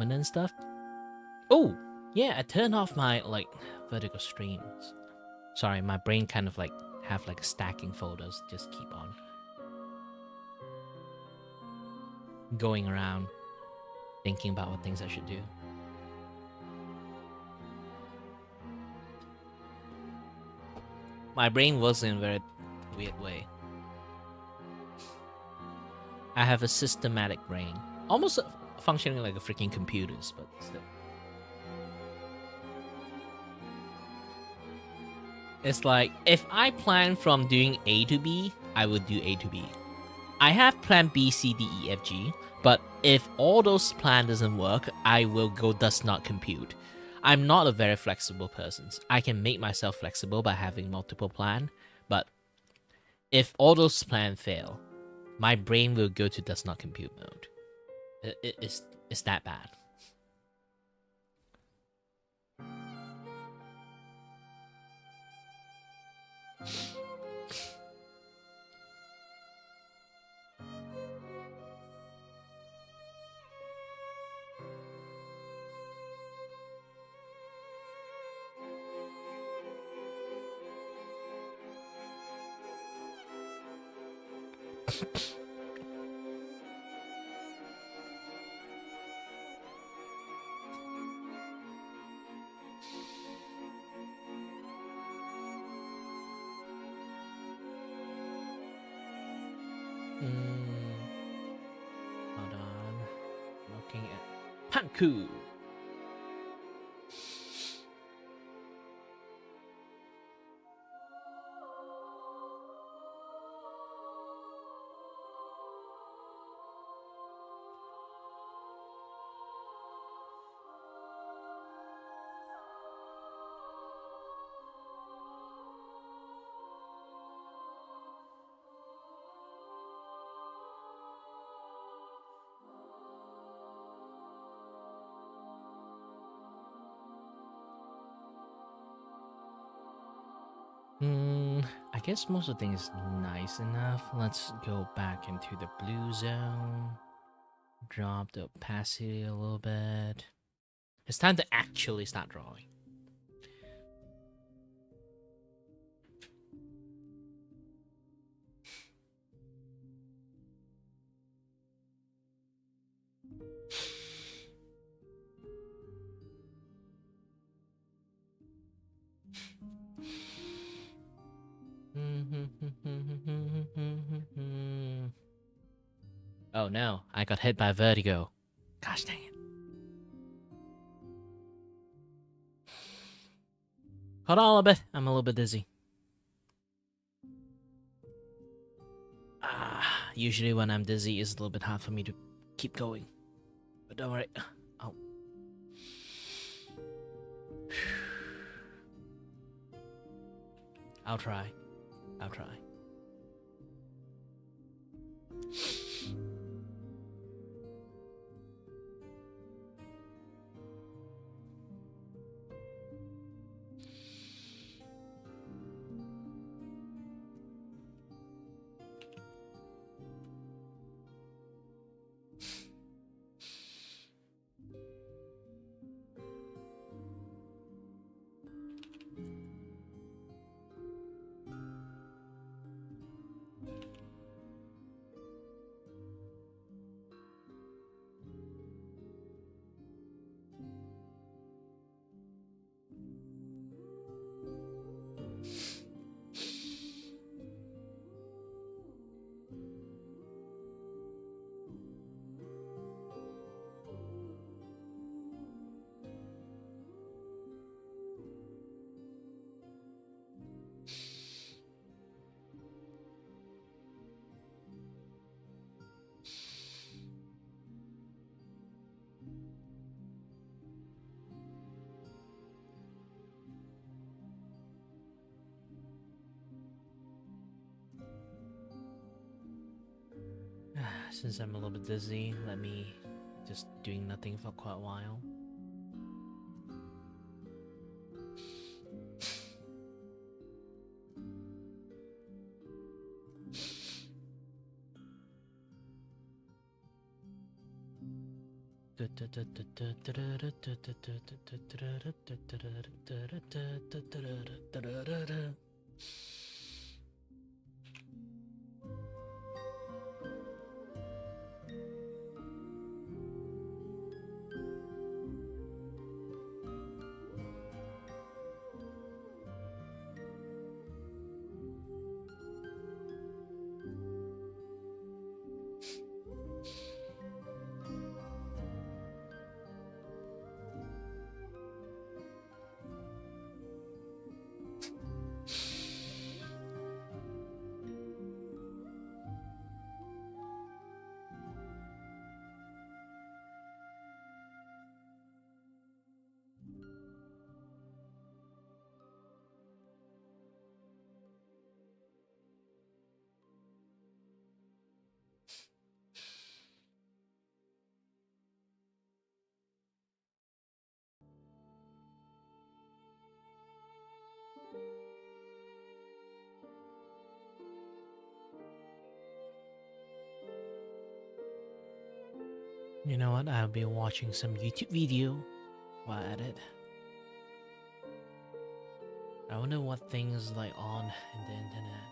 segment and stuff. Oh, yeah, I turned off my like vertical streams. Sorry, my brain kind of like have like stacking folders. Just keep on going around thinking about what things I should do. My brain works in a very weird way. I have a systematic brain, almost functioning like a freaking computer's, but still. It's like, if I plan from doing A to B, I would do A to B. I have plan B, C, D, E, F, G, but if all those plan doesn't work, I will go does not compute. I'm not a very flexible person. I can make myself flexible by having multiple plan, but if all those plans fail, my brain will go to does not compute mode. It's that bad. Hold on. Looking at Panku. I guess most of the things nice enough. Let's go back into the blue zone. Drop the opacity a little bit. It's time to actually start drawing. Oh no, I got hit by vertigo. Gosh dang it. Hold on a little bit. I'm a little bit dizzy. Usually when I'm dizzy, it's a little bit hard for me to keep going. But don't worry. Oh. I'll try. I'll try. Since I'm a little bit dizzy, let me just doing nothing for quite a while. You know what? I'll be watching some YouTube video while at it. I wonder what things like on in the internet.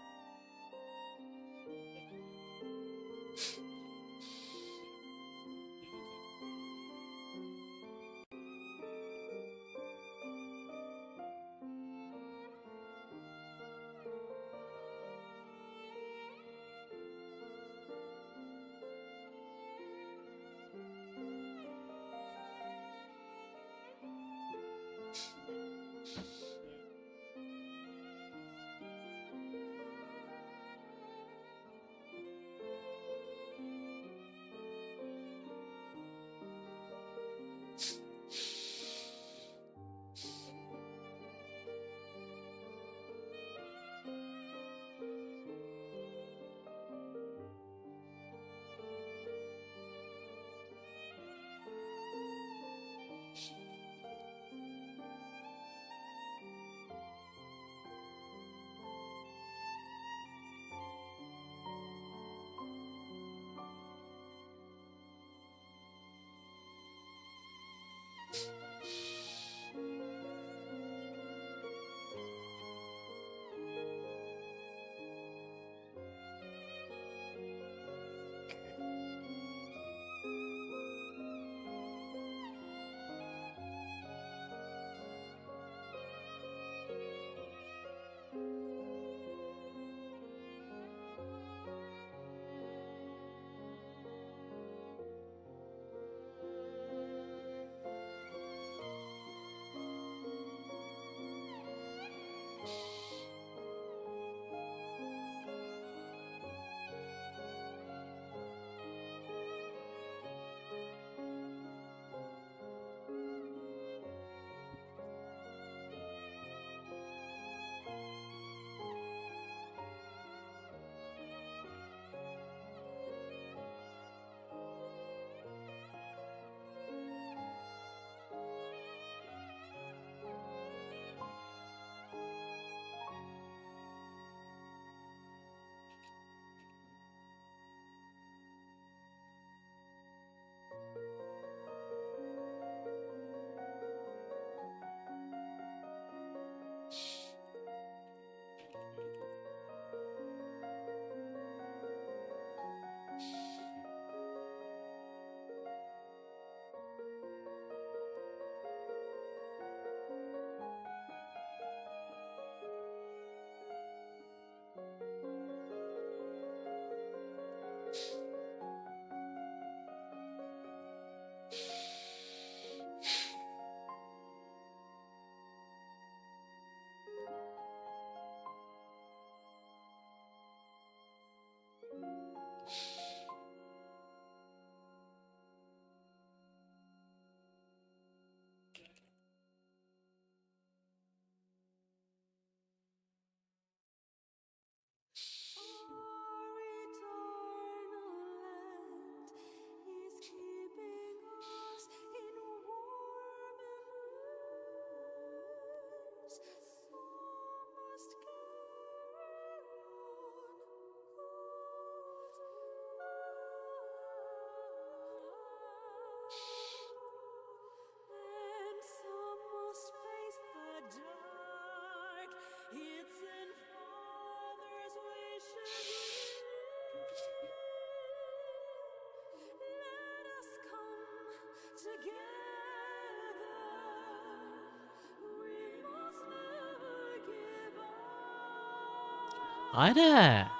Hi there,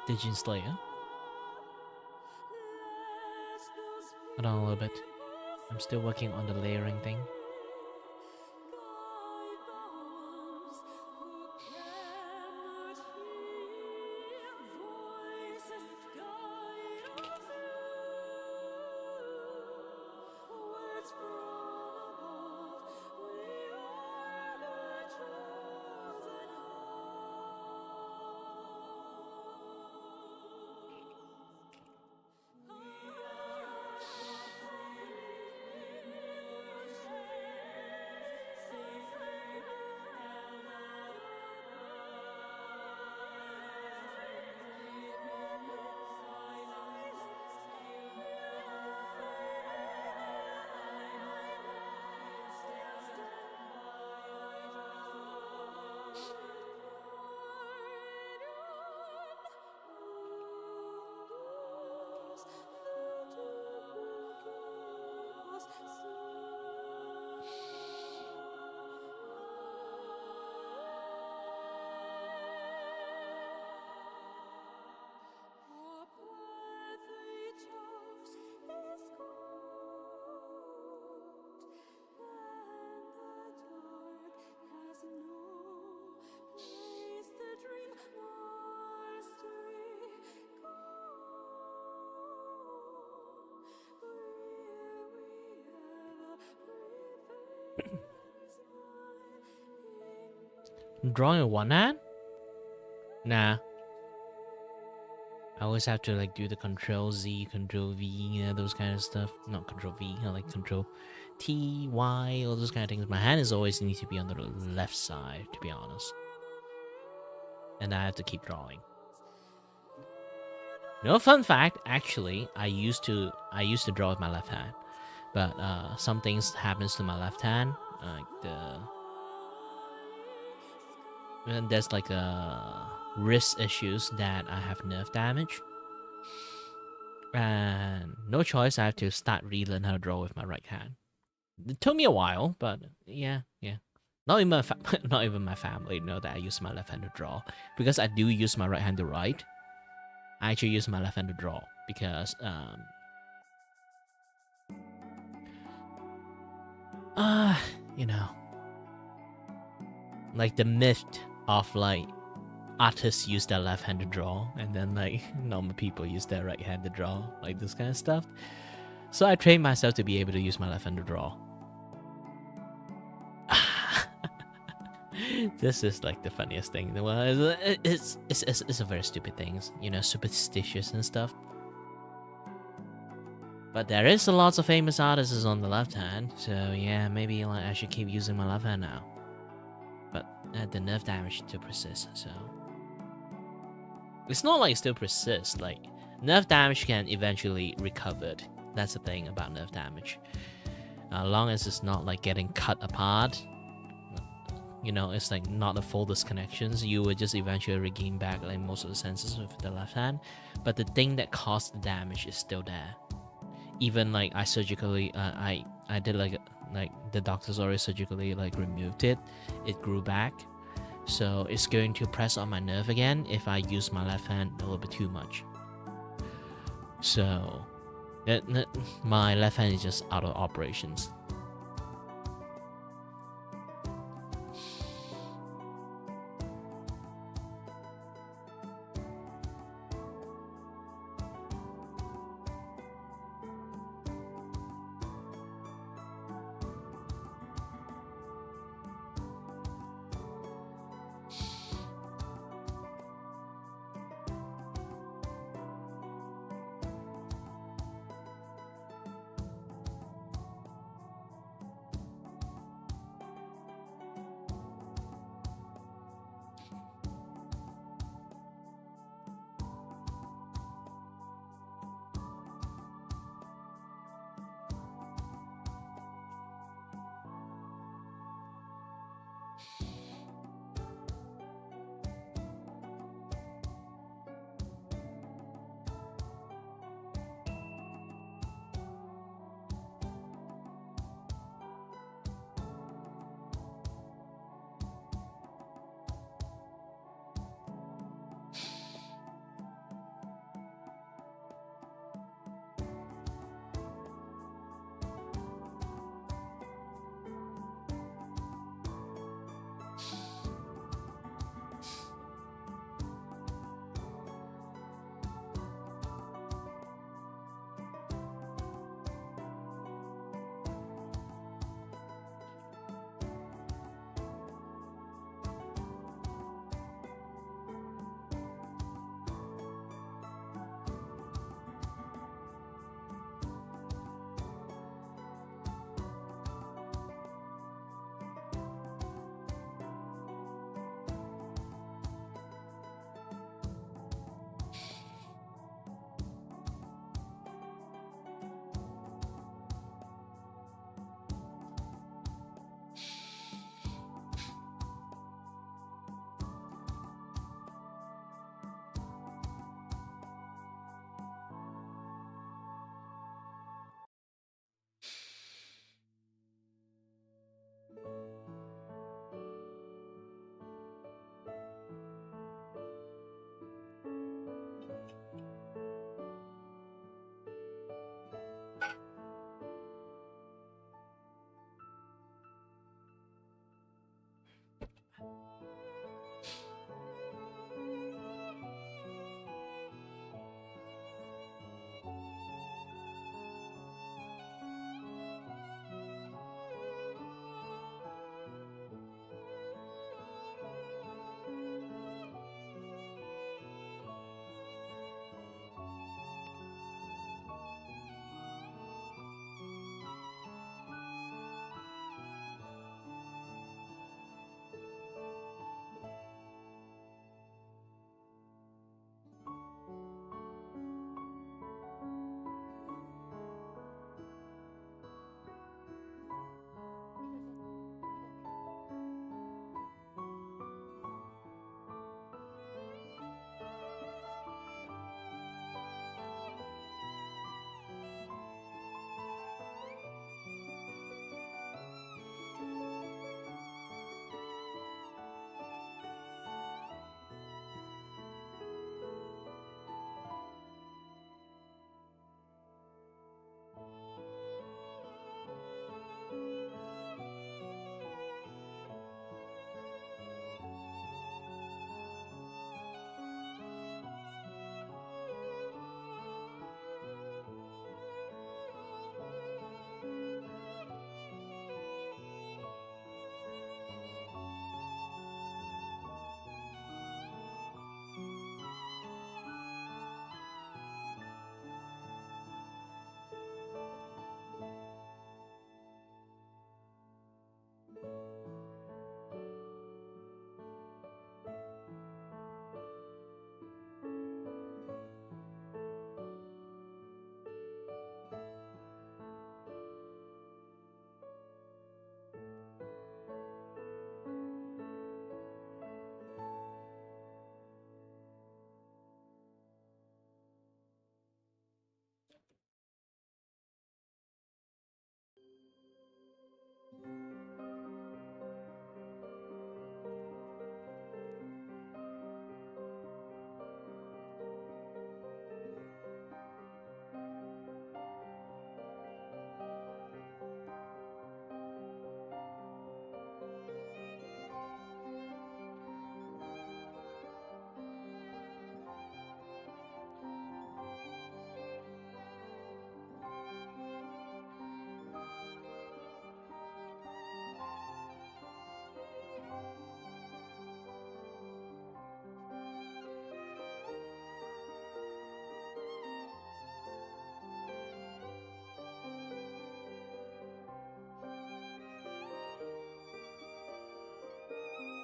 Digin Slayer. Hold on a little bit. I'm still working on the layering thing. Drawing with one hand? Nah. I always have to like do the Control Z, Control V, you know, those kind of stuff. Not Control V, like Control T, Y, all those kind of things. My hand is always need to be on the left side, to be honest. And I have to keep drawing. No fun fact, actually, I used to draw with my left hand, but some things happens to my left hand, like there's like wrist issues that I have nerve damage, and no choice, I have to start relearn how to draw with my right hand. It took me a while, but yeah. Not even not even my family know that I use my left hand to draw, because I do use my right hand to write. I actually use my left hand to draw because you know, like the myth of like artists use their left hand to draw, and then like normal people use their right hand to draw, like this kind of stuff. So I trained myself to be able to use my left hand to draw. This is like the funniest thing in the world. It's a very stupid thing, you know, superstitious and stuff. But there is a lots of famous artists on the left hand, so yeah, maybe like I should keep using my left hand now. But the nerve damage still persists, so it's not like it still persists. Like nerve damage can eventually recover. That's the thing about nerve damage. As long as it's not like getting cut apart, you know, it's like not a full disconnections, you will just eventually regain back like most of the senses with the left hand. But the thing that caused the damage is still there. Even like I surgically, I did like the doctors already surgically like removed it. It grew back, so it's going to press on my nerve again if I use my left hand a little bit too much. So, my left hand is just out of operations.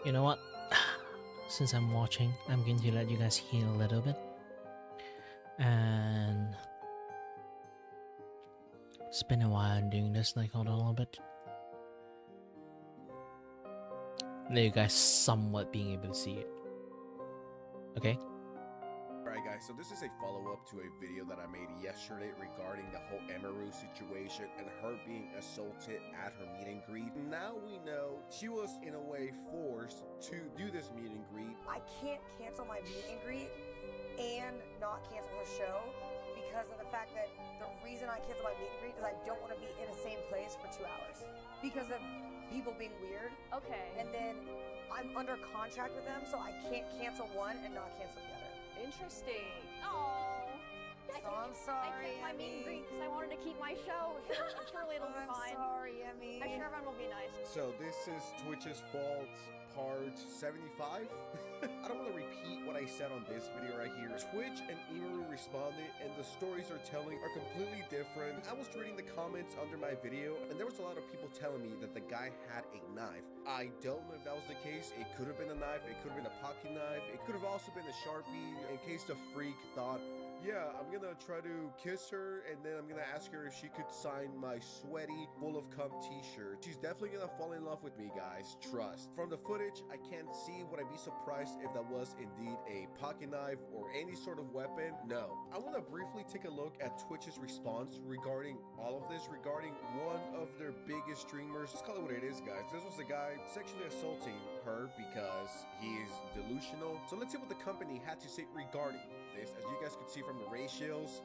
You know what? Since I'm watching, I'm going to let you guys heal a little bit. And it's been a while I'm doing this, like, hold on a little bit. Let you guys somewhat being able to see it. Okay? Alright guys, so this is a follow-up to a video that I made yesterday regarding the whole Emaru situation and her being assaulted at her meet and greet. Now we know she was in a way forced to do this meet and greet. I can't cancel my meet and greet and not cancel her show because of the fact that the reason I cancel my meet and greet is I don't want to be in the same place for 2 hours because of people being weird. Okay. And then I'm under contract with them, so I can't cancel one and not cancel the other. Interesting. Oh. So I'm sorry, I kept my meet and greet because I wanted to keep my show. Surely it'll be I'm fine. sorry, Emmy. I'm sure everyone will be nice. So this is Twitch's fault, part 75. I don't want to repeat what I said on this video right here. Twitch and Emaru responded, and the stories they're telling are completely different. I was reading the comments under my video, and there was a lot of people telling me that the guy had a knife. I don't know if that was the case. It could have been a knife, it could have been a pocket knife, it could have also been a Sharpie, in case the freak thought, yeah, I'm gonna try to kiss her, and then I'm gonna ask her if she could sign my sweaty, full of cum t-shirt. She's definitely gonna fall in love with me, guys. Trust. From the footage, I can't see. Would I be surprised if that was indeed a pocket knife or any sort of weapon? No. I wanna briefly take a look at Twitch's response regarding all of this, regarding one of their biggest streamers. Let's call it what it is, guys. This was the guy sexually assaulting her because he is delusional. So let's see what the company had to say regarding this. As you guys could see from the ratios,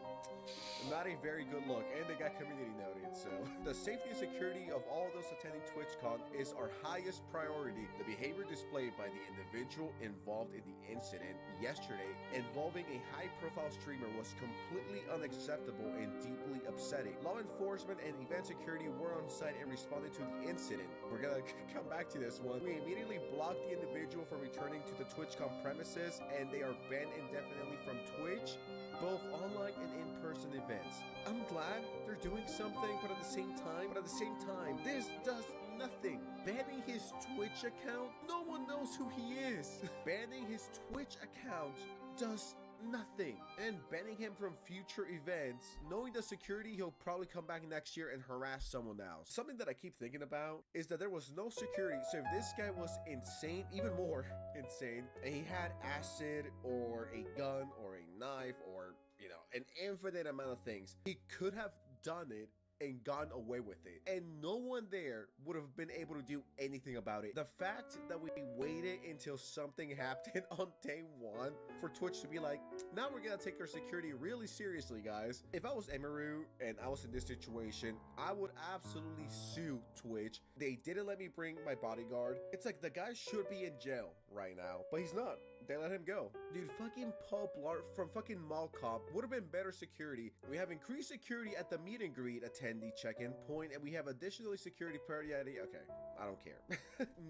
not a very good look, and they got community noted. So the safety and security of all those attending TwitchCon is our highest priority. The behavior displayed by the individual involved in the incident yesterday involving a high-profile streamer was completely unacceptable and deeply upsetting. Law enforcement and event security were on site and responded to the incident. We're gonna come back to this one. We immediately blocked the individual from returning to the TwitchCon premises, and they are banned indefinitely from Twitch, both online and in-person events. I'm glad they're doing something, but at the same time, this does nothing. Banning his Twitch account, no one knows who he is. Banning his Twitch account does nothing. And banning him from future events, knowing the security, he'll probably come back next year and harass someone else. Something that I keep thinking about is that there was no security. So if this guy was insane, even more insane, and he had acid or a gun or a knife or, you know, an infinite amount of things, he could have done it and gone away with it, and no one there would have been able to do anything about it. The fact that we waited until something happened on day one for Twitch to be like, now we're gonna take our security really seriously, guys. If I was Emaru and I was in this situation, I would absolutely sue Twitch. They didn't let me bring my bodyguard. It's like the guy should be in jail right now, but he's not. They let him go. Dude, fucking Paul Blart from fucking Mall Cop would have been better security. We have increased security at the meet and greet attendee check-in point, and we have additionally security priority. Okay, I don't care.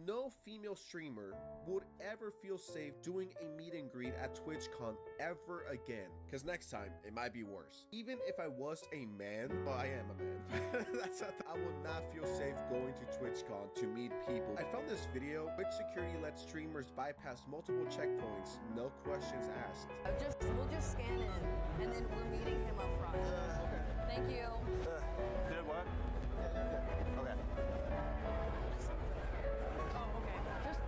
No female streamer would ever feel safe doing a meet and greet at TwitchCon ever again, because next time it might be worse. Even if I was a man, well, I am a man. I would not feel safe going to TwitchCon to meet people. I found this video, which security lets streamers bypass multiple checkpoints, no questions asked. We'll just scan in, and then we're meeting him up front. Okay. Thank you. Did what? Okay. Oh, okay. Just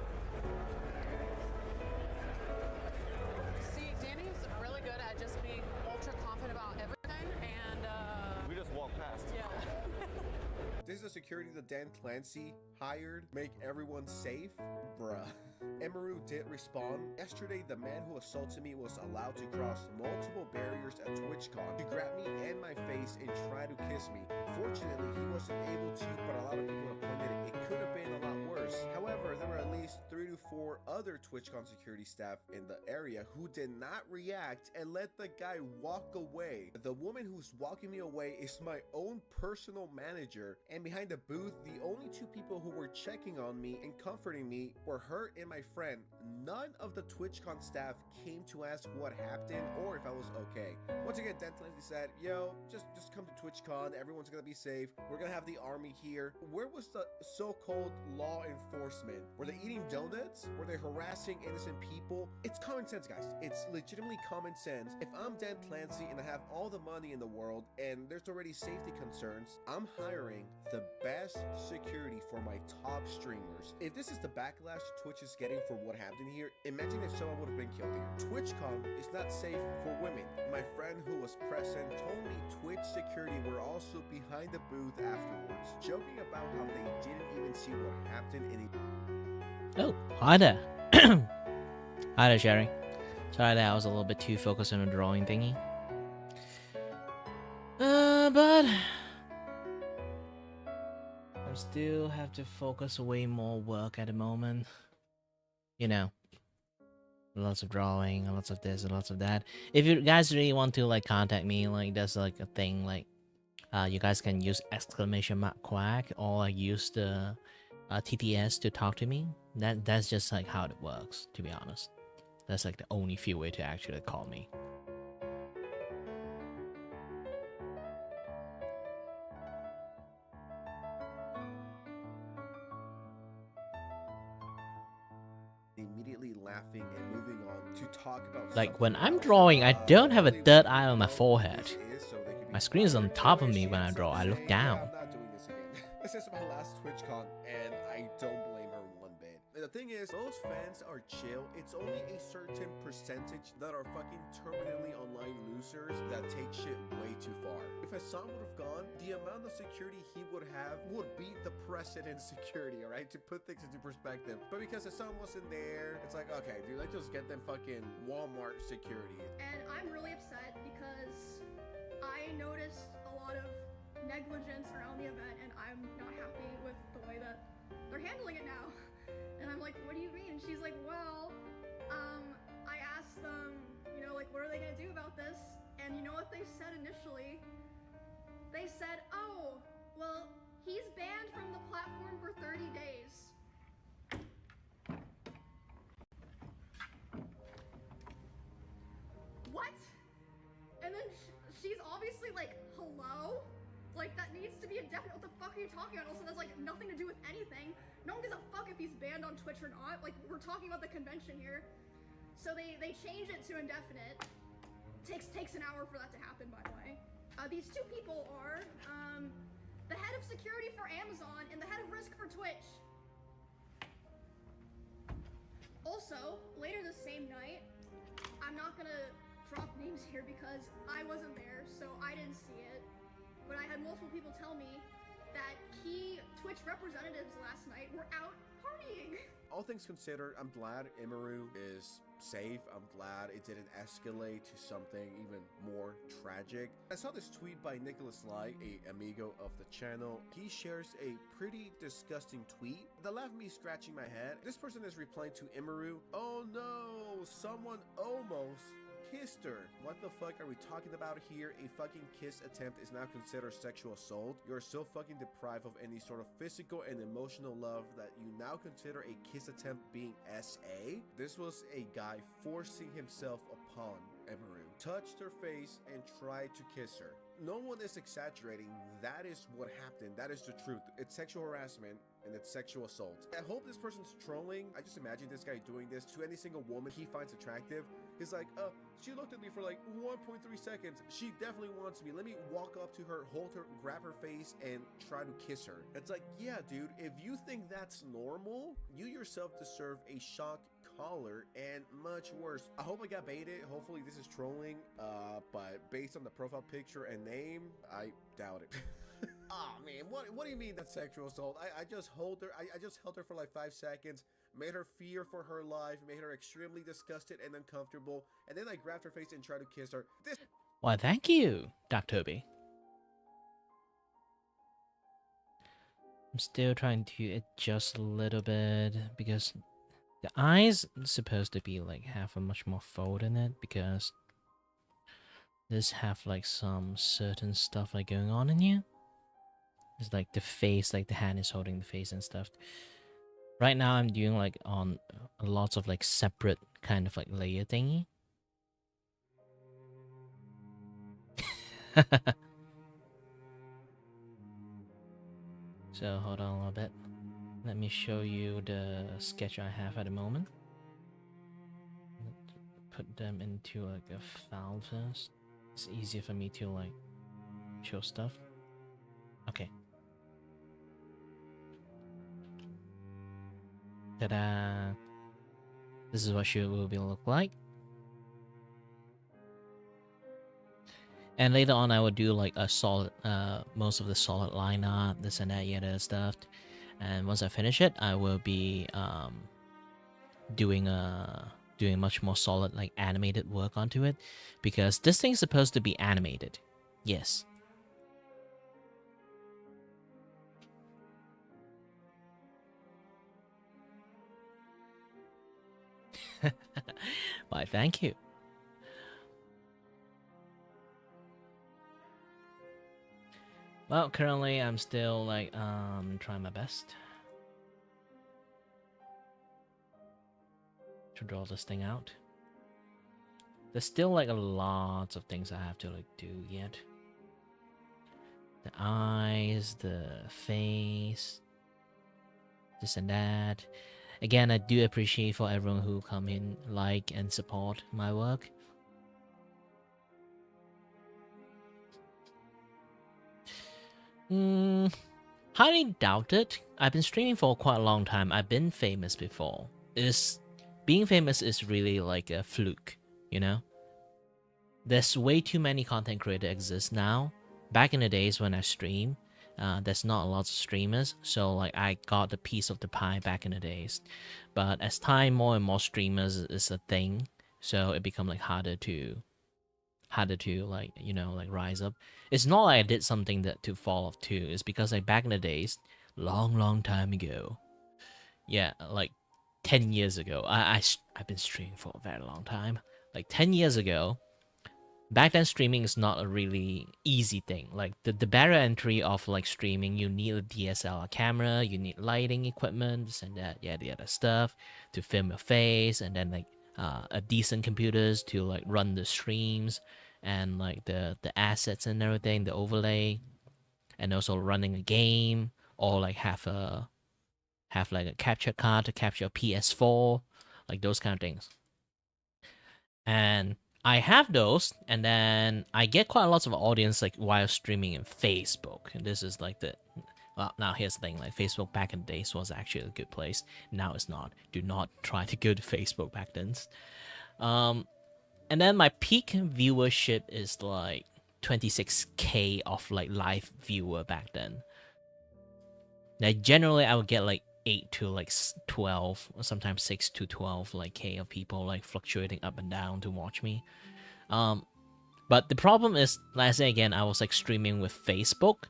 See, Danny's really good at just being ultra confident about everything, and We just walked past. yeah. This is the security that Dan Clancy hired, make everyone safe? Bruh. Emaru did respond. Yesterday, the man who assaulted me was allowed to cross multiple barriers at TwitchCon to grab me and my face and try to kiss me. Fortunately, he wasn't able to, but a lot of people have pointed it could have been a lot worse. However, there were at least 3 to 4 other TwitchCon security staff in the area who did not react and let the guy walk away. The woman who's walking me away is my own personal manager, and behind the booth, the only two people who were checking on me and comforting me were her and my friend. None of the TwitchCon staff came to ask what happened or if I was okay. Once again, Dan Clancy said, yo, just come to TwitchCon, everyone's gonna be safe, we're gonna have the army here. Where was the so-called law enforcement? Were they eating donuts? Were they harassing innocent people? It's common sense, guys. It's legitimately common sense. If I'm Dan Clancy and I have all the money in the world and there's already safety concerns, I'm hiring the best security for my top streamers. If this is the backlash Twitch is getting for what happened here, imagine if someone would have been killed here. TwitchCon is not safe for women. My friend who was present told me Twitch security were also behind the booth afterwards, joking about how they didn't even see what happened in it. Oh, hi there. Hi there, Sherry. Sorry that I was a little bit too focused on the drawing thingy. But I still have to focus way more work at the moment. You know, lots of drawing, lots of this and lots of that. If you guys really want to like contact me, like there's like a thing like you guys can use !quack or like use the TTS to talk to me. That's just like how it works, to be honest. That's like the only few way to actually call me. Immediately laughing and moving on to talk about Like when something I'm else. drawing, I don't have a Really third what eye on my this forehead. is, so they could be My screen is on top of me when I She draw. I ends look up down. saying, "Yeah, I'm not doing this again." This is my last TwitchCon, and I don't blame her one bit. And the thing is, those fans are chill. It's only a certain percentage that are fucking terminally online losers that take shit way too far. If Hassan would have gone, the amount of security he would have would beat the president's security, alright? To put things into perspective. But because Hassan wasn't there, it's like, okay, dude, let's just get them fucking Walmart security. And I'm really upset because I noticed a lot of negligence around the event, and I'm not happy with the way that they're handling it now. And I'm like, what do you mean? She's like, well, I asked them, you know, like, what are they gonna do about this? And you know what they said initially? They said, oh, well, he's banned from the platform for 30 days. What? And then she's obviously like, hello? Like, that needs to be indefinite. What the fuck are you talking about? Also, that's like nothing to do with anything. No one gives a fuck if he's banned on Twitch or not. Like, we're talking about the convention here. So they changed it to indefinite. Takes an hour for that to happen, by the way. These two people are the head of security for Amazon and the head of risk for Twitch. Also, later the same night, I'm not gonna drop names here because I wasn't there, so I didn't see it. But I had multiple people tell me that key Twitch representatives last night were out partying. All things considered, I'm glad Imaru is safe. I'm glad it didn't escalate to something even more tragic. I saw this tweet by Nicholas Lai, a amigo of the channel. He shares a pretty disgusting tweet that left me scratching my head. This person is replying to Imaru, "Oh no, someone almost kissed her." What the fuck are we talking about here? A fucking kiss attempt is now considered sexual assault. You're so fucking deprived of any sort of physical and emotional love that you now consider a kiss attempt being SA? This was a guy forcing himself upon Emeru, touched her face and tried to kiss her. No one is exaggerating. That is what happened. That is the truth. It's sexual harassment and it's sexual assault. I hope this person's trolling. I just imagine this guy doing this to any single woman he finds attractive. He's like, she looked at me for like 1.3 seconds. She definitely wants me. Let me walk up to her, hold her, grab her face, and try to kiss her. It's like, yeah, dude, if you think that's normal, you yourself deserve a shock collar and much worse. I hope I got baited. Hopefully this is trolling, but based on the profile picture and name, I doubt it. Oh man, what do you mean that's sexual assault? I just hold her. I just held her for like 5 seconds, made her fear for her life, made her extremely disgusted and uncomfortable, and then I grabbed her face and tried to kiss her. This. Why, thank you, Dr. Toby. I'm still trying to adjust a little bit because The eyes supposed to be like have a much more fold in it because this have like some certain stuff like going on in here. It's like the face, like the hand is holding the face and stuff. Right now I'm doing like on lots of like separate kind of like layer thingy. So hold on a little bit. Let me show you the sketch I have at the moment. Put them into like a file first. It's easier for me to like show stuff. Okay. Ta-da! This is what she will be look like. And later on, I will do like a solid, most of the solid line art, this and that, yada stuff. And once I finish it, I will be doing much more solid like animated work onto it, because this thing's supposed to be animated. Yes. Why, thank you. Well, currently I'm still like trying my best to draw this thing out. There's still like a lot of things I have to like do yet. The eyes, the face, this and that. Again, I do appreciate for everyone who come in, like, and support my work. Highly doubt it. I've been streaming for quite a long time. I've been famous before. Being famous is really like a fluke, you know? There's way too many content creators exist now. Back in the days when I stream, there's not a lot of streamers, so like I got a piece of the pie back in the days. But as time, more and more streamers is a thing, so it become like harder to like, you know, like rise up. It's not like I did something that to fall off too. It's because like back in the days, long time ago, yeah, like 10 years ago, I've been streaming for a very long time. Like 10 years ago, back then streaming is not a really easy thing. Like the barrier entry of like streaming, you need a DSLR camera, you need lighting equipment, this and that, yeah, the other stuff to film your face, and then like a decent computers to like run the streams, and like the assets and everything, the overlay, and also running a game, or like have like a capture card to capture a PS4, like those kind of things. And I have those, and then I get quite a lot of audience like while streaming in Facebook. And this is like well, now here's the thing, like Facebook back in the days was actually a good place. Now it's not. Do not try to go to Facebook back then. And then my peak viewership is like 26k of like live viewer back then. Like generally I would get like 8 to like 12, or sometimes 6 to 12 like k of people like fluctuating up and down to watch me. But the problem is, like I say again, I was like streaming with Facebook,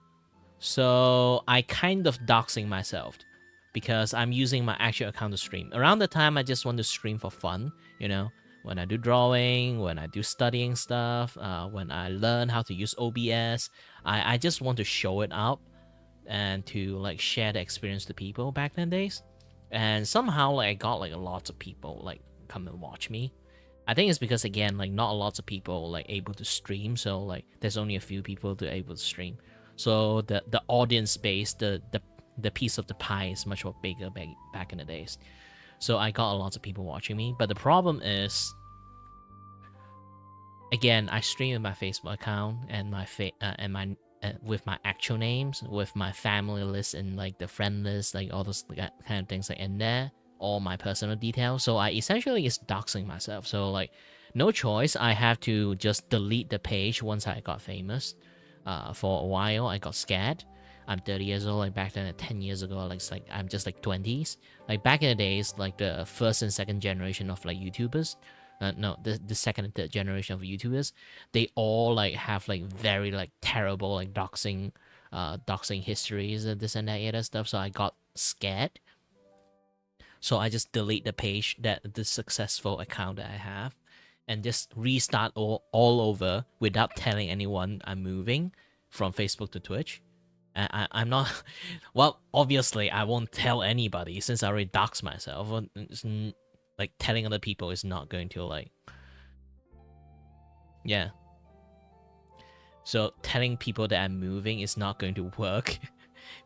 so I kind of doxing myself because I'm using my actual account to stream. Around the time I just want to stream for fun, you know, when I do drawing, when I do studying stuff, when I learn how to use OBS, I just want to show it out and to like share the experience to people back then days. And somehow like I got like a lot of people like come and watch me. I think it's because again like not a lot of people like able to stream, so like there's only a few people to able to stream, so the audience base, the piece of the pie is much more bigger back in the days. So I got a lot of people watching me. But the problem is, again, I stream with my Facebook account and my with my actual names, with my family list and like the friend list, like all those kind of things like in there, all my personal details. So I essentially is doxing myself. So like no choice, I have to just delete the page once I got famous. For a while I got scared. I'm 30 years old, like back then 10 years ago, like it's like I'm just like 20s. Like back in the days, like the first and second generation of like YouTubers, no, the second and third generation of YouTubers, they all like have like very like terrible like doxing histories and this and that other stuff. So I got scared. So I just delete the page, that the successful account that I have, and just restart all over without telling anyone I'm moving from Facebook to Twitch. I'm not. Well, obviously, I won't tell anybody since I already doxed myself. Like, telling other people is not going to, like. Yeah. So telling people that I'm moving is not going to work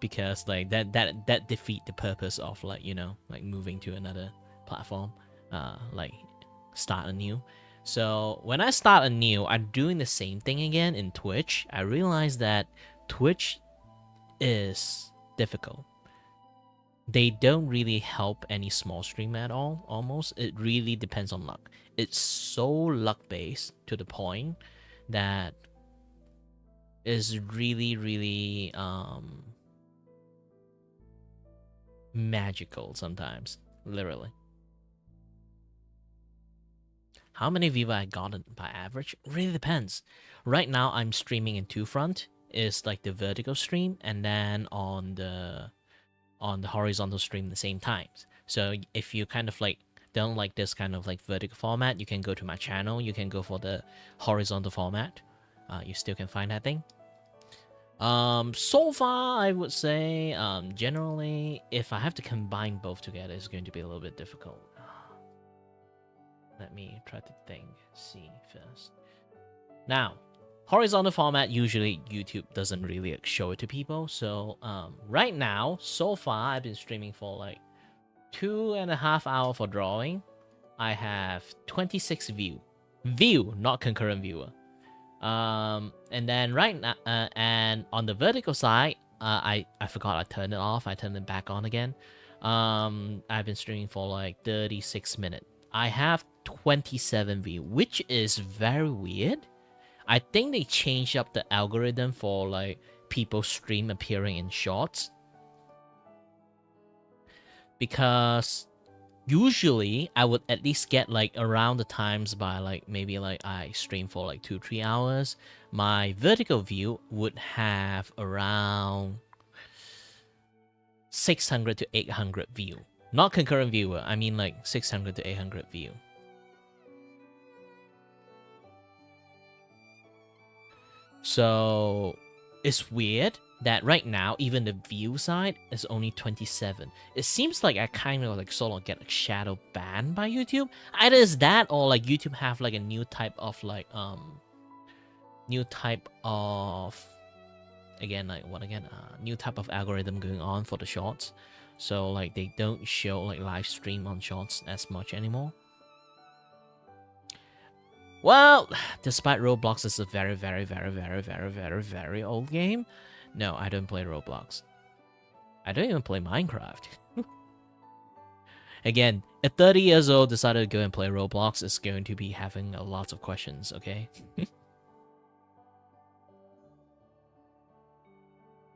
because like that defeat the purpose of, like, you know, like moving to another platform, like start anew. So when I start anew, I'm doing the same thing again in Twitch. I realized that Twitch is difficult. They don't really help any small streamer at all, almost. It really depends on luck. It's so luck based to the point that is really, really magical sometimes, literally. How many viewers I got by average? Really depends. Right now I'm streaming in two front. It's like the vertical stream and then on the horizontal stream at the same time. So if you kind of like don't like this kind of like vertical format, you can go to my channel. You can go for the horizontal format. You still can find that thing. So far, I would say, generally, if I have to combine both together, it's going to be a little bit difficult. Let me try to see first. Now, horizontal format, usually YouTube doesn't really show it to people. So, right now, so far, I've been streaming for like 2.5 hours for drawing. I have 26 view, not concurrent viewer. And then right now, and on the vertical side, I forgot I turned it off. I turned it back on again. I've been streaming for like 36 minutes. I have 27 views, which is very weird. I think they changed up the algorithm for like people stream appearing in shorts, because usually I would at least get like around the times by like maybe like I stream for like 2-3 hours. My vertical view would have around 600 to 800 view. Not concurrent viewer, I mean like 600 to 800 view. So it's weird that right now, even the view side is only 27. It seems like I kind of like sort of get like shadow banned by YouTube. Either is that or like YouTube have like a new type of like new type of new type of algorithm going on for the shorts. So like they don't show like live stream on shorts as much anymore. Well, despite Roblox is a very, very, very, very, very, very, very old game, no, I don't play Roblox. I don't even play Minecraft. Again, at 30 years old, decided to go and play Roblox is going to be having a lot of questions, okay?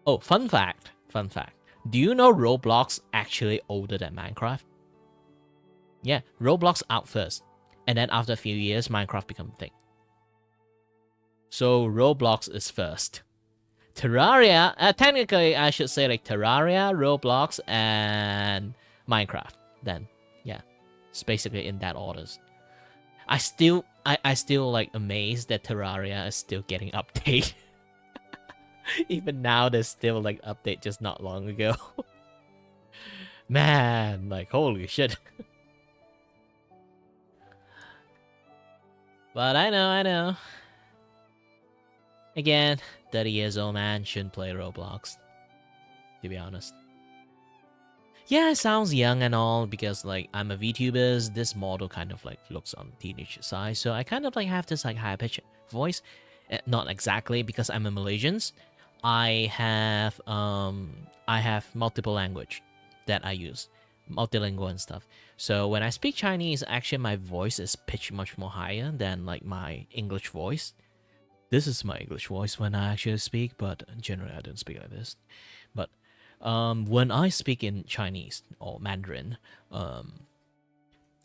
Oh, fun fact. Do you know Roblox actually older than Minecraft? Yeah, Roblox out first. And then after a few years, Minecraft become a thing. So Roblox is first. Terraria, technically I should say like Terraria, Roblox, and Minecraft. Then, yeah, it's basically in that orders. I still like amazed that Terraria is still getting update. Even now, there's still like update just not long ago. Man, like holy shit. But I know. Again, 30 years old man shouldn't play Roblox, to be honest. Yeah, it sounds young and all because like I'm a Vtuber. This model kind of like looks on the teenage side, so I kind of like have this like high pitched voice. Not exactly because I'm a Malaysian. I have multiple language that I use, multilingual and stuff. So when I speak Chinese, actually my voice is pitched much more higher than like my English voice. This is my English voice when I actually speak, but generally I don't speak like this. But when I speak in Chinese or Mandarin,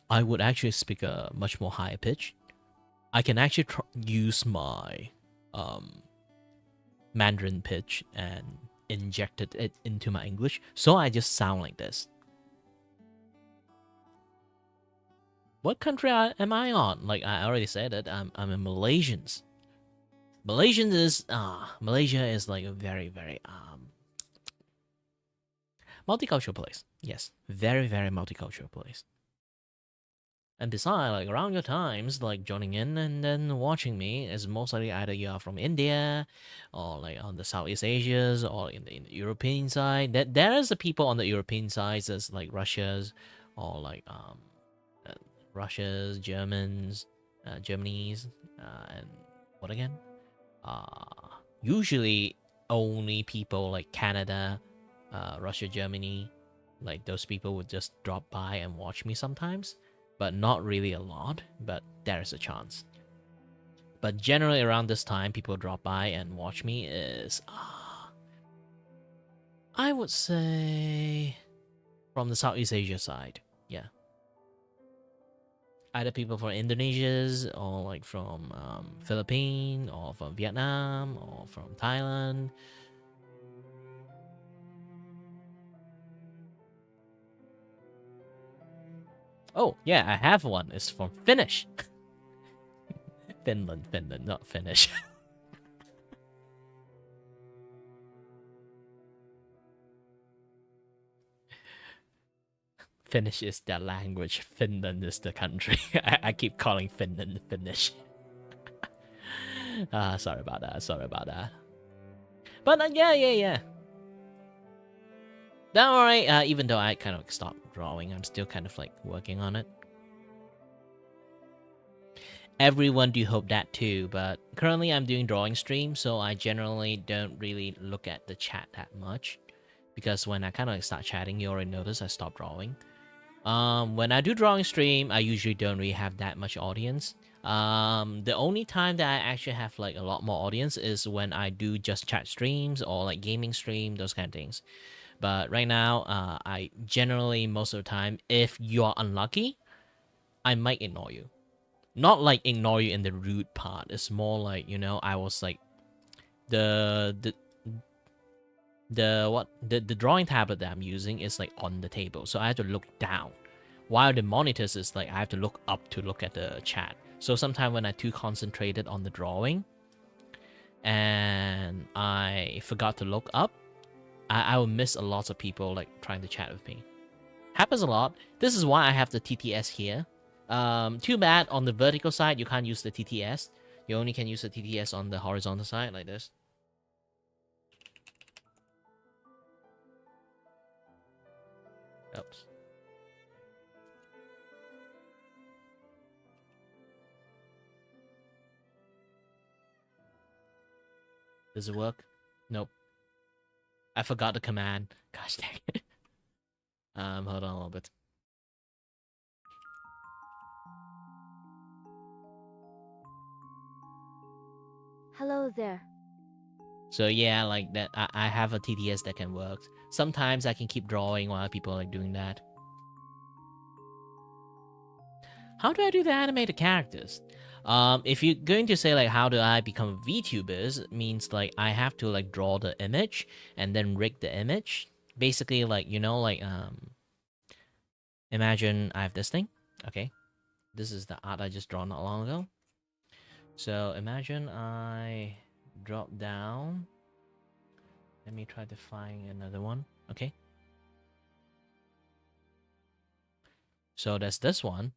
I would actually speak a much more higher pitch. I can actually use my Mandarin pitch and injected it into my English, so I just sound like this. What country am I on? Like I already said it. I'm in Malaysians. Malaysia is like a very very multicultural place. Yes, very very multicultural place. And besides, like around your times, like joining in and then watching me is most likely either you are from India, or like on the Southeast Asias, or in the European side. That there is the people on the European side, as like Russia's, or like uh, Russia's, Germans, Germany's, and what again? Usually only people like Canada, Russia, Germany, like those people would just drop by and watch me sometimes, but not really a lot, but there is a chance. But generally around this time, people drop by and watch me is, I would say, from the Southeast Asia side, yeah. Either people from Indonesia, or like from Philippines, or from Vietnam, or from Thailand. Oh, yeah, I have one. It's from Finnish. Finland, not Finnish. Finnish is their language. Finland is the country. I keep calling Finland Finnish. Sorry about that. But yeah. Don't worry, even though I kind of stopped drawing, I'm still kind of like working on it. Everyone do hope that too, but currently I'm doing drawing stream, so I generally don't really look at the chat that much. Because when I kind of like start chatting, you already notice I stop drawing. When I do drawing stream, I usually don't really have that much audience. The only time that I actually have like a lot more audience is when I do just chat streams or like gaming stream, those kind of things. But right now, I generally, most of the time, if you are unlucky, I might ignore you. Not like ignore you in the rude part. It's more like, you know, I was like the drawing tablet that I'm using is like on the table, so I have to look down, while the monitors is like I have to look up to look at the chat. So sometimes when I too concentrated on the drawing and I forgot to look up, I will miss a lot of people like trying to chat with me. Happens a lot. This is why I have the TTS here. Too bad on the vertical side you can't use the TTS. You only can use the TTS on the horizontal side like this. Oops. Does it work? Nope. I forgot the command. Gosh dang it. Hold on a little bit. Hello there. So yeah, like that. I have a TTS that can work. Sometimes I can keep drawing while people are like doing that. How do I do the animated characters? If you're going to say like how do I become VTubers, it means like I have to like draw the image and then rig the image. Basically, like, you know, like imagine I have this thing. Okay, this is the art I just drawn not long ago. So imagine I drop down. Let me try to find another one. Okay. So that's this one.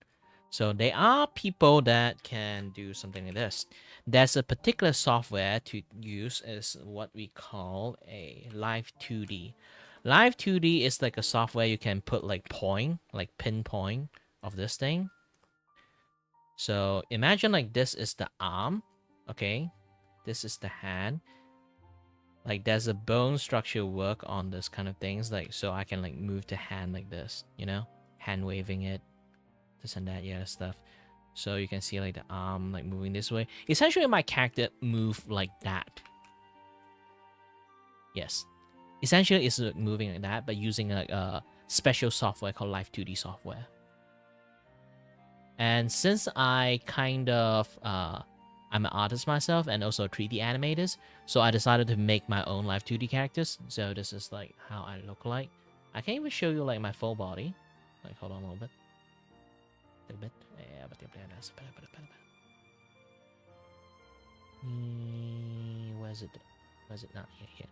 So there are people that can do something like this. There's a particular software to use is what we call a Live 2D. Live 2D is like a software you can put like pinpoint of this thing. So imagine like this is the arm, okay? This is the hand. Like there's a bone structure work on this kind of things, like so I can like move the hand like this, you know? Hand waving it, this and that, yeah, stuff. So you can see like the arm like moving this way. Essentially my character move like that. Yes. Essentially it's moving like that, but using like a special software called Live 2D software. And since I kind of I'm an artist myself and also a 3D animator, so I decided to make my own Live 2D characters. So this is like how I look like. I can even show you like my full body. Like hold on a little bit. bit. Where's it? Where's it not? Here.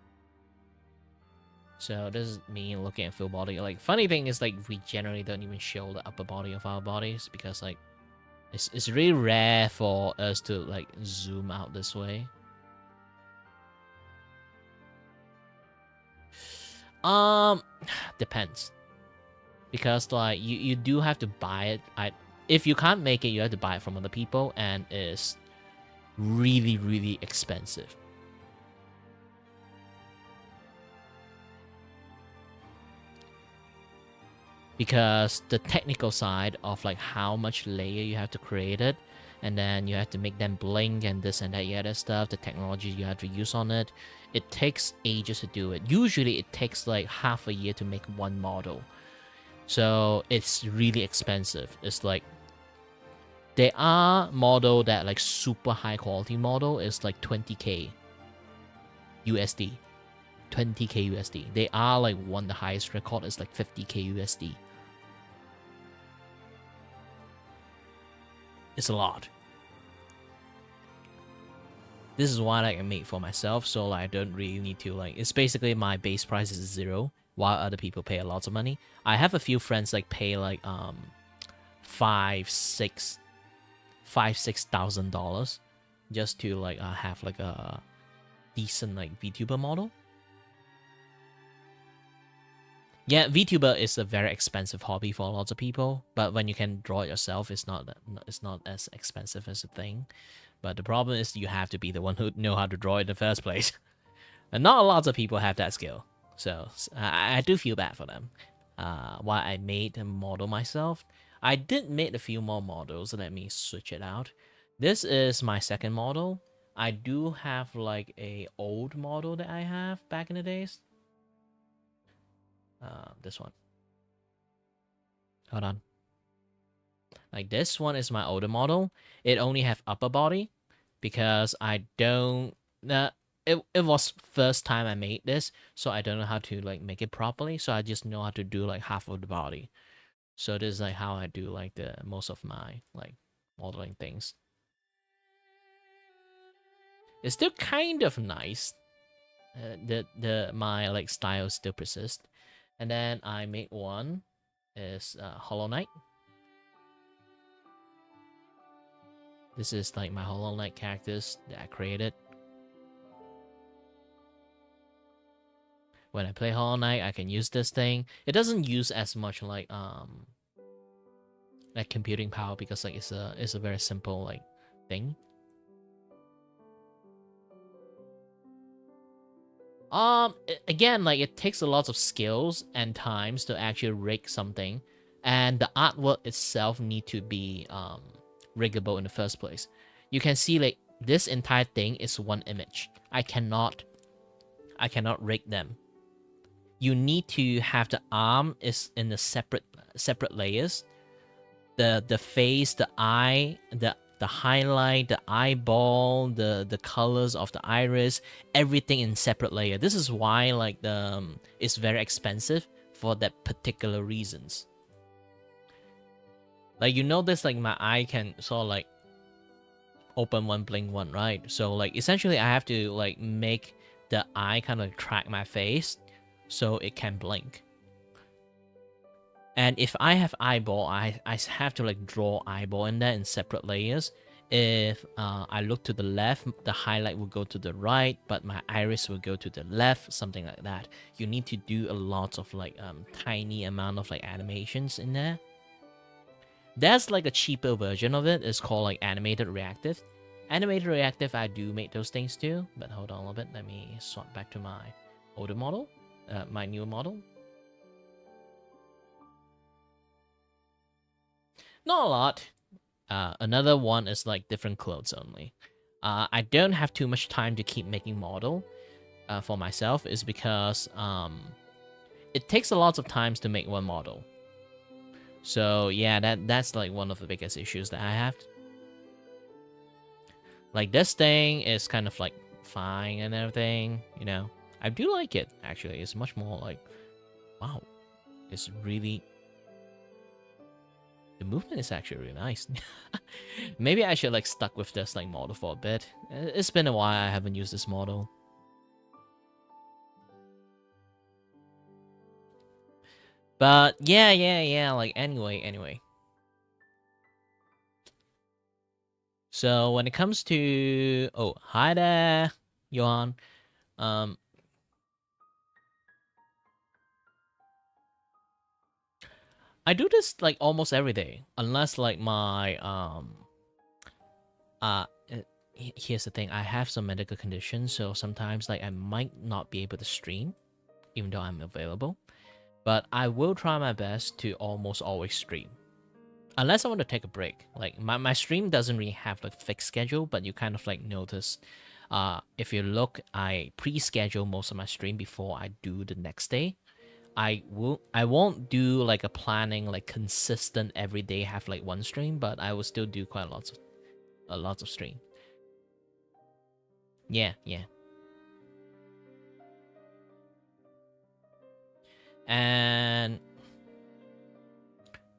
So this is me looking at full body. Like, funny thing is, like, we generally don't even show the upper body of our bodies because, like, it's really rare for us to, like, zoom out this way. Depends. Because, like, you do have to buy it. If you can't make it, you have to buy it from other people, and it's really, really expensive. Because the technical side of, like, how much layer you have to create it, and then you have to make them blink and this and that other stuff, the technology you have to use on it, it takes ages to do it. Usually it takes like half a year to make one model. So it's really expensive. It's like, there are model that like super high quality model is like 20k USD. 20k USD. They are like one of the highest record is like 50k USD. It's a lot. This is what I can make for myself, so like, I don't really need to like. It's basically my base price is 0, while other people pay a lot of money. I have a few friends like pay like $6,000 just to like have like a decent like VTuber model. Yeah, VTuber is a very expensive hobby for lots of people, but when you can draw it yourself, it's not as expensive as a thing. But the problem is you have to be the one who know how to draw it in the first place, and not a lot of people have that skill. So I do feel bad for them. While I made a model myself, I did make a few more models. Let me switch it out. This is my second model. I do have like a old model that I have back in the days. This one. Hold on. Like this one is my older model. It only have upper body because I don't. It was first time I made this, so I don't know how to like make it properly. So I just know how to do like half of the body. So this is like how I do like the most of my like modeling things. It's still kind of nice. My like style still persists. And then I made one is Hollow Knight. This is like my Hollow Knight characters that I created. When I play Hollow Knight, I can use this thing. It doesn't use as much like computing power because like it's a very simple like thing. Again, like it takes a lot of skills and times to actually rig something, and the artwork itself need to be riggable in the first place. You can see like this entire thing is one image. I cannot rig them. You need to have the arm is in the separate layers. The face, the eye, the highlight, the eyeball, the colors of the iris, everything in separate layer. This is why like it's very expensive for that particular reasons. Like you notice like my eye can sort of like open one, blink one, right? So like essentially I have to like make the eye kind of track my face so it can blink. And if I have eyeball, I have to like draw eyeball in there in separate layers. If I look to the left, the highlight will go to the right, but my iris will go to the left, something like that. You need to do a lot of like tiny amount of like animations in there. There's like a cheaper version of it. It's called like animated reactive. Animated reactive, I do make those things too. But hold on a little bit. Let me swap back to my older model, my newer model. Not a lot. Another one is like different clothes only. I don't have too much time to keep making model for myself is because it takes a lot of times to make one model. So yeah, that's like one of the biggest issues that I have. Like this thing is kind of like fine and everything, you know. I do like it actually. It's much more like, wow, it's really. The movement is actually really nice. Maybe I should like stuck with this like model for a bit. It's been a while I haven't used this model. But yeah, like anyway. So when it comes to hi there, Johan. I do this like almost every day, unless like my here's the thing, I have some medical conditions, so sometimes like I might not be able to stream, even though I'm available. But I will try my best to almost always stream. Unless I want to take a break. Like my stream doesn't really have like fixed schedule, but you kind of like notice if you look, I pre-schedule most of my stream before I do the next day. I won't do like a planning like consistent every day have like one stream, but I will still do quite lots of stream. Yeah. And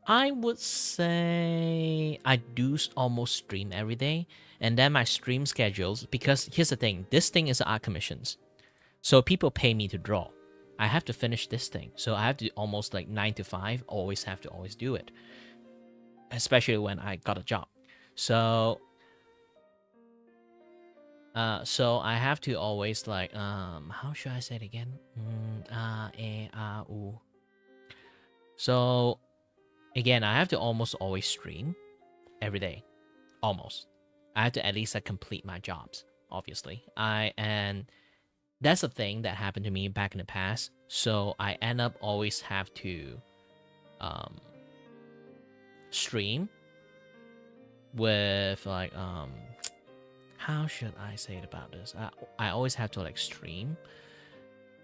I would say I do almost stream every day, and then my stream schedules, because here's the thing, this thing is art commissions, so people pay me to draw. I have to finish this thing, so I have to almost like 9 to 5 always do it, especially when I got a job. So I have to always like how should I say it again? So again, I have to almost always stream every day. Almost. I have to at least like complete my jobs, obviously. And that's the thing that happened to me back in the past. So I end up always have to stream with like how should I say it about this? I always have to like stream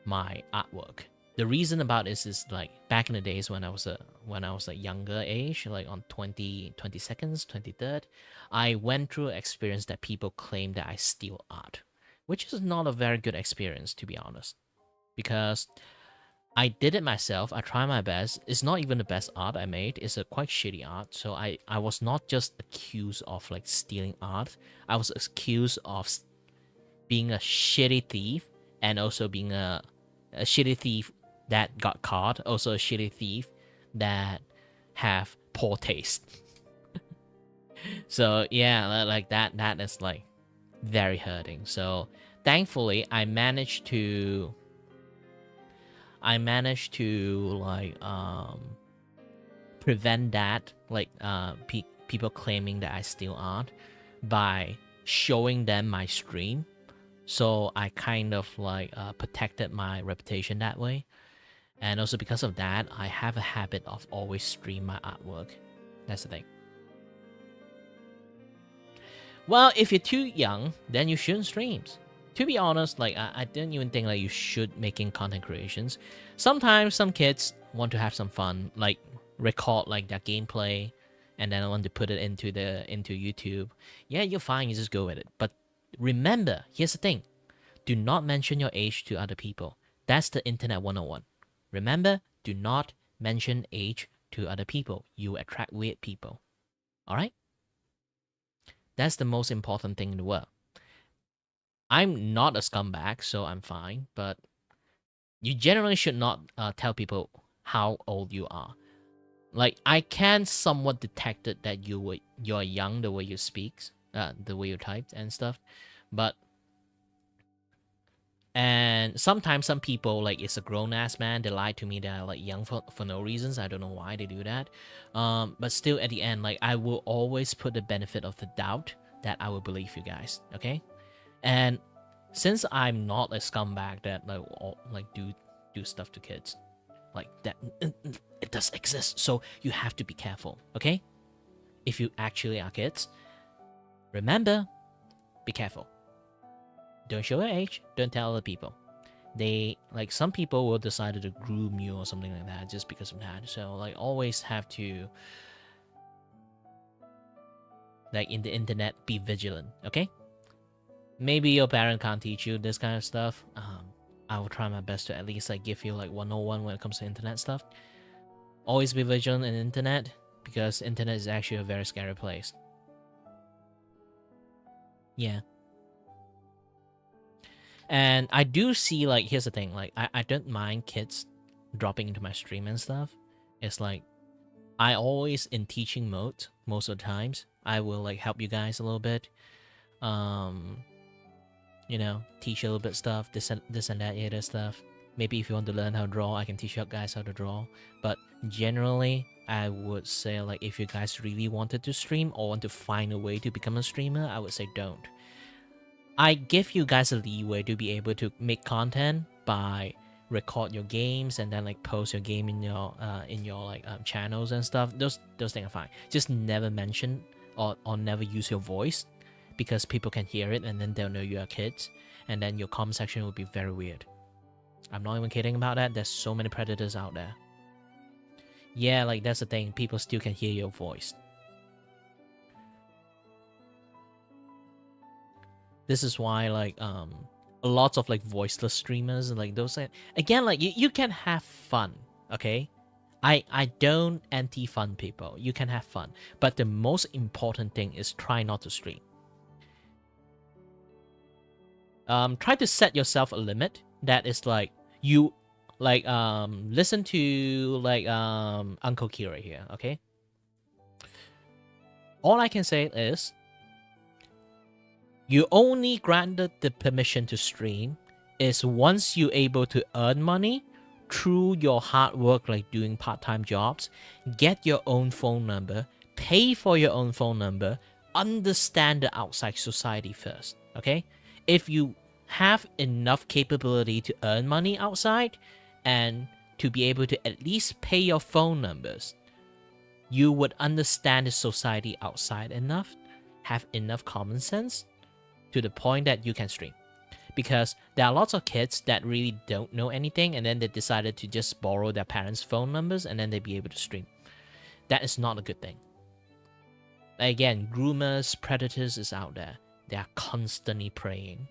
my artwork. The reason about this is like back in the days when I was a younger age, like on 22nd, 23rd, I went through an experience that people claim that I steal art, which is not a very good experience, to be honest, because I did it myself. I tried my best. It's not even the best art I made. It's a quite shitty art. So I was not just accused of like stealing art. I was accused of being a shitty thief, and also being a shitty thief that got caught. Also a shitty thief that have poor taste. So yeah, like that is like very hurting. So thankfully I managed to like prevent that, like people claiming that I steal art, by showing them my stream. So I kind of like protected my reputation that way. And also because of that, I have a habit of always stream my artwork. That's the thing. Well, if you're too young, then you shouldn't stream. To be honest, like I didn't even think like you should making content creations. Sometimes some kids want to have some fun, like record like their gameplay, and then want to put it into YouTube. Yeah, you're fine. You just go with it. But remember, here's the thing: do not mention your age to other people. That's the internet 101. Remember, do not mention age to other people. You attract weird people. All right? That's the most important thing in the world. I'm not a scumbag, so I'm fine, but you generally should not tell people how old you are. Like, I can somewhat detect it that you're young, the way you speak, the way you type and stuff, and sometimes some people, like, it's a grown-ass man, they lie to me that I'm like young for no reasons. I don't know why they do that. But still, at the end, like, I will always put the benefit of the doubt that I will believe you guys, okay? And since I'm not a scumbag that like do stuff to kids, like that, it does exist. So you have to be careful, okay? If you actually are kids, remember, be careful. Don't show your age. Don't tell other people. They, like, some people will decide to groom you or something like that just because of that. So, like, always have to, like, in the internet, be vigilant, okay? Maybe your parent can't teach you this kind of stuff. I will try my best to at least, like, give you, like, 101 when it comes to internet stuff. Always be vigilant in the internet. because internet is actually a very scary place. Yeah. And I do see, like, here's the thing, like, I don't mind kids dropping into my stream and stuff. It's like, I always in teaching mode most of the times. I will like help you guys a little bit. You know, teach you a little bit stuff, this and that other stuff. Maybe if you want to learn how to draw, I can teach you guys how to draw. But generally, I would say, like, if you guys really wanted to stream or want to find a way to become a streamer, I would say don't. I give you guys a leeway to be able to make content by record your games and then like post your game in your like channels and stuff. Those things are fine. Just never mention or never use your voice, because people can hear it and then they'll know you are kids, and then your comment section will be very weird. I'm not even kidding about that. There's so many predators out there. Yeah, like that's the thing. People still can hear your voice. This is why like lots of like voiceless streamers and like those, again, like you can have fun, okay? I don't anti-fun people. You can have fun, but the most important thing is try not to stream. Try to set yourself a limit that is like you like listen to like Uncle Kira here, okay? All I can say is you only granted the permission to stream is once you're able to earn money through your hard work, like doing part-time jobs, get your own phone number, pay for your own phone number, understand the outside society first, okay? If you have enough capability to earn money outside and to be able to at least pay your phone numbers, you would understand the society outside enough, have enough common sense to the point that you can stream. Because there are lots of kids that really don't know anything and then they decided to just borrow their parents' phone numbers and then they'd be able to stream. That is not a good thing. Again, groomers, predators is out there. They are constantly preying.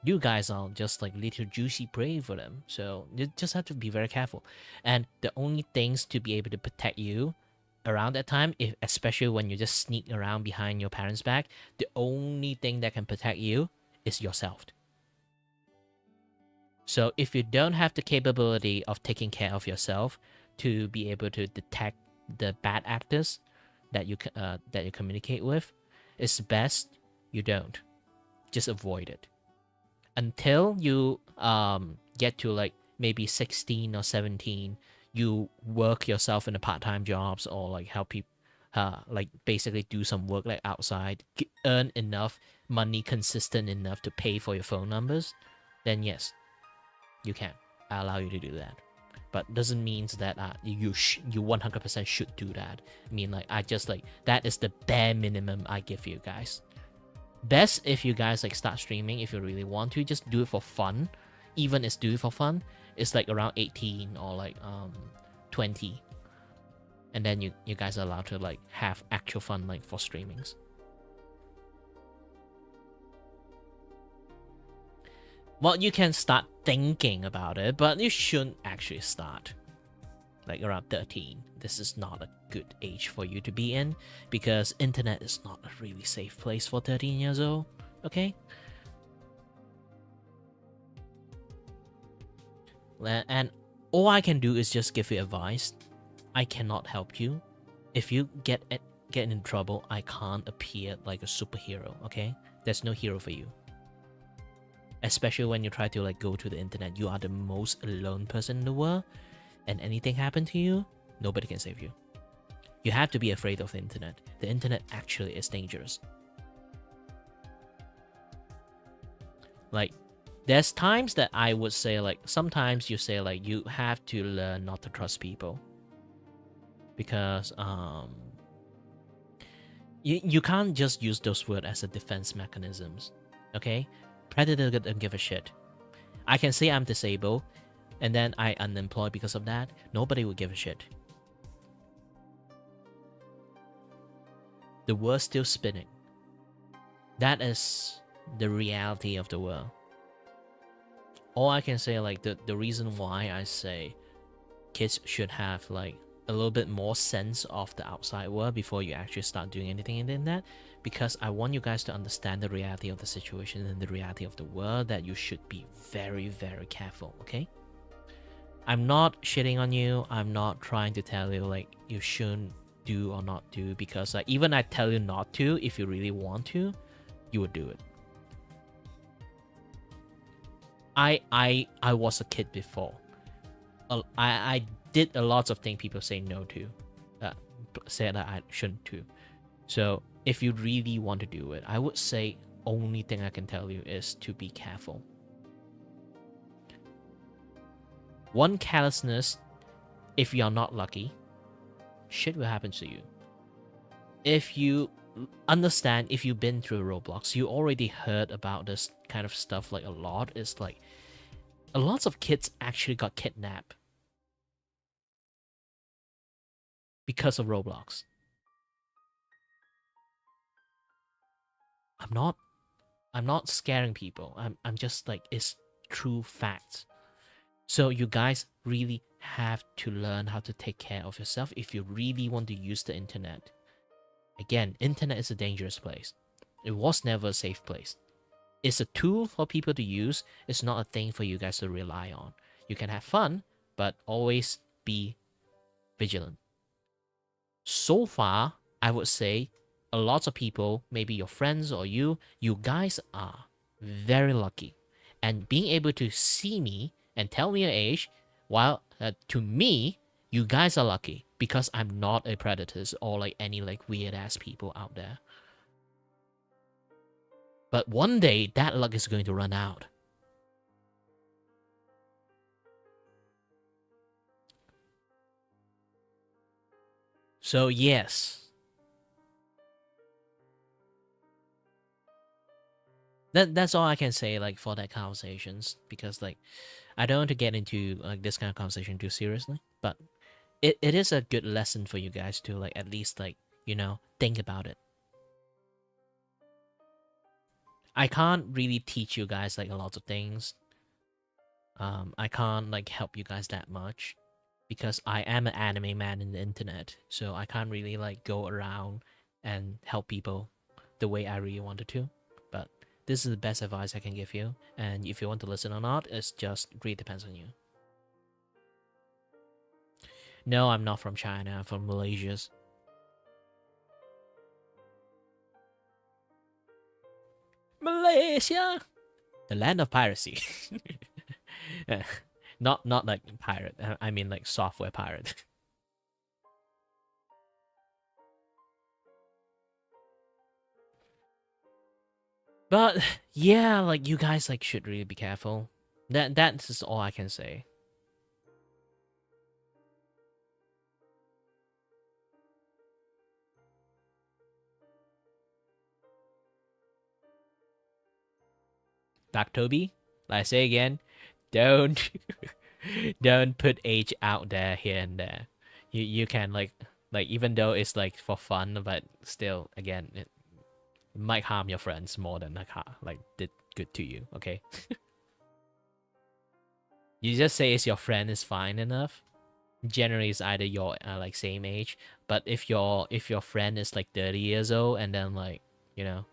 You guys are just like little juicy prey for them. So you just have to be very careful. And the only things to be able to protect you around that time, especially when you just sneak around behind your parents' back, the only thing that can protect you is yourself. So if you don't have the capability of taking care of yourself to be able to detect the bad actors that you communicate with, it's best you don't. Just avoid it until you get to like maybe 16 or 17. You work yourself in the part-time jobs or like help people like basically do some work like outside, earn enough money consistent enough to pay for your phone numbers, then yes, you can. I allow you to do that. But doesn't mean that you 100% should do that. I mean, like, I just like, that is the bare minimum I give you guys. Best if you guys like start streaming, if you really want to, just do it for fun. Even if do it for fun, it's like around 18 or like 20, and then you guys are allowed to like have actual fun like for streamings. Well, you can start thinking about it, but you shouldn't actually start like around 13. This is not a good age for you to be in, because internet is not a really safe place for 13 years old, okay? And all I can do is just give you advice. I cannot help you. If you get in trouble, I can't appear like a superhero, okay? There's no hero for you. Especially when you try to like go to the internet, you are the most alone person in the world, and anything happen to you, nobody can save you. You have to be afraid of the internet. The internet actually is dangerous. Like, there's times that I would say, like, sometimes you say, like, you have to learn not to trust people. Because, you can't just use those words as a defense mechanisms, okay? Predator don't give a shit. I can say I'm disabled, and then I unemployed because of that. Nobody will give a shit. The world's still spinning. That is the reality of the world. All I can say, like, the reason why I say kids should have like a little bit more sense of the outside world before you actually start doing anything in the internet, because I want you guys to understand the reality of the situation and the reality of the world, that you should be very, very careful, okay? I'm not shitting on you. I'm not trying to tell you like you shouldn't do or not do, because like even I tell you not to, if you really want to, you would do it. I was a kid before. I did a lot of things people say no to, said that I shouldn't do. So if you really want to do it, I would say only thing I can tell you is to be careful. One carelessness, if you are not lucky, shit will happen to you. If you understand, if you've been through Roblox, you already heard about this kind of stuff like a lot. It's like a lot of kids actually got kidnapped because of Roblox. I'm not scaring people. I'm just like, it's true facts. So you guys really have to learn how to take care of yourself if you really want to use the internet. Again, internet is a dangerous place. It was never a safe place. It's a tool for people to use. It's not a thing for you guys to rely on. You can have fun, but always be vigilant. So far, I would say a lot of people, maybe your friends or you guys are very lucky. And being able to see me and tell me your age, while to me, you guys are lucky, because I'm not a predator or like any like weird ass people out there. But one day that luck is going to run out. So yes. That's all I can say like for that conversations, because like I don't want to get into like this kind of conversation too seriously, but it is a good lesson for you guys to like at least like, you know, think about it. I can't really teach you guys like a lot of things. I can't like help you guys that much, because I am an anime man in the internet, so I can't really like go around and help people the way I really wanted to. But this is the best advice I can give you, and if you want to listen or not, it just really depends on you. No, I'm not from China. I'm from Malaysia. Malaysia, the land of piracy. Not like pirate. I mean like software pirate. But yeah, like you guys like should really be careful. That's all I can say. Back Toby, like I say again, don't don't put age out there here and there. You can like even though it's like for fun, but still again it might harm your friends more than like did good to you. Okay. You just say it's your friend is fine enough. Generally, it's either your like same age, but if your friend is like 30 years old, and then like, you know,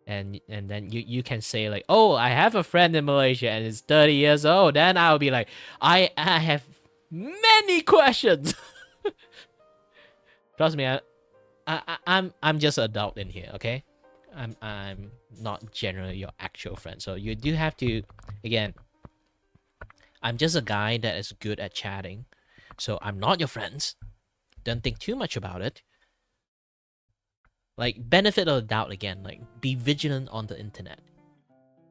and then you can say like, oh, I have a friend in Malaysia and it's 30 years old, then I'll be like, I have many questions. Trust me, I'm just an adult in here, okay? I'm not generally your actual friend, so you do have to, again, I'm just a guy that is good at chatting, so I'm not your friends. Don't think too much about it. Like, benefit of the doubt again, like, be vigilant on the internet.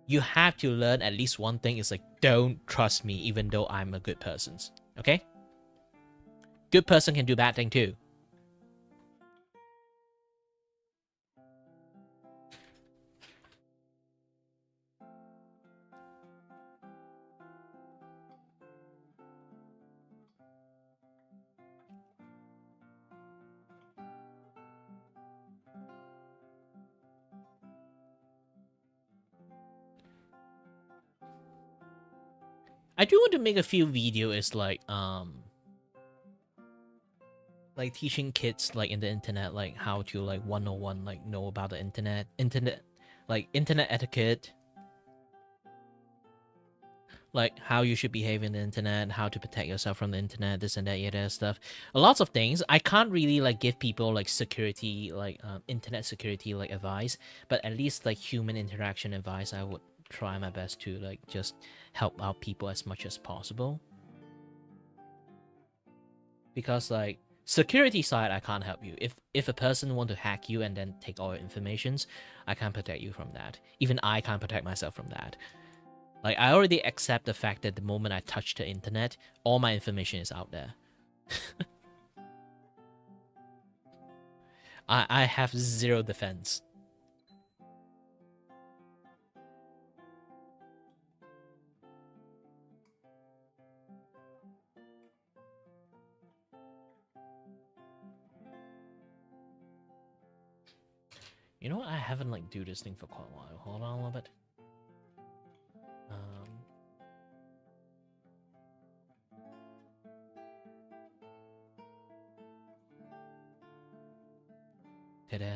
You have to learn at least one thing, is like, don't trust me even though I'm a good person, okay? Good person can do bad thing too. I do want to make a few videos like like teaching kids like in the internet like how to like 101 like know about the internet like internet etiquette, like how you should behave in the internet, how to protect yourself from the internet, this and that, yeah, stuff. Lots of things. I can't really like give people like security, like internet security like advice, but at least like human interaction advice, I would try my best to like just help out people as much as possible. Because like security side, I can't help you. If a person want to hack you and then take all your informations, I can't protect you from that. Even I can't protect myself from that. Like, I already accept the fact that the moment I touch the internet, all my information is out there. I have zero defense. You know what? I haven't like do this thing for quite a while. Hold on a little bit. Ta-da.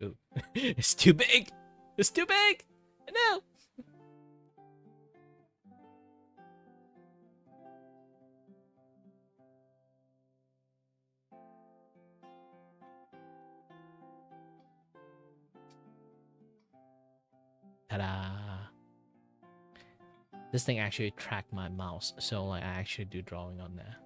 Ooh. It's too big! It's too big! No! Ta-da! This thing actually tracked my mouse, so like I actually do drawing on there.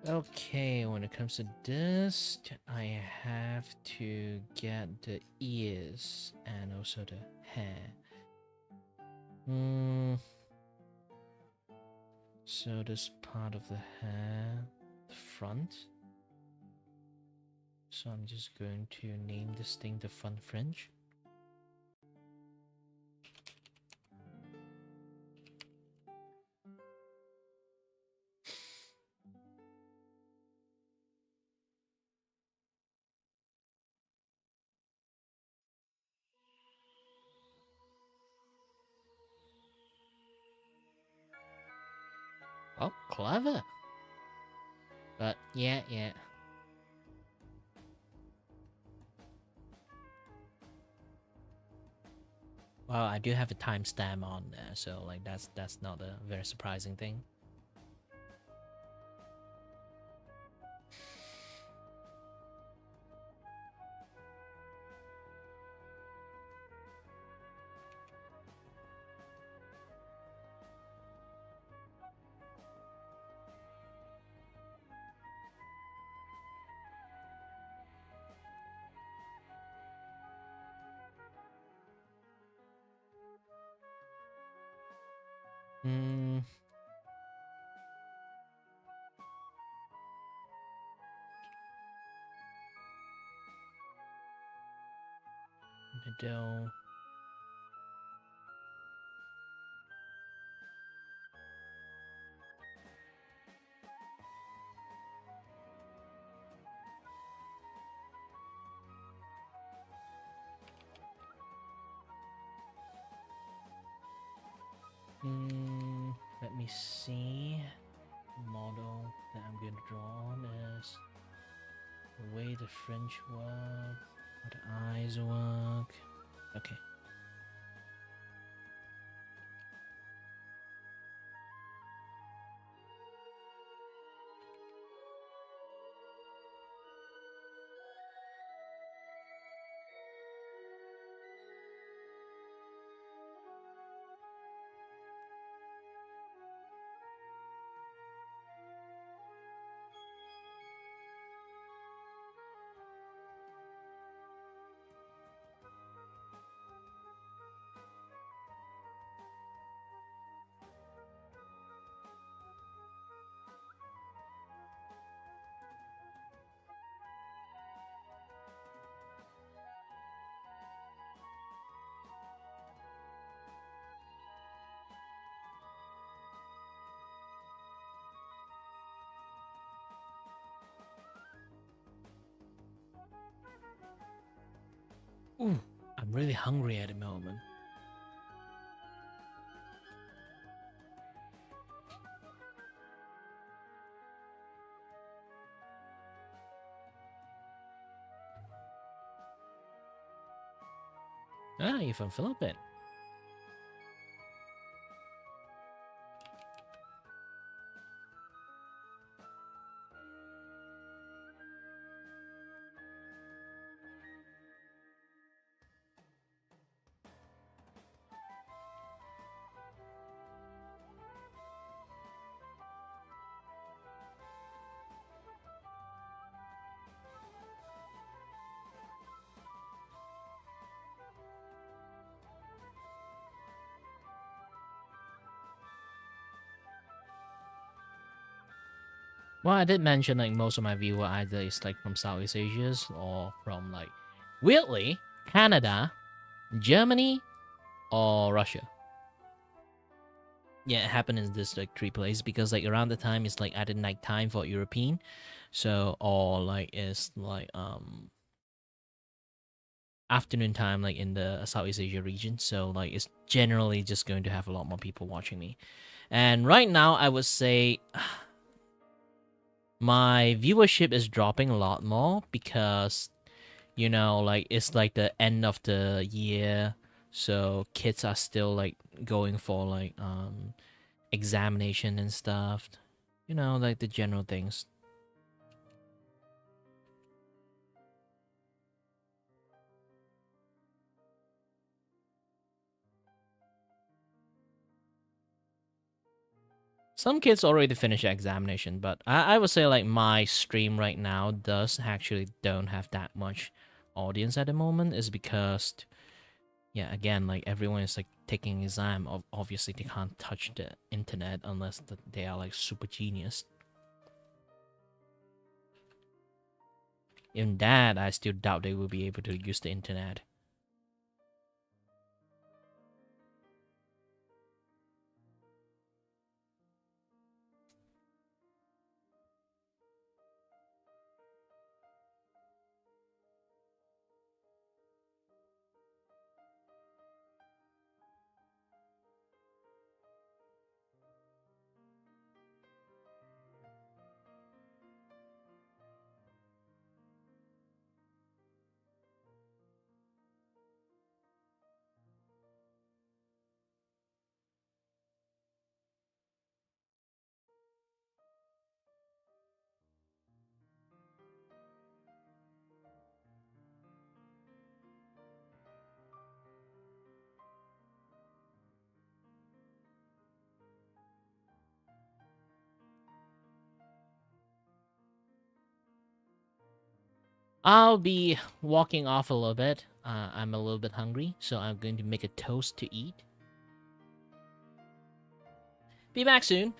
Okay, when it comes to this, I have to get the ears and also the hair. So this part of the hair, the front. So I'm just going to name this thing the front fringe. Oh, clever. But yeah. Well, I do have a timestamp on there, so like that's not a very surprising thing. Middle. Let me see. Model that I'm going to draw on is the way the fringe work, how the eyes work. Okay. Ooh, I'm really hungry at the moment. Ah, you're from Philippines. Well, I did mention like most of my viewer either is like from Southeast Asia or from like weirdly Canada, Germany, or Russia. Yeah, it happened in this like three places because like around the time it's like either night time for European, so or like it's like afternoon time like in the Southeast Asia region. So like it's generally just going to have a lot more people watching me. And right now I would say my viewership is dropping a lot more because like it's like the end of the year, so kids are still like going for like examination and stuff, like the general things. Some kids already finished examination, but I would say like my stream right now does actually don't have that much audience at the moment is because yeah, again, like everyone is like taking exam. Obviously, they can't touch the internet unless they are like super genius. Even that, I still doubt they will be able to use the internet. I'll be walking off a little bit. I'm a little bit hungry, so I'm going to make a toast to eat. Be back soon.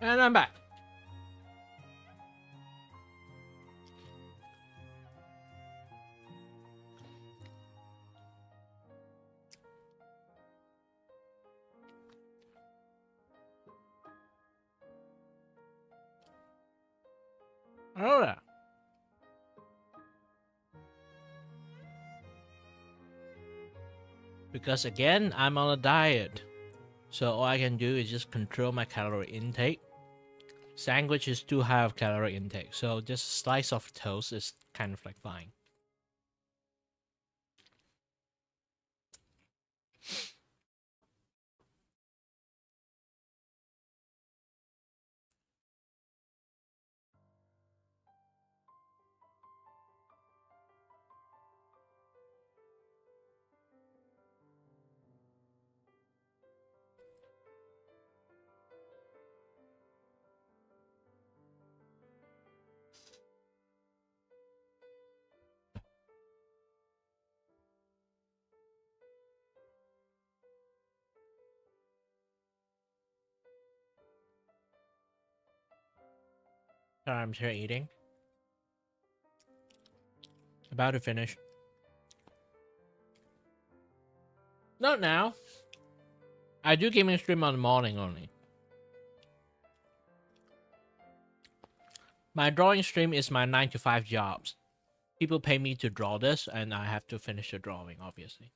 And I'm back. Oh yeah. Because again, I'm on a diet. So all I can do is just control my calorie intake. Sandwich is too high of calorie intake, so just a slice of toast is kind of like fine. Sorry, I'm here eating. About to finish. Not now. I do gaming stream on the morning only. My drawing stream is my 9 to 5 jobs. People pay me to draw this, and I have to finish the drawing, obviously.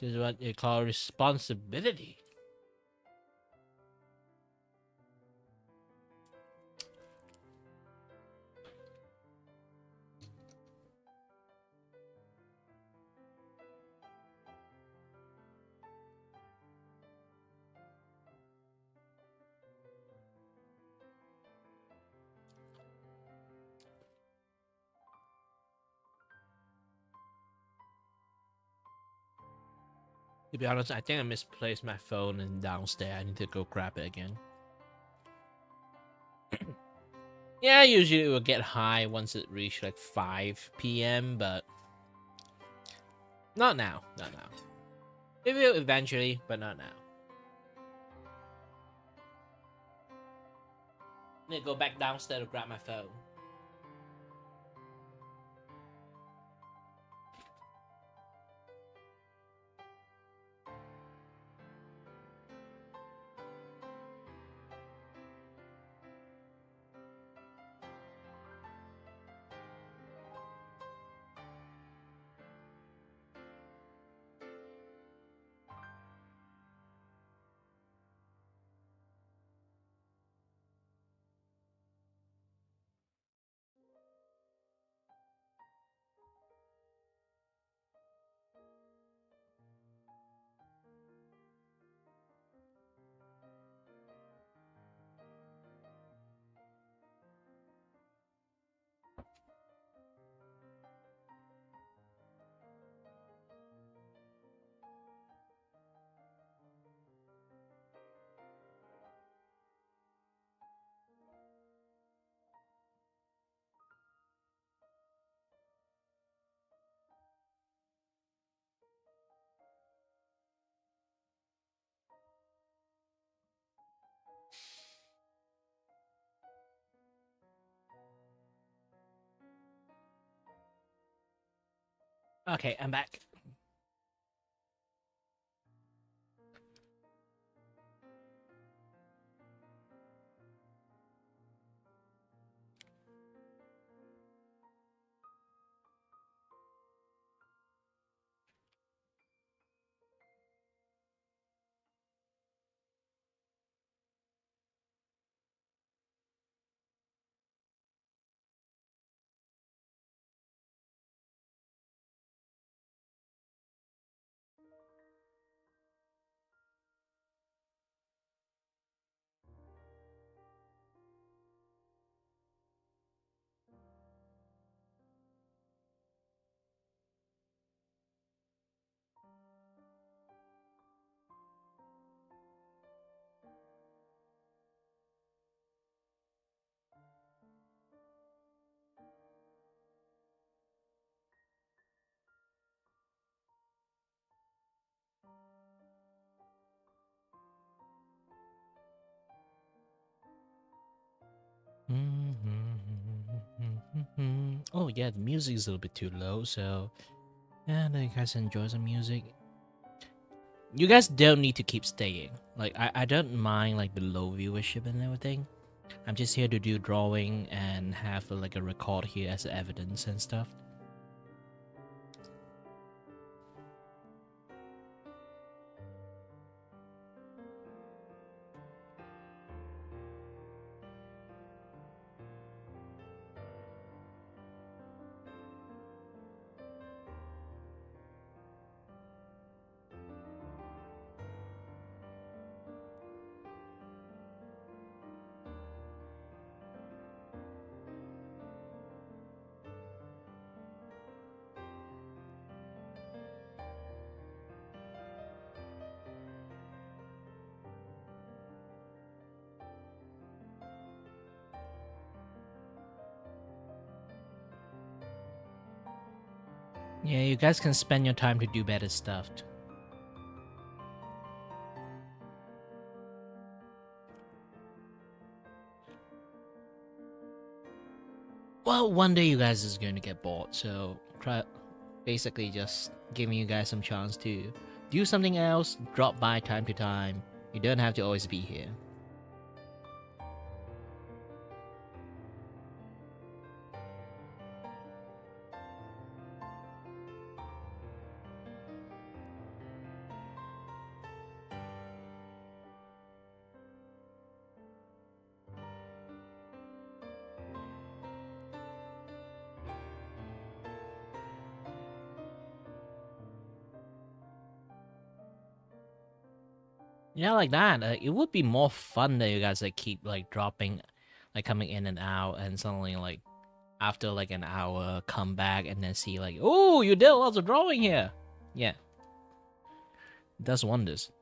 This is what they call responsibility. To be honest, I think I misplaced my phone in downstairs. I need to go grab it again. Yeah, usually it will get high once it reaches like 5 p.m., but not now. Not now. It will eventually, but not now. I need to go back downstairs to grab my phone. Okay, I'm back. Oh yeah, the music is a little bit too low, so yeah, you guys enjoy some music. You guys don't need to keep staying. Like I don't mind like the low viewership and everything. I'm just here to do drawing and have like a record here as evidence and stuff. Yeah, you guys can spend your time to do better stuff. Well, one day you guys is going to get bored, so try basically just giving you guys some chance to do something else, drop by time to time. You don't have to always be here. Yeah, like that. It would be more fun that you guys like keep like dropping, like coming in and out, and suddenly like after like an hour come back and then see like, oh, you did lots of drawing here. Yeah, it does wonders.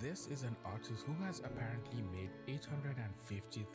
This is an artist who has apparently made $850,000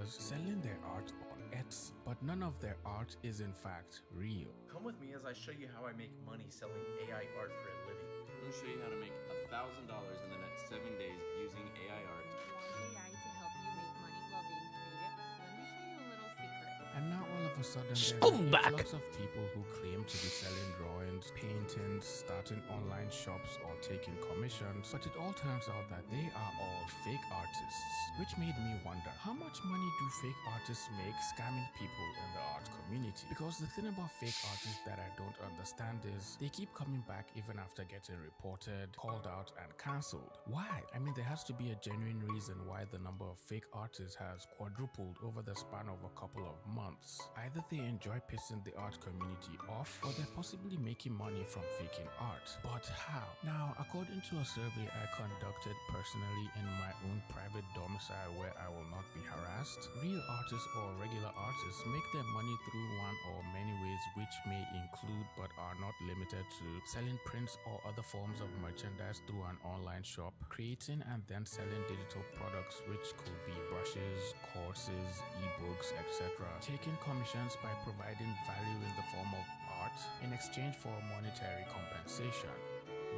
selling their art on Etsy, but none of their art is in fact real. Come with me as I show you how I make money selling AI art for a living. I'm going to show you how to make $1,000 in the next 7 days using AI art. Want AI to help you make money while being creative? Let me show you a little secret. And now all of a sudden there's an Scumbag. influx of people who claim to be selling drawings, paintings, starting online shops or taking commissions, but it all turns out that they are all fake artists, which made me wonder, how much money do fake artists make scamming people in the art community? Because the thing about fake artists that I don't understand is they keep coming back even after getting reported, called out and cancelled. Why? I mean, there has to be a genuine reason why the number of fake artists has quadrupled over the span of a couple of months. Either they enjoy pissing the art community off, or they're possibly making money from faking art. But how? Now, according to a survey I conducted personally in my own private domicile where I will not be harassed, real artists or regular artists make their money through one or many ways, which may include but are not limited to selling prints or other forms of merchandise through an online shop, creating and then selling digital products, which could be brushes, courses, ebooks, etc., taking commissions by providing value in the form of art in exchange for monetary compensation,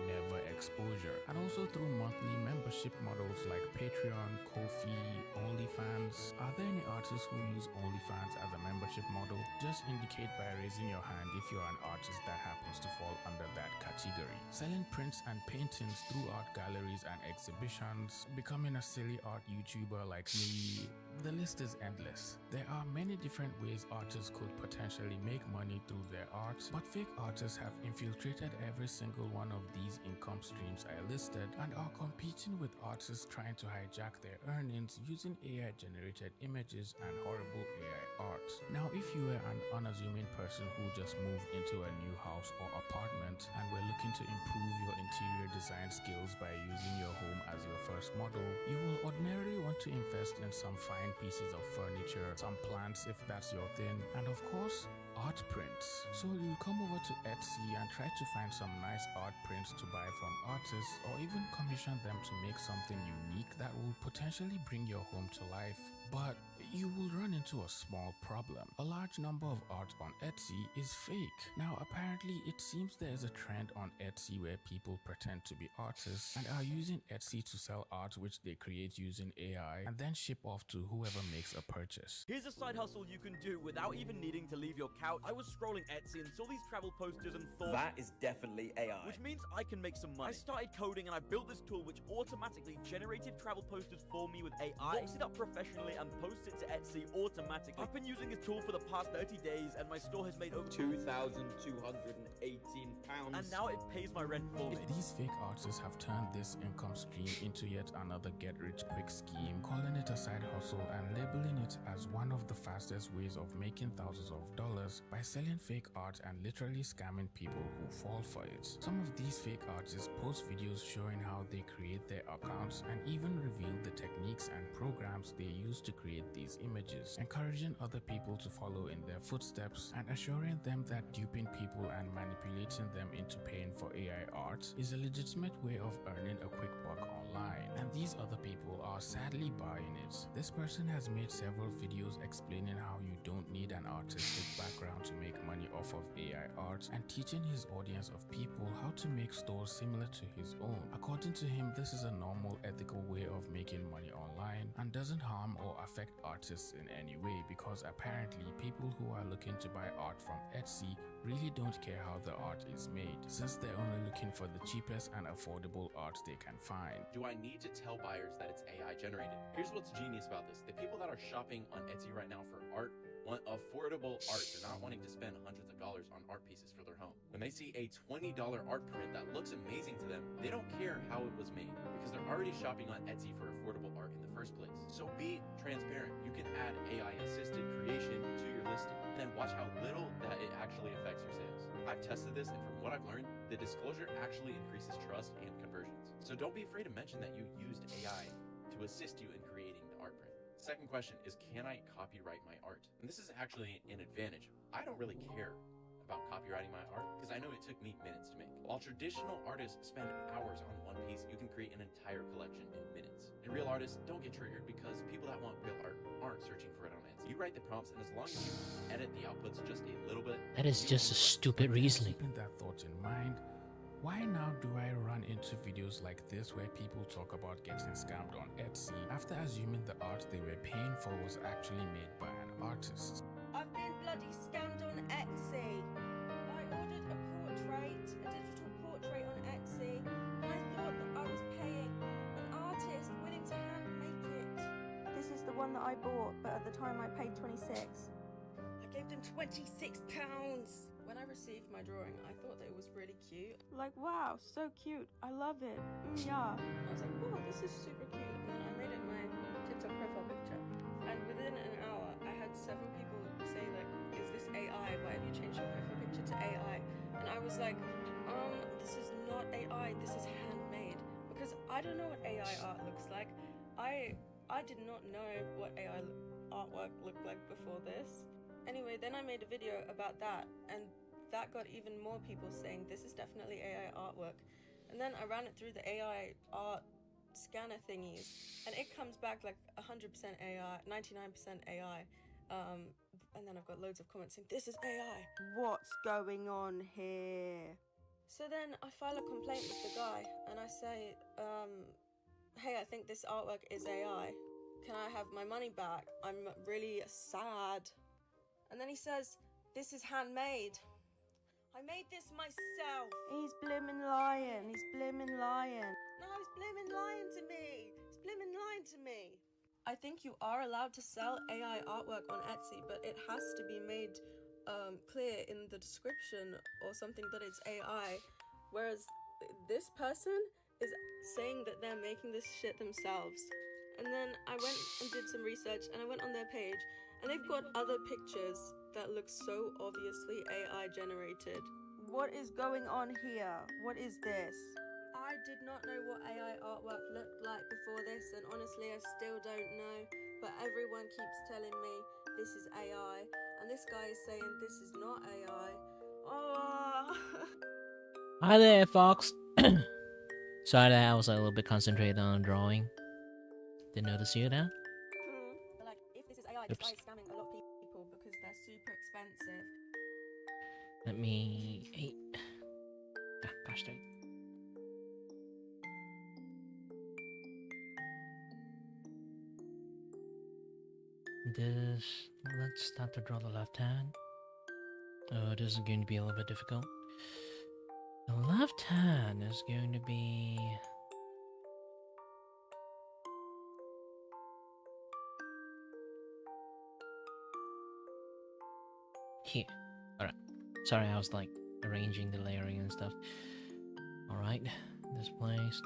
never exposure, and also through monthly membership models like Patreon, Ko-fi, OnlyFans. Are there any artists who use OnlyFans as a membership model? Just indicate by raising your hand if you're an artist that happens to fall under that category. Selling prints and paintings through art galleries and exhibitions, becoming a silly art YouTuber like me, the list is endless. There are many different ways artists could potentially make money through their art, but fake artists have infiltrated every single one of these income streams I listed and are competing with artists trying to hijack their earnings using AI-generated images and horrible AI art. Now, if you were an unassuming person who just moved into a new house or apartment and were looking to improve your interior design skills by using your home as your first model, you will ordinarily want to invest in some fine pieces of furniture, some plants if that's your thing, and of course, art prints. So you'll come over to Etsy and try to find some nice art prints to buy from artists, or even commission them to make something unique that will potentially bring your home to life. But you will run into a small problem. A large number of art on Etsy is fake. Now, apparently, it seems there is a trend on Etsy where people pretend to be artists and are using Etsy to sell art which they create using AI and then ship off to whoever makes a purchase. Here's a side hustle you can do without even needing to leave your couch. I was scrolling Etsy and saw these travel posters and thought, that is definitely AI. Which means I can make some money. I started coding and I built this tool which automatically generated travel posters for me with AI, locks it up professionally and posts it to Etsy automatically. I've been using this tool for the past 30 days and my store has made over £2,218. And now it pays my rent for me. If these fake artists have turned this income stream into yet another get-rich-quick scheme, calling it a side hustle and labeling it as one of the fastest ways of making thousands of dollars by selling fake art and literally scamming people who fall for it. Some of these fake artists post videos showing how they create their accounts and even reveal the techniques and programs they use to create these images, encouraging other people to follow in their footsteps and assuring them that duping people and manipulating them into paying for AI art is a legitimate way of earning a quick buck online, and these other people are sadly buying it. This person has made several videos explaining how you don't need an artistic background to make money off of AI art and teaching his audience of people how to make stores similar to his own. According to him, this is a normal ethical way of making money online and doesn't harm or affect artists in any way, because apparently people who are looking to buy art from Etsy really don't care how the art is made, since they're only looking for the cheapest and affordable art they can find. Do I need to tell buyers that it's AI generated? Here's what's genius about this. The people that are shopping on Etsy right now for art want affordable art. They're not wanting to spend hundreds of dollars on art pieces for their home. When they see a $20 art print that looks amazing to them, they don't care how it was made because they're already shopping on Etsy for affordable art in the first place. So be transparent. You can add AI assisted creation to your listing and then watch how little that it actually affects your sales. I've tested this, and from what I've learned, the disclosure actually increases trust and conversions. So don't be afraid to mention that you used AI to assist you in creating the art print. Second question is, can I copyright my art? And this is actually an advantage. I don't really care about copywriting my art because I know it took me minutes to make. While traditional artists spend hours on one piece, you can create an entire collection in minutes. And real artists don't get triggered because people that want real art aren't searching for it on Etsy. You write the prompts, and as long as you edit the outputs just a little bit, That is just a stupid reasoning. Keeping that thought in mind, why now do I run into videos like this where people talk about getting scammed on Etsy after assuming the art they were paying for was actually made by an artist? I've been bloody scammed on Etsy. I ordered a digital portrait on Etsy, and I thought that I was paying an artist willing to hand make it. This is the one that I bought, but at the time I paid 26. I gave them £26. When I received my drawing, I thought that it was really cute. Like, wow, so cute. I love it. Yeah. I was like, oh, this is super cute. And then I made it my TikTok profile picture. And within an hour, I had 7 people say, like, is this AI? Why have you changed your profile picture to AI? And I was like, this is not AI. This is handmade. Because I don't know what AI art looks like. I did not know what AI artwork looked like before this. Anyway, then I made a video about that, and that got even more people saying this is definitely AI artwork. And then I ran it through the AI art scanner thingies, and it comes back like 100% AI, 99% AI. And then I've got loads of comments saying this is AI. What's going on here? So then I file a complaint with the guy, and I say, hey, I think this artwork is AI. Can I have my money back? I'm really sad. And then he says, this is handmade. I made this myself. He's blimmin' lying. He's blimmin' lying. No, he's blimmin' lying to me. He's blimmin' lying to me. I think you are allowed to sell AI artwork on Etsy, but it has to be made clear in the description or something that it's AI. Whereas this person is saying that they're making this shit themselves. And then I went and did some research, and I went on their page, and they've got other pictures that look so obviously AI generated. What is going on here? What is this? I did not know what AI artwork looked like before this, and honestly I still don't know, but everyone keeps telling me this is AI, and this guy is saying this is not AI. Oh. Hi there, Fox. Sorry that I was a little bit concentrated on drawing. Didn't notice you now. Like, if this is AI, this guy is scamming a lot of people because they're super expensive. Let me... Hey. Gosh dang. Let's start to draw the left hand. Oh, this is going to be a little bit difficult. The left hand is going to be... here. Alright. Sorry, I was like arranging the layering and stuff. Alright, this place.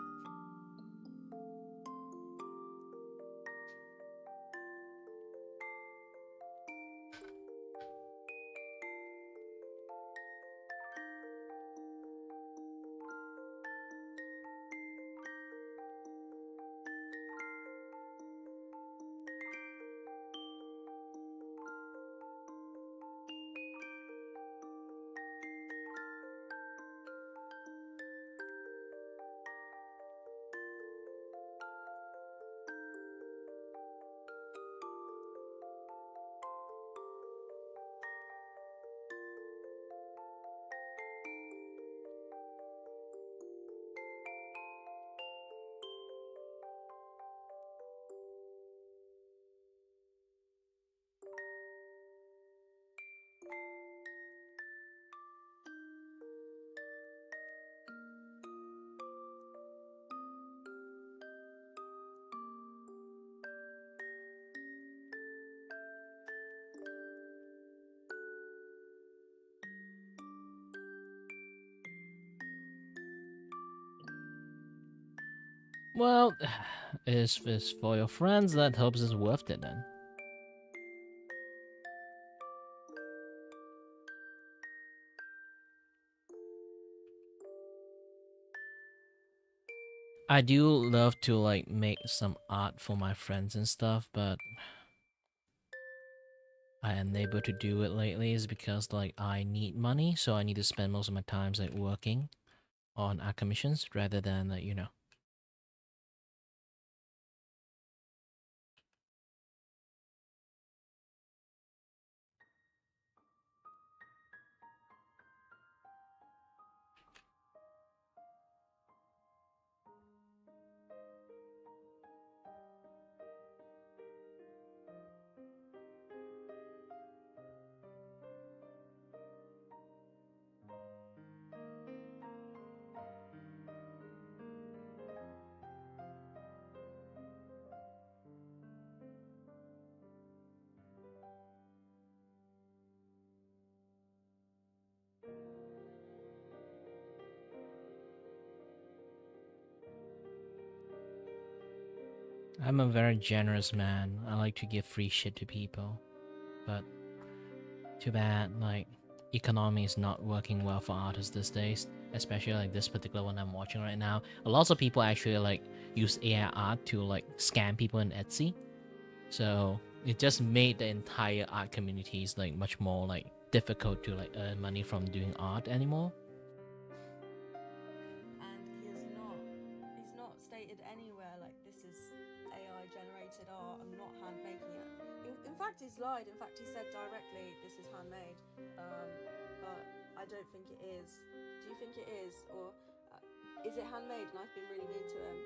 Well, if it's for your friends, that hopes it's worth it then. I do love to like make some art for my friends and stuff, but I am able to do it lately is because like I need money, so I need to spend most of my time like working on art commissions rather than like, you know. I'm a very generous man. I like to give free shit to people. But too bad, like, economy is not working well for artists these days. Especially like this particular one I'm watching right now. A lot of people actually like use AI art to like scam people in Etsy. So it just made the entire art communities like much more like difficult to like earn money from doing art anymore. And he's not stated anywhere like this is AI generated art, I'm not hand making it. In fact, he's lied. In fact, he said directly this is handmade, but I don't think it is. Do you think it is, or is it handmade and I've been really mean to him?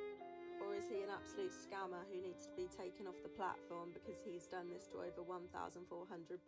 Or is he an absolute scammer who needs to be taken off the platform because he's done this to over 1,400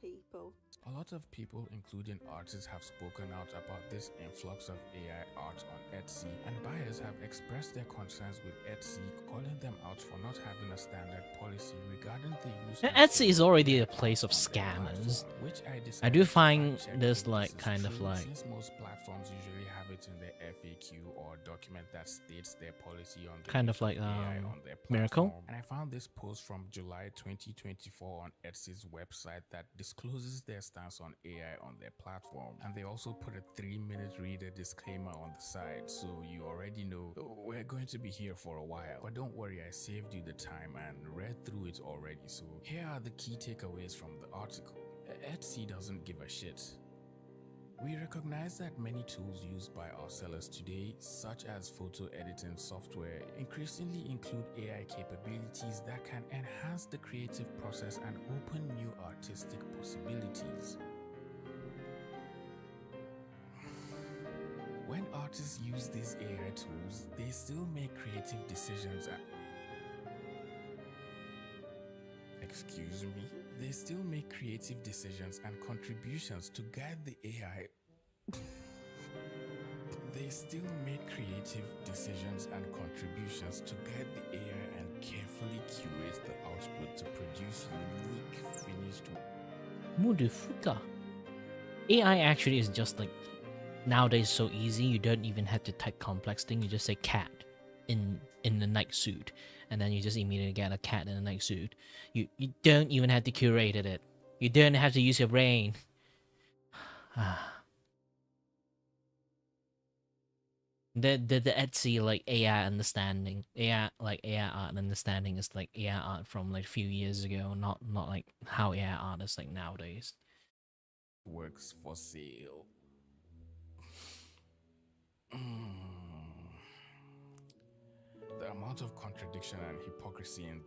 people? A lot of people, including artists, have spoken out about this influx of AI art on Etsy, and buyers have expressed their concerns with Etsy, calling them out for not having a standard policy regarding the use of Etsy is already a AI place of on their scammers. platform, which I do decided to find fact-check this if like is kind of true, like since most platforms usually have it in their FAQ or document that states their policy on the kind use of like AI on their miracle. platform. And I found this post from July 2024 on Etsy's website that discloses their stance on AI on their platform, and they also put a 3-minute reader disclaimer on the side, so you already know we're going to be here for a while. But don't worry, I saved you the time and read through it already, so here are the key takeaways from the article. Etsy doesn't give a shit. We recognize that many tools used by our sellers today, such as photo editing software, increasingly include AI capabilities that can enhance the creative process and open new artistic possibilities. When artists use these AI tools, they still make creative decisions and they still make creative decisions and contributions to guide the AI. They still make creative decisions and contributions to guide the AI and carefully curate the output to produce unique finished Mudufuka. AI actually is just like nowadays so easy. You don't even have to type complex thing. You just say cat in the night suit, and then you just immediately get a cat in a night suit. You don't even have to curate it. You don't have to use your brain. The Etsy like AI understanding, AI art understanding is like AI art from like a few years ago, not like how AI art is like nowadays. works for sale. The amount of contradiction and hypocrisy in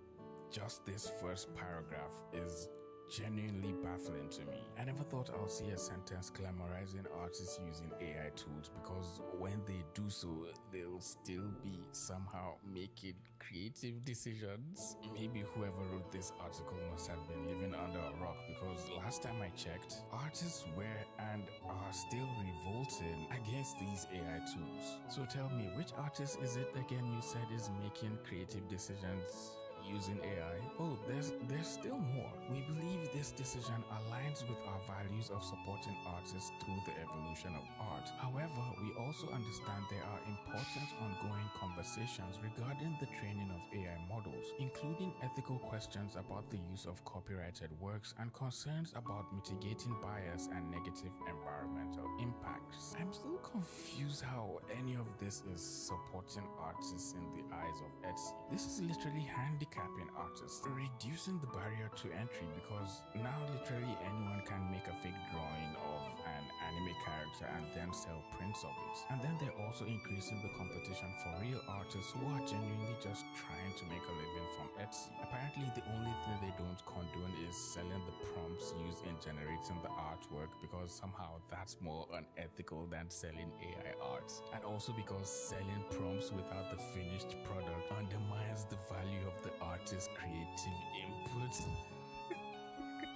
just this first paragraph is genuinely baffling to me. I never thought I'll see a sentence glamorizing artists using AI tools, because when they do so, they'll still be somehow making creative decisions. Maybe whoever wrote this article must have been living under a rock, because last time I checked, artists were and are still revolting against these AI tools. So tell me, which artist is it again you said is making creative decisions using AI? Oh, there's still more. We believe this decision aligns with our values of supporting artists through the evolution of art. However, we also understand there are important ongoing conversations regarding the training of AI models, including ethical questions about the use of copyrighted works and concerns about mitigating bias and negative environmental impacts. I'm still confused how any of this is supporting artists in the eyes of Etsy. This is literally handicapping artists, reducing the barrier to entry, because now literally anyone can make a fake drawing of an anime character and then sell prints of it. And then they're also increasing the competition for real artists who are genuinely just trying to make a living from Etsy. Apparently the only thing they don't condone is selling the prompts used in generating the artwork, because somehow that's more unethical than selling AI art. And also because selling prompts without the finished product undermines the value of the artist's creative input.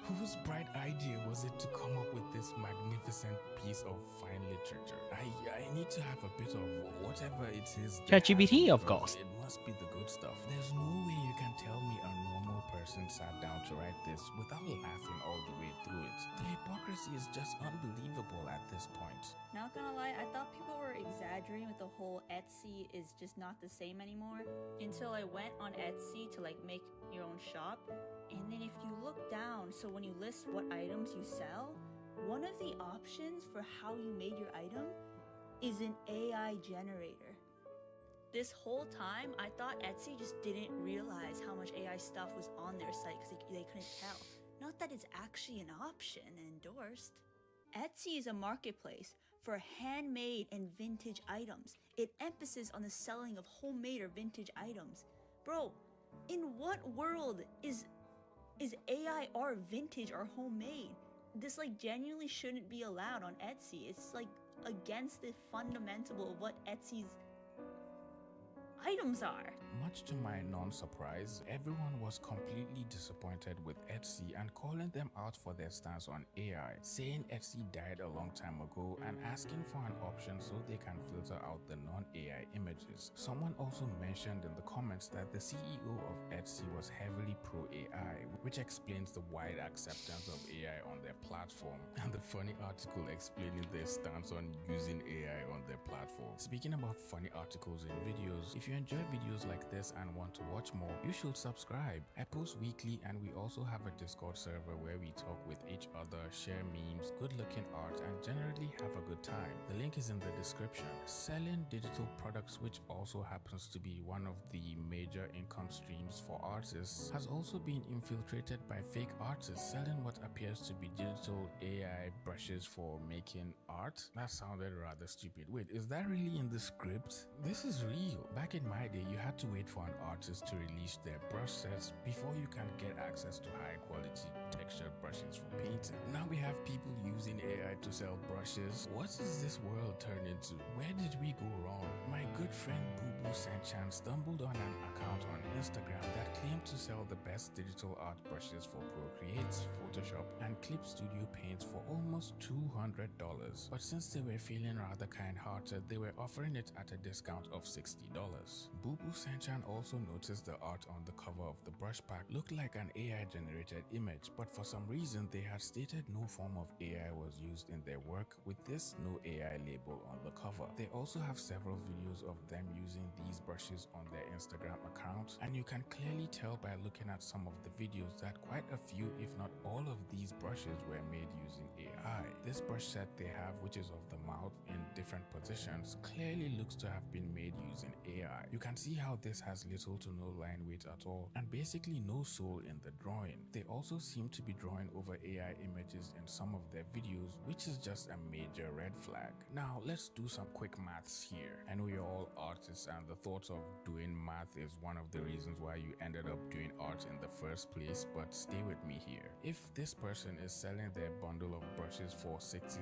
Whose bright idea was it to come up with this magnificent piece of fine literature? I need to have a bit of whatever it is. ChatGPT, of course. It must be the good stuff. There's no way you can tell me a normal person sat down to write this without laughing all the way through it. The hypocrisy is just unbelievable at this point. Not gonna lie, I thought people were exaggerating with the whole Etsy is just not the same anymore, until I went on Etsy to like make your own shop. And then if you look down, so when you list what items you sell, one of the options for how you made your item is an AI generator. This whole time, I thought Etsy just didn't realize how much AI stuff was on their site because they couldn't tell. Not that it's actually an option endorsed. Etsy is a marketplace for handmade and vintage items. It emphasizes on the selling of homemade or vintage items. Bro, in what world is AI art vintage or homemade? This like genuinely shouldn't be allowed on Etsy. It's like against the fundamental of what Etsy's items are. Much to my non-surprise, everyone was completely disappointed with Etsy and calling them out for their stance on AI, saying Etsy died a long time ago and asking for an option so they can filter out the non-AI images. Someone also mentioned in the comments that the CEO of Etsy was heavily pro-AI, which explains the wide acceptance of AI on their platform, and the funny article explaining their stance on using AI on their platform. Speaking about funny articles and videos, if you enjoy videos like this and want to watch more, you should subscribe. I post weekly, and we also have a Discord server where we talk with each other, share memes, good looking art, and generally have a good time. The link is in the description. Selling digital products, which also happens to be one of the major income streams for artists, has also been infiltrated by fake artists selling what appears to be digital AI brushes for making art. That sounded rather stupid. Wait, is that really in the script? This is real. Back in my day, you had to wait for an artist to release their brush sets before you can get access to high quality textured brushes for painting. Now we have people using AI to sell brushes. What is this world turned into? Where did we go wrong? My good friend Boo Sanchan stumbled on an account on Instagram that claimed to sell the best digital art brushes for Procreate, Photoshop, and Clip Studio paints for almost $200. But since they were feeling rather kind-hearted, they were offering it at a discount of $60. Boo Sanchan also noticed the art on the cover of the brush pack looked like an AI-generated image, but for some reason they had stated no form of AI was used in their work with this no AI label on the cover. They also have several videos of them using these brushes on their Instagram account, and you can clearly tell by looking at some of the videos that quite a few, if not all of these brushes were made using AI. This brush set they have, which is of the mouth in different positions, clearly looks to have been made using AI. You can see how this has little to no line weight at all, and basically no soul in the drawing. They also seem to be drawing over AI images in some of their videos, which is just a major red flag. Now let's do some quick maths here. I know you're all artists, and the thought of doing math is one of the reasons why you ended up doing art in the first place, but stay with me here. If this person is selling their bundle of brushes for $60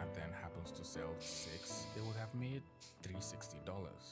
and then happens to sell 6, they would have made $360.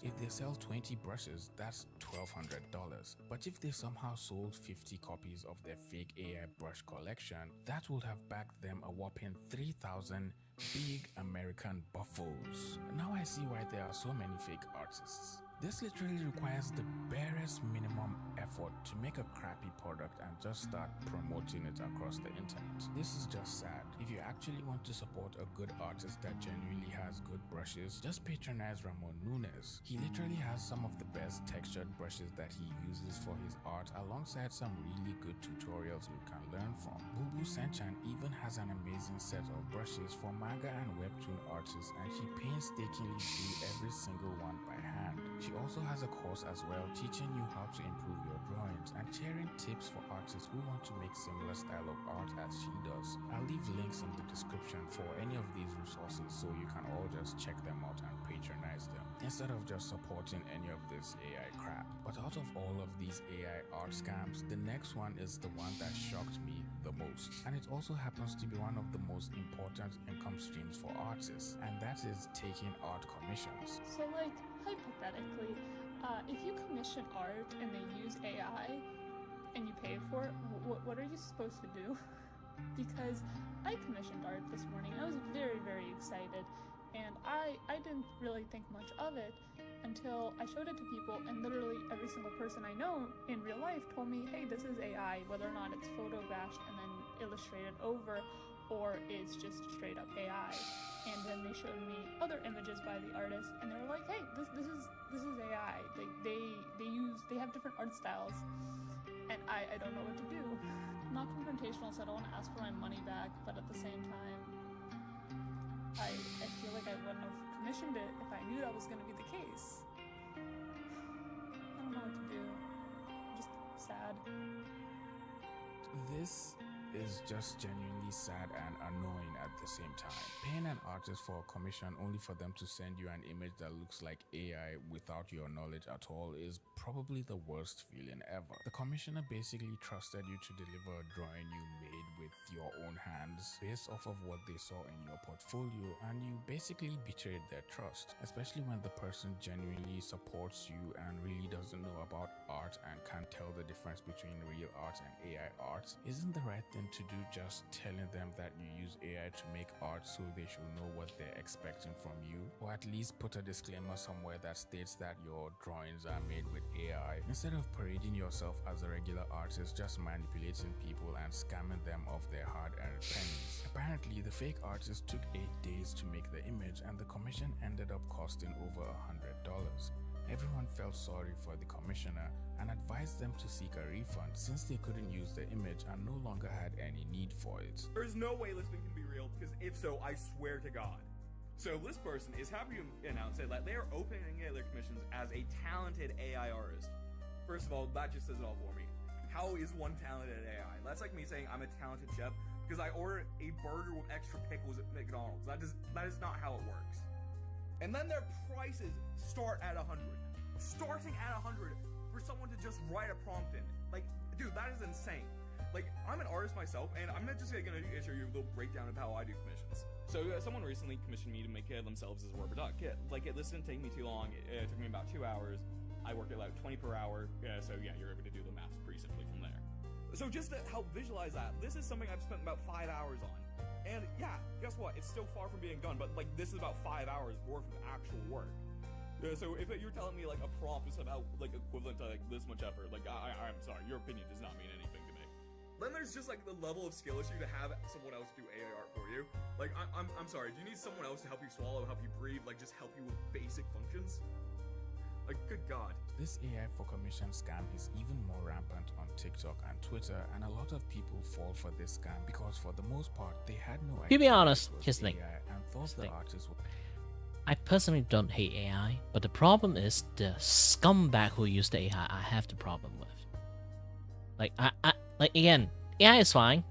If they sell 20 brushes, that's $1,200. But if they somehow sold 50 copies of their fake AI brush collection, that would have backed them a whopping 3,000 big American buffos. Now I see why there are so many fake artists. This literally requires the barest minimum effort to make a crappy product and just start promoting it across the internet. This is just sad. If you actually want to support a good artist that genuinely has good brushes, just patronize Ramon Nunes. He literally has some of the best textured brushes that he uses for his art, alongside some really good tutorials you can learn from. Boo Sanchan even has an amazing set of brushes for manga and webtoon artists, and she painstakingly drew every single one by hand. She also has a course as well teaching you how to improve your drawings and sharing tips for artists who want to make similar style of art as she does. I'll leave links in the description for any of these resources so you can all just check them out and patronize them instead of just supporting any of this AI crap. But out of all of these AI art scams, the next one is the one that shocked me the most, and it also happens to be one of the most important income streams for artists, and that is taking art commissions. So like, hypothetically, if you commission art and they use AI and you pay for it, what are you supposed to do? Because I commissioned art this morning. I was very, very excited, and I didn't really think much of it until I showed it to people, and literally every single person I know in real life told me, hey, this is AI, whether or not it's photographed and then illustrated over, or it's just straight up AI. And then they showed me other images by the artist, and they were like, "Hey, this is AI. They have different art styles," and I don't know what to do. I'm not confrontational, so I don't want to ask for my money back, but at the same time, I feel like I wouldn't have commissioned it if I knew that was going to be the case. I don't know what to do. I'm just sad. This is just genuinely sad and annoying at the same time. Paying an artist for a commission only for them to send you an image that looks like AI without your knowledge at all is probably the worst feeling ever. The commissioner basically trusted you to deliver a drawing you made with your own hands based off of what they saw in your portfolio, and you basically betrayed their trust, especially when the person genuinely supports you and really doesn't know about art and can't tell the difference between real art and AI art. Isn't the right thing to do just telling them that you use AI to make art so they should know what they're expecting from you? Or at least put a disclaimer somewhere that states that your drawings are made with AI, instead of parading yourself as a regular artist just manipulating people and scamming them of their hard-earned pennies. Apparently, the fake artist took 8 days to make the image, and the commission ended up costing over $100. Everyone felt sorry for the commissioner and advised them to seek a refund since they couldn't use the image and no longer had any need for it. There's no way this thing can be real, because if so, I swear to God. So this person is happy to announce that they are opening their commissions as a talented AI artist. First of all, that just says it all for me. How is one talented at AI? That's like me saying I'm a talented chef because I ordered a burger with extra pickles at McDonald's. That is not how it works. And then their prices start at 100. Starting at 100 for someone to just write a prompt in. Like, dude, that is insane. Like, I'm an artist myself, and I'm just gonna show you a little breakdown of how I do commissions. So, someone recently commissioned me to make themselves as a rubber duck kit. Like, this didn't take me too long. It took me about 2 hours. I worked at like 20 per hour. So yeah, you're able to do the math pretty simply from there. So just to help visualize that, this is something I've spent about 5 hours on. And yeah, guess what? It's still far from being done, but like this is about 5 hours worth of actual work. So if you're telling me like a prompt is about like equivalent to like this much effort, like I'm sorry, your opinion does not mean anything to me. Then there's just like the level of skill issue to have someone else do AI art for you. Like I'm sorry, do you need someone else to help you swallow, help you breathe, like just help you with basic functions? Like, good God. This AI for commission scam is even more rampant on TikTok and Twitter, and a lot of people fall for this scam because for the most part they had no idea. To be honest, here's the thing. And thought the artists were. I personally don't hate AI, but the problem is the scumbag who use the AI I have the problem with. Like, like again, AI is fine.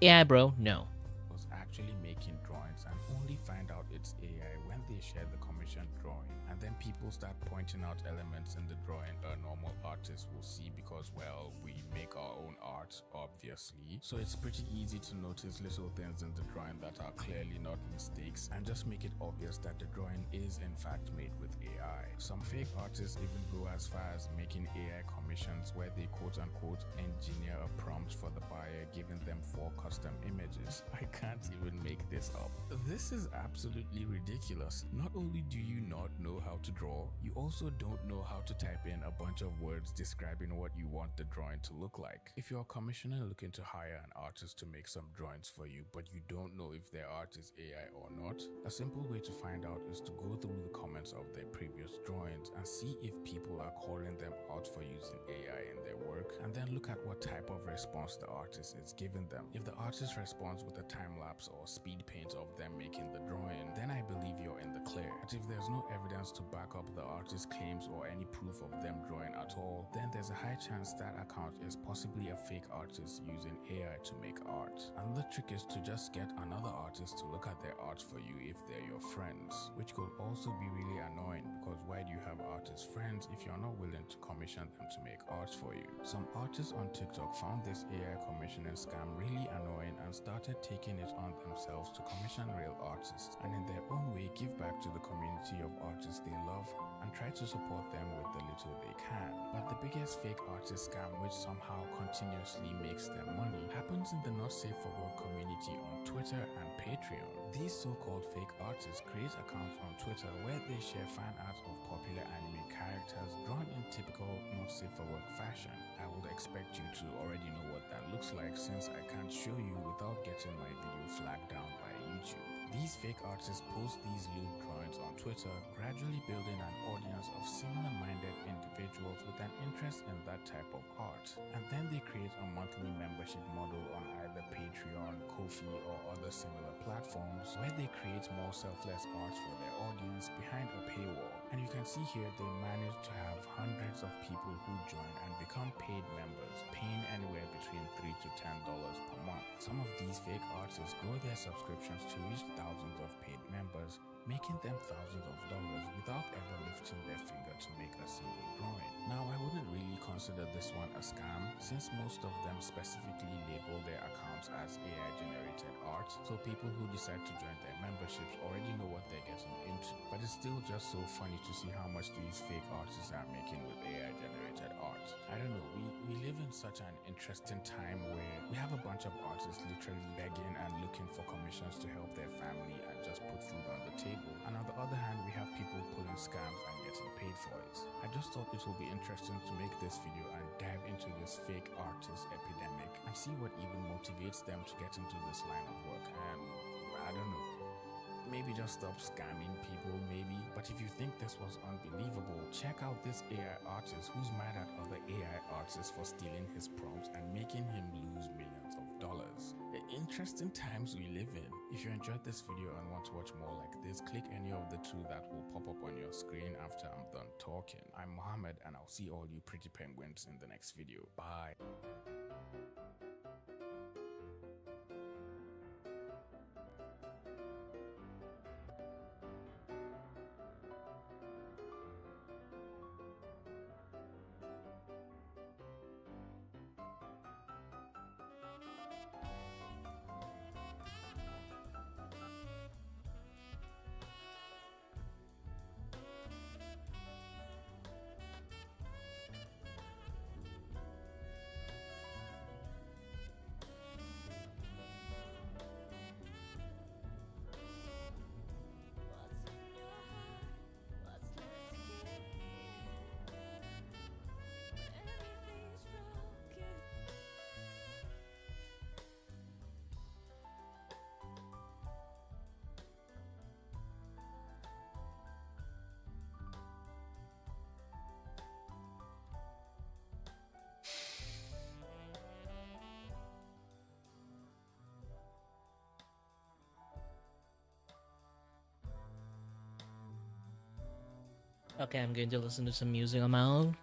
AI bro, no. Was actually making drawings and only find out it's AI when they share the commissioned drawing, and then people start pointing out elements in the drawing a normal artist will see because, well, we make our own art, obviously. So it's pretty easy to notice little things in the drawing that are clearly not mistakes and just make it obvious that the drawing is in fact made with AI. Some fake artists even go as far as making AI commissions where they quote-unquote engineer a prompt for the buyer, giving them 4 custom images. I can't even make this up. This is absolutely ridiculous. Not only do you not know how to draw, you also don't know how to type in a bunch of words describing what you want the drawing to look like. If you're a commissioner looking to hire an artist to make some drawings for you, but you don't know if their art is AI or not, a simple way to find out is to go through the comments of their previous drawings and see if people are calling them out for using AI in their work, and then look at what type of response the artist is giving them. If the artist responds with a time-lapse or speed paint of them making the drawing, then I believe you're in the clear. But if there's no evidence to back up the artist's artist claims or any proof of them drawing at all, then there's a high chance that account is possibly a fake artist using AI to make art. Another trick is to just get another artist to look at their art for you if they're your friends, which could also be really annoying because why do you have artist friends if you're not willing to commission them to make art for you? Some artists on TikTok found this AI commissioning scam really annoying and started taking it on themselves to commission real artists and in their own way give back to the community of artists they love and try to support them with the little they can. But the biggest fake artist scam, which somehow continuously makes them money, happens in the not safe for work community on Twitter and Patreon. These so-called fake artists create accounts on Twitter where they share fan art of popular anime characters drawn in typical not safe for work fashion. I would expect you to already know what that looks like since I can't show you without getting my video flagged down by YouTube. These fake artists post these lewd drawings on Twitter, gradually building an audience of similar-minded individuals with an interest in that type of art. And then they create a monthly membership model on either Patreon, Ko-fi, or other similar platforms where they create more selfless art for their audience behind a paywall. And you can see here they manage to have hundreds of people who join and become paid members, paying anywhere between $3 to $10 per month. Some of these fake artists grow their subscriptions to reach thousands of paid members, making them thousands of dollars without ever lifting their finger to make a single drawing. Now, I wouldn't really consider this one a scam since most of them specifically label their accounts as AI generated art, so people who decide to join their memberships already know what they're getting into. But it's still just so funny to see how much these fake artists are making with AI generated art. I don't know, we live in such an interesting time where we have a bunch of artists literally begging and looking for commissions to help their family and just put food on the table. And on the other hand, we have people pulling scams and getting paid for it. I just thought it would be interesting to make this video and dive into this fake artist epidemic and see what even motivates them to get into this line of work. And I don't know, maybe just stop scamming people, maybe. But if you think this was unbelievable, check out this AI artist who's mad at other AI artists for stealing his prompts and making him lose millions of dollars. Interesting times we live in. If you enjoyed this video and want to watch more like this, click any of the two that will pop up on your screen after I'm done talking. I'm Mohammed and I'll see all you pretty penguins in the next video. Bye. Okay, I'm going to listen to some music on my own.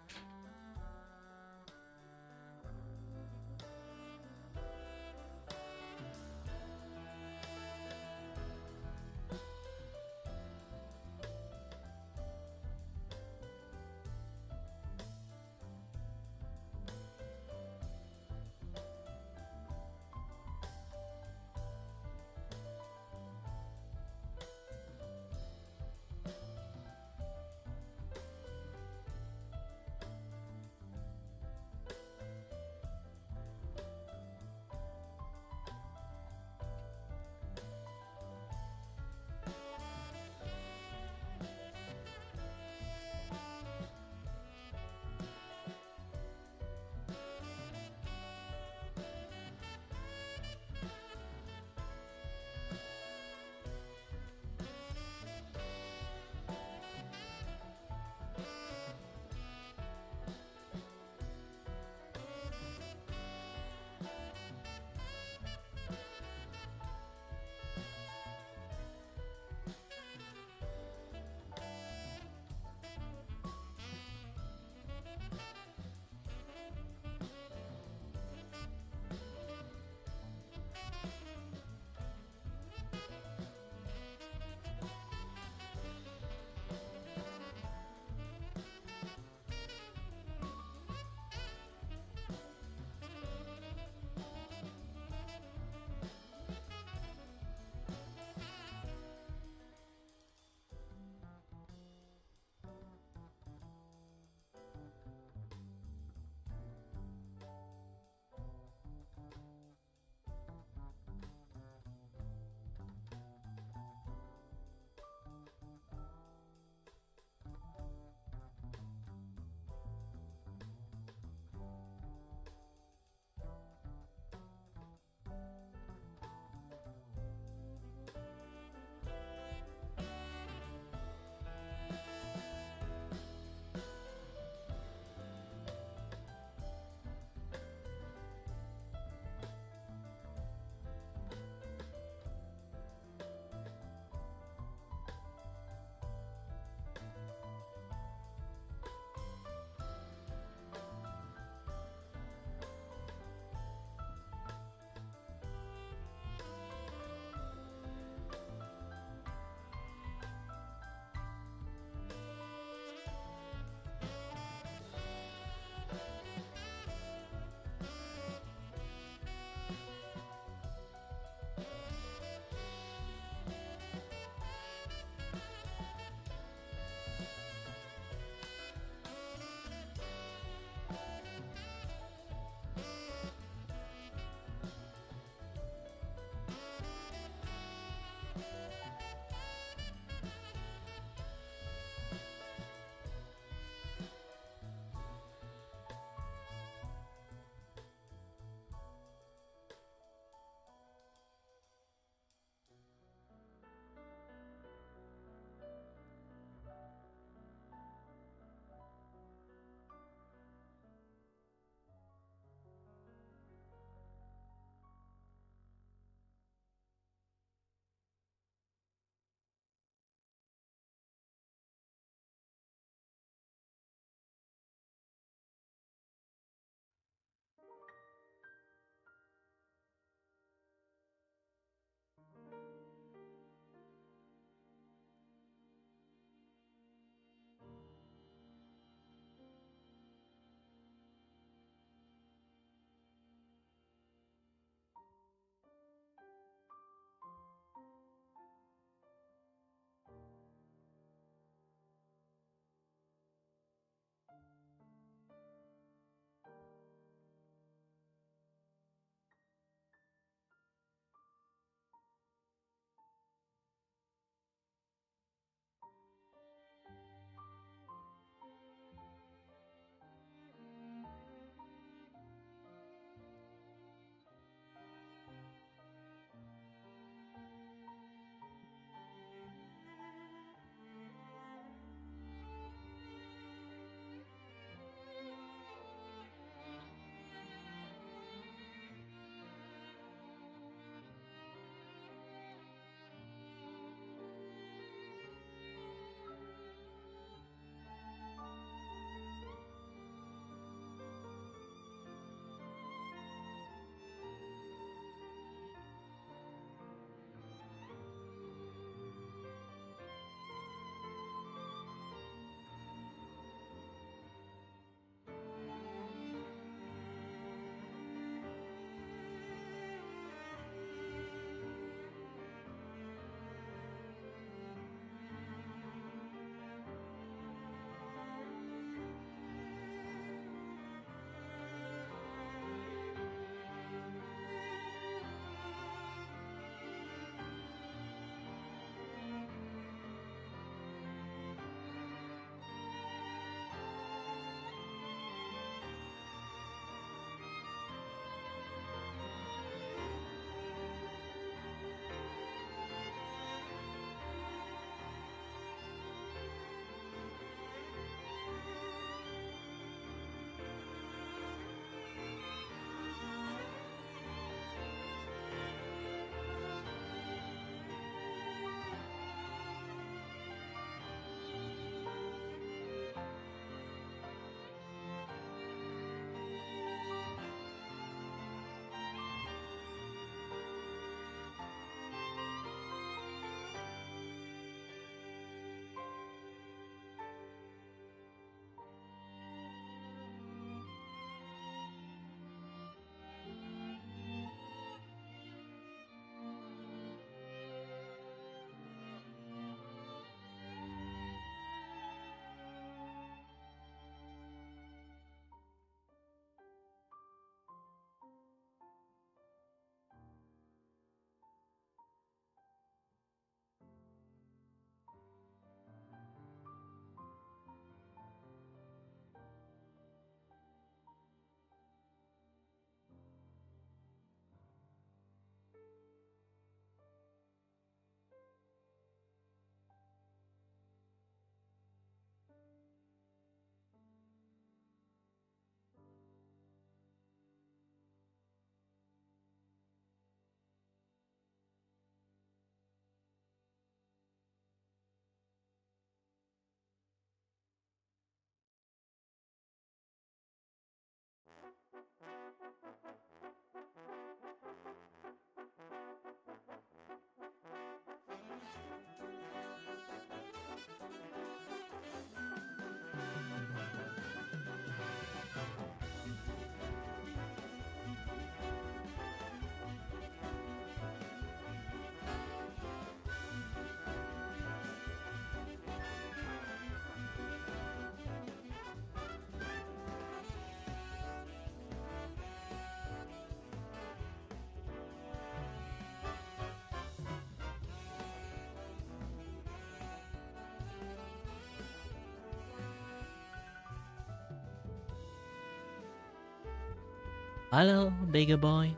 Hello, bigger boy.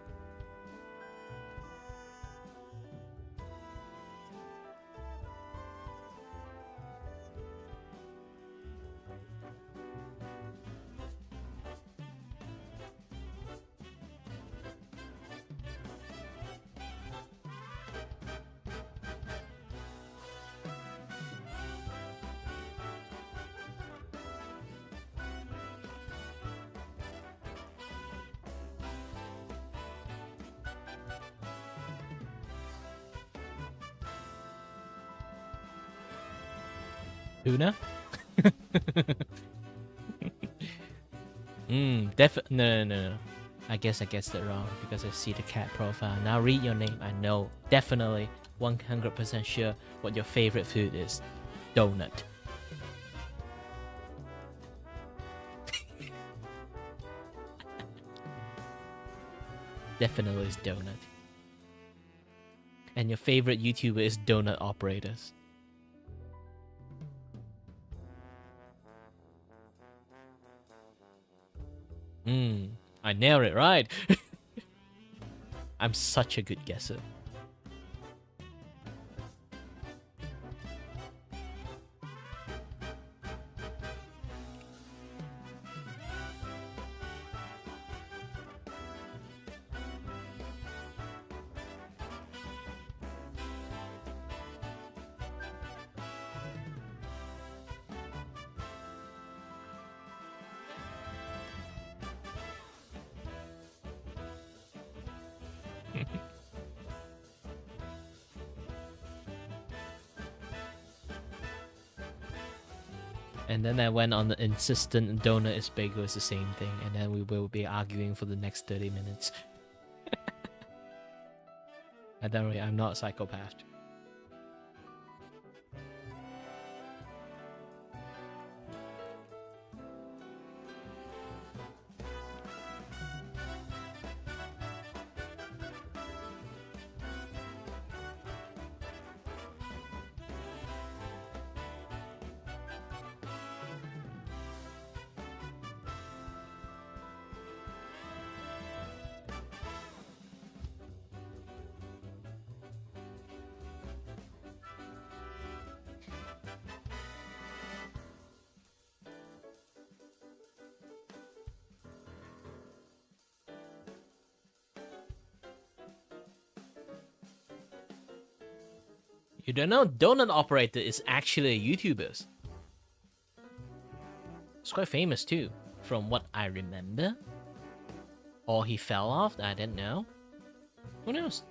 Tuna? No. I guess I guessed it wrong because I see the cat profile. Now read your name. I know definitely 100% sure what your favorite food is. Donut. Definitely is donut. And your favorite YouTuber is Donut Operators. I nailed it right. I'm such a good guesser. And then I went on the insistent donut is bagel is the same thing, and then we will be arguing for the next 30 minutes. I don't worry, I'm not a psychopath. You don't know, Donut Operator is actually a YouTuber. It's quite famous too, from what I remember. Or he fell off, I didn't know. Who knows?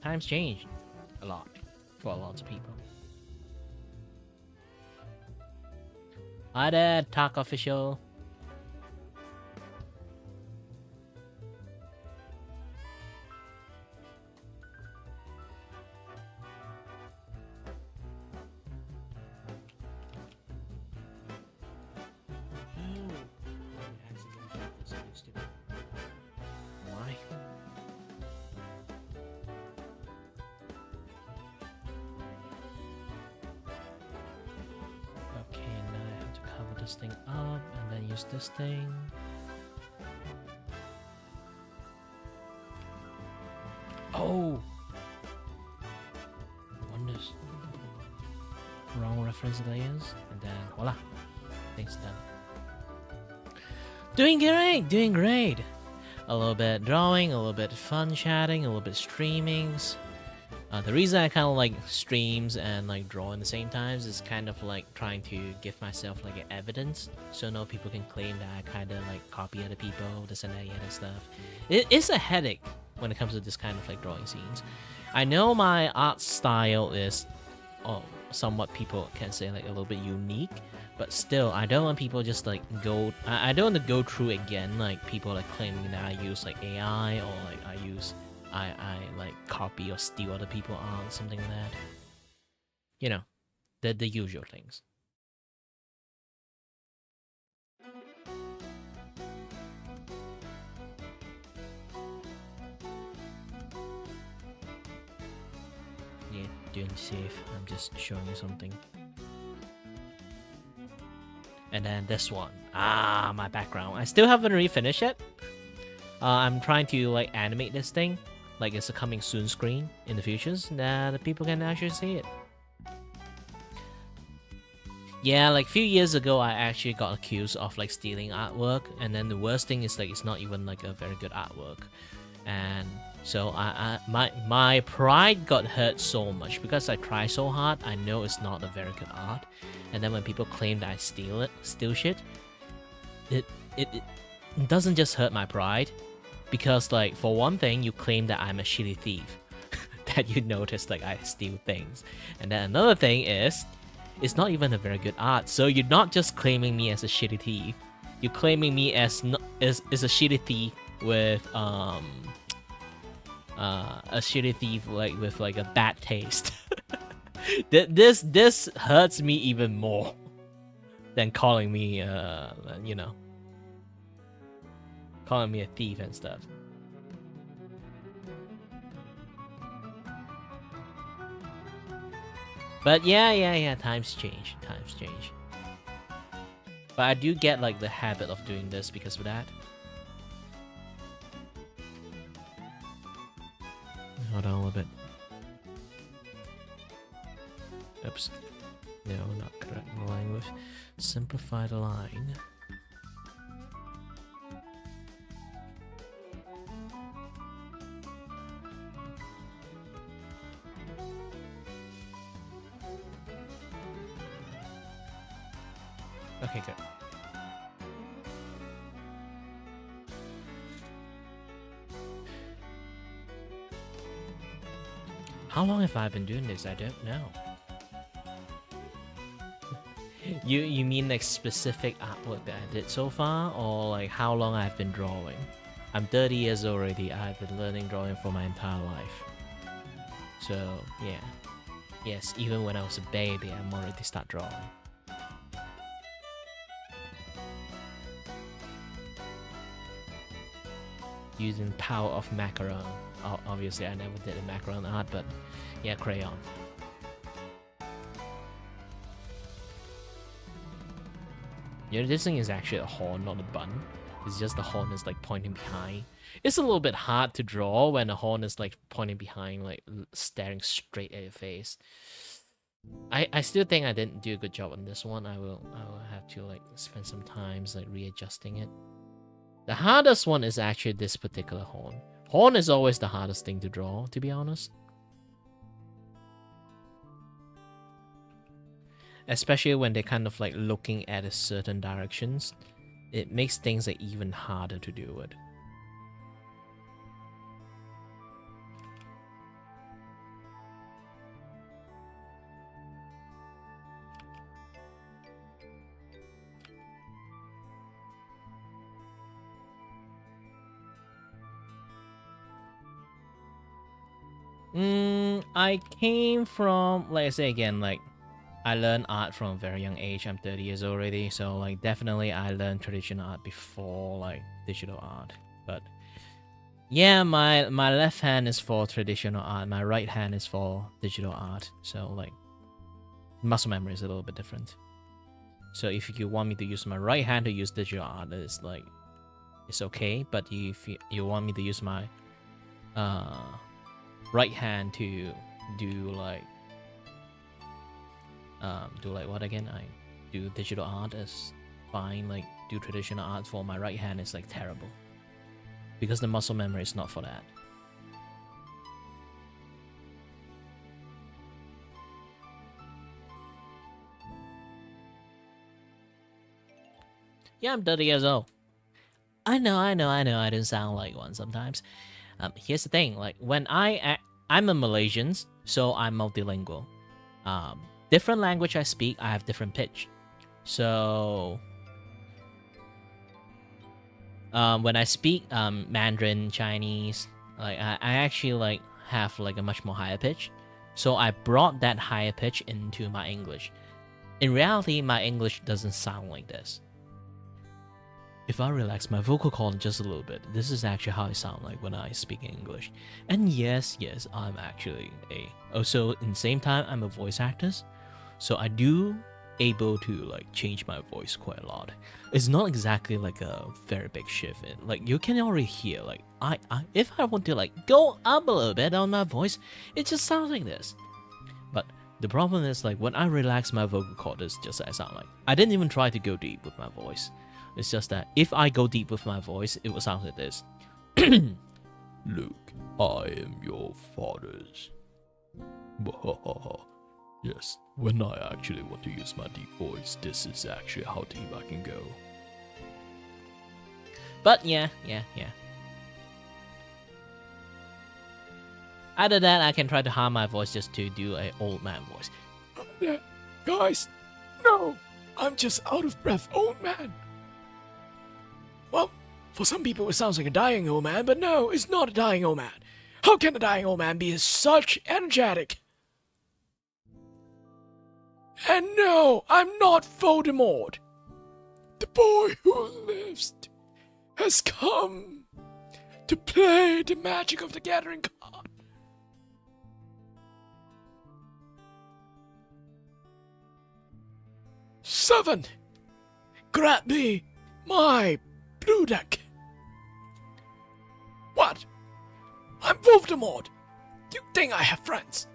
Times changed a lot for a lot of people. Hi there, Talk Official. Why? Okay, now I have to cover this thing up and then use this thing. Oh! Wonders. Wrong reference layers, and then voila, things done. Doing great, doing great. A little bit drawing, a little bit fun chatting, a little bit streamings. The reason I kind of like streams and like draw in the same times is kind of like trying to give myself like evidence, so no people can claim that I kind of like copy other people, this and that and stuff. It's a headache when it comes to this kind of like drawing scenes. I know my art style is, somewhat people can say like a little bit unique, but still I don't want people just like go. I don't want to go through again like people like claiming that I use like AI or like I like copy or steal other people's art, something like that. You know, the usual things. Yeah, doing safe. I'm just showing you something. And then this one. My background. I still haven't really finished it. I'm trying to like animate this thing. Like it's a coming soon screen in the futures that people can actually see it. Yeah, like a few years ago, I actually got accused of like stealing artwork, and then the worst thing is like it's not even like a very good artwork, and so my pride got hurt so much because I try so hard. I know it's not a very good art, and then when people claim that I steal shit, it doesn't just hurt my pride, because like for one thing, you claim that I'm a shitty thief, that you notice like I steal things, and then another thing is, it's not even a very good art. So you're not just claiming me as a shitty thief. You're claiming me as a shitty thief with a shitty thief like with like a bad taste. This hurts me even more than calling me calling me a thief and stuff. But yeah, times change. But I do get like the habit of doing this because of that. Hold on a little bit. Oops. No, not correct language. Simplify the line. Okay, good. How long have I been doing this? I don't know. You mean like specific artwork that I did so far, or like how long I've been drawing? I'm 30 years old already. I've been learning drawing for my entire life. So yeah. Yes, even when I was a baby, I'm already start drawing. Using power of macaron. Obviously, I never did a macaron art, but yeah, crayon. You know, this thing is actually a horn, not a bun. It's just the horn is like pointing behind. It's a little bit hard to draw when the horn is like pointing behind, like staring straight at your face. I still think I didn't do a good job on this one. I will have to like spend some time like readjusting it. The hardest one is actually this particular horn. Horn is always the hardest thing to draw, to be honest. Especially when they're kind of like looking at a certain directions. It makes things like even harder to do it. I came from, like I say again, like I learned art from a very young age. I'm 30 years old already, so like definitely I learned traditional art before like digital art. But yeah, my left hand is for traditional art, my right hand is for digital art. So like muscle memory is a little bit different. So if you want me to use my right hand to use digital art, it's like it's okay. But if you want me to use my right hand to do like what again? I do digital art is fine. Like do traditional art for my right hand is like terrible because the muscle memory is not for that. Yeah, I'm 30 years old. I know. I don't sound like one sometimes. Here's the thing, like when I'm a Malaysian, so I'm multilingual. Different language I speak, I have different pitch. So when I speak Mandarin, Chinese, like I actually like have like a much more higher pitch. So I brought that higher pitch into my English. In reality, my English doesn't sound like this. If I relax my vocal cord just a little bit, this is actually how I sound like when I speak English. And yes, I'm actually also in the same time I'm a voice actor, so I do able to like change my voice quite a lot. It's not exactly like a very big shift in, like you can already hear like I if I want to like go up a little bit on my voice, it just sounds like this. But the problem is like when I relax my vocal cord, it's just I sound like. I didn't even try to go deep with my voice. It's just that if I go deep with my voice, it will sound like this. Luke, I am your father's. Yes, when I actually want to use my deep voice, this is actually how deep I can go. But yeah. Other than that, I can try to harm my voice just to do a old man voice. Guys, no, I'm just out of breath, old man. Well, for some people it sounds like a dying old man, but no, it's not a dying old man. How can a dying old man be such energetic? And no, I'm not Voldemort. The boy who lives has come to play the Magic of the Gathering card. Seven, grab me my blue deck. What? I'm Voldemort. You think I have friends?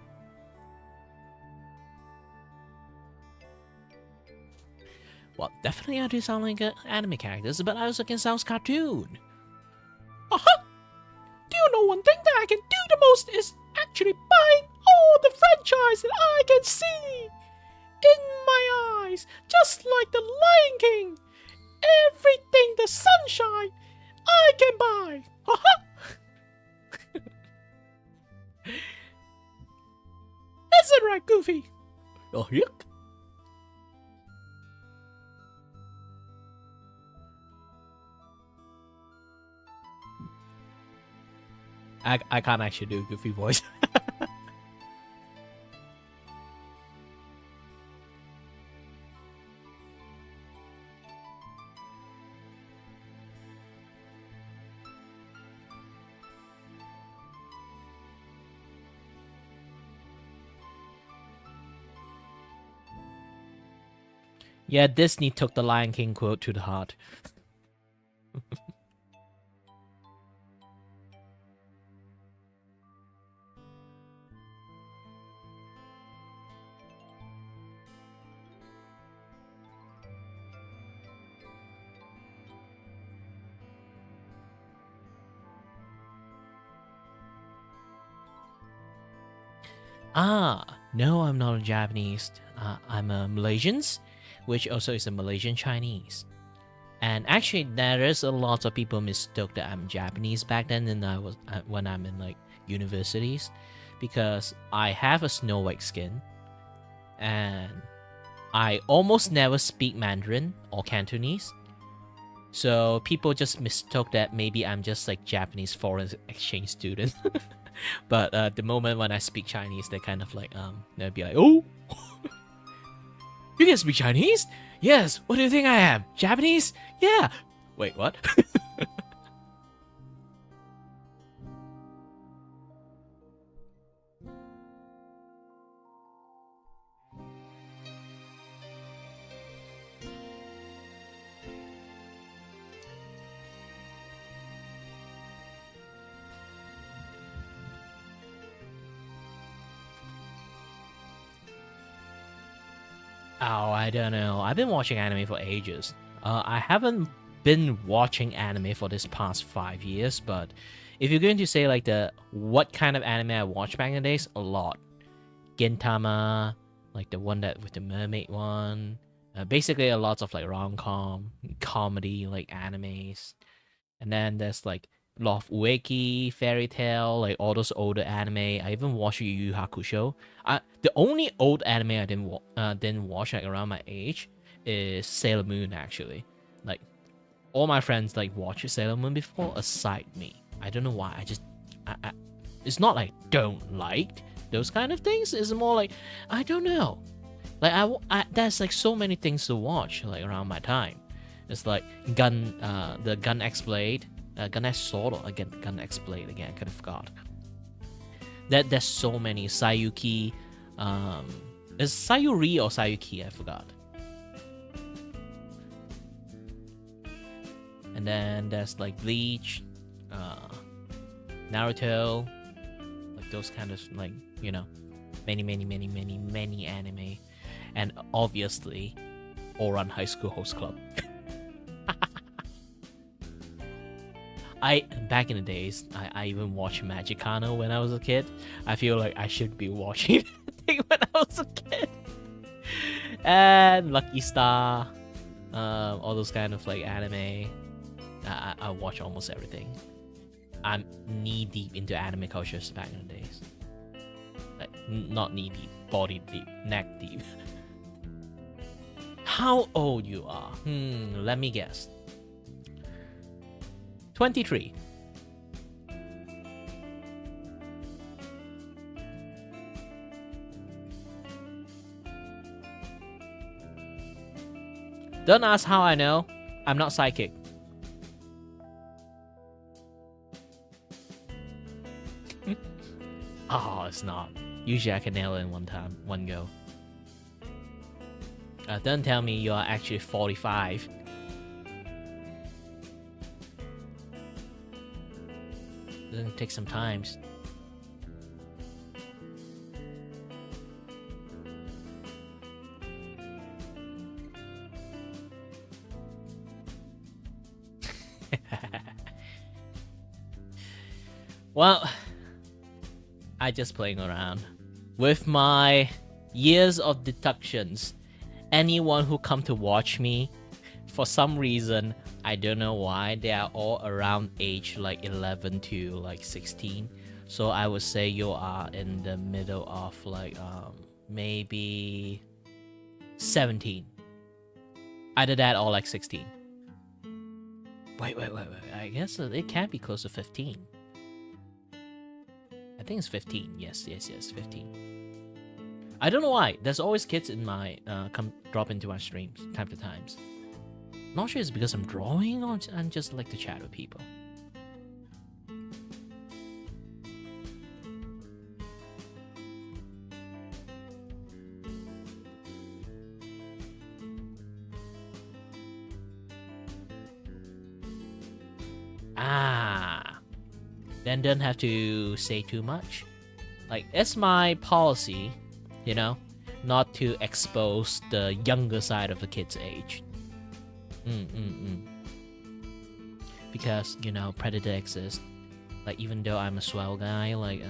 Well, definitely I do sound like anime characters, but I also can sound cartoon. Do you know one thing that I can do the most is actually buying all the franchise that I can see in my eyes, just like the Lion King. Everything the sunshine I can buy. Is it right, Goofy? Oh, yuck. I can't actually do a Goofy voice. Yeah, Disney took the Lion King quote to the heart. No, I'm not a Japanese. I'm a Malaysian, which also is a Malaysian Chinese. And actually, there is a lot of people mistook that I'm Japanese back then, and I was when I'm in like universities, because I have a Snow White skin, and I almost never speak Mandarin or Cantonese. So people just mistook that maybe I'm just like Japanese foreign exchange student. But the moment when I speak Chinese, they kind of like they'll be like, "Oh, you can speak Chinese? Yes. What do you think I am? Japanese? Yeah. Wait, what?" Oh, I don't know. I've been watching anime for ages. I haven't been watching anime for this past 5 years, but if you're going to say like what kind of anime I watched back in the days, a lot. Gintama, like the one that with the mermaid one. Basically a lot of like rom-com, comedy like animes. And then there's like Love Ueki, Fairy Tail, like all those older anime. I even watched Yu Yu Hakusho. The only old anime I didn't watch like around my age is Sailor Moon actually. Like all my friends like watched Sailor Moon before, aside me. I don't know why. It's not like don't like those kind of things. It's more like I don't know. Like there's like so many things to watch like around my time. It's like the Gun X Blade. Gun X Sword again, Gun X Blade again. I could have forgot. There's so many Sayuki. Is Sayuri or Sayuki? I forgot. And then there's like Bleach, Naruto, like those kind of like, you know, many anime. And obviously, Oran High School Host Club. Back in the days, I even watched Magicano when I was a kid. I feel like I should be watching it when I was a kid. And Lucky Star, all those kind of like anime. I watch almost everything. I'm knee deep into anime cultures back in the days. Like, not knee deep, body deep, neck deep. How old you are? Let me guess. 23. Don't ask how I know. I'm not psychic. Oh, it's not. Usually I can nail it in one go. Don't tell me you are actually 45. It'll take some times. Well, I just playing around with my years of deductions. Anyone who come to watch me, for some reason, I don't know why, they are all around age like 11 to like 16. So I would say you are in the middle of like maybe 17. Either that or like 16. Wait. I guess it can't be close to 15. I think it's 15. Yes, 15. I don't know why. There's always kids in my come drop into my streams time to times. Not sure it's because I'm drawing or I just like to chat with people. Then don't have to say too much. Like, it's my policy, you know, not to expose the younger side of the kid's age. Because, you know, predator exists. Like, even though I'm a swell guy, like,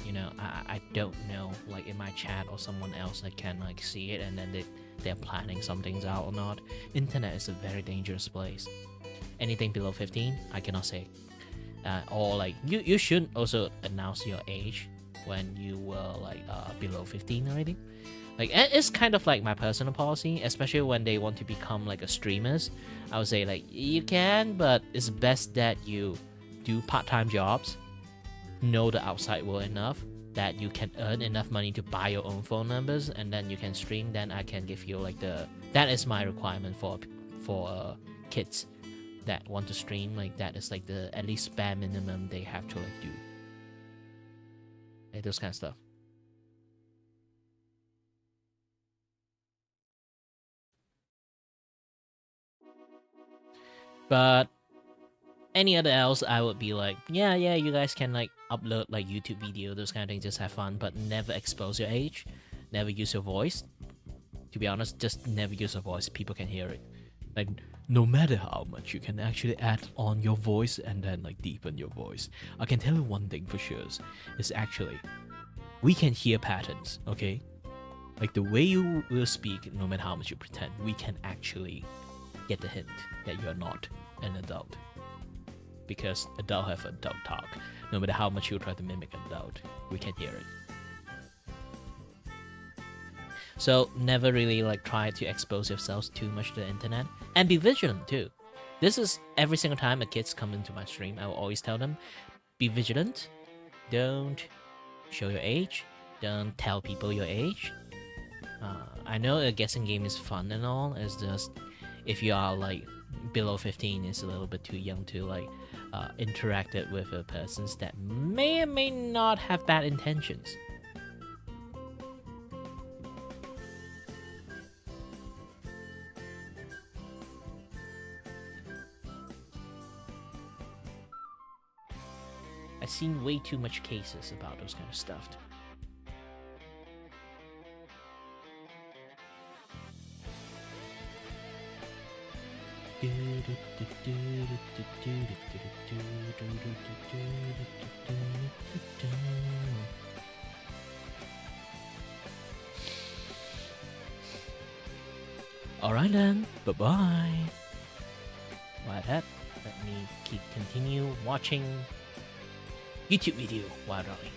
you know, I don't know, like, in my chat or someone else that can, like, see it and then they're planning some things out or not. Internet is a very dangerous place. Anything below 15, I cannot say. Or, like, you should also announce your age when you were, like, below 15 already. Like, it's kind of like my personal policy, especially when they want to become like a streamers. I would say like, you can, but it's best that you do part-time jobs, know the outside world enough that you can earn enough money to buy your own phone numbers, and then you can stream. Then I can give you like that is my requirement for kids that want to stream. Like, that is like the at least bare minimum they have to like do. Like those kind of stuff. But any other else, I would be like, yeah, you guys can like upload like YouTube video, those kind of things, just have fun, but never expose your age, never use your voice. To be honest, just never use your voice. People can hear it. Like, no matter how much you can actually add on your voice and then like deepen your voice, I can tell you one thing for sure is actually we can hear patterns. Okay, like the way you will speak, no matter how much you pretend, we can actually get the hint that you are not an adult, because adult have adult talk. No matter how much you try to mimic an adult, we can hear it. So never really like try to expose yourselves too much to the internet, and be vigilant too. This is every single time a kids come into my stream, I will always tell them, be vigilant. Don't show your age. Don't tell people your age. I know a guessing game is fun and all. It's just if you are like below 15, it's a little bit too young to like interact it with a persons that may or may not have bad intentions. I've seen way too much cases about those kind of stuff. Alright then, bye-bye. While that, let me continue watching YouTube video while running.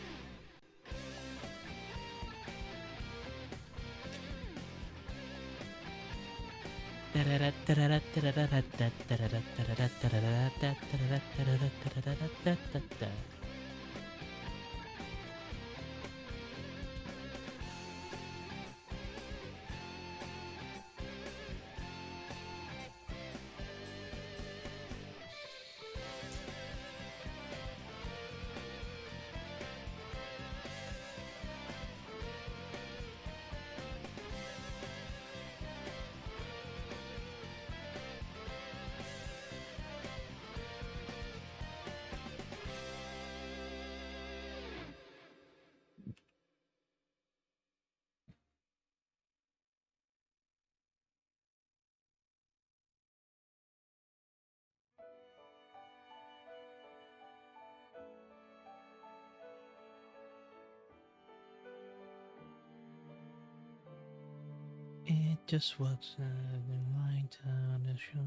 It just works right on the show.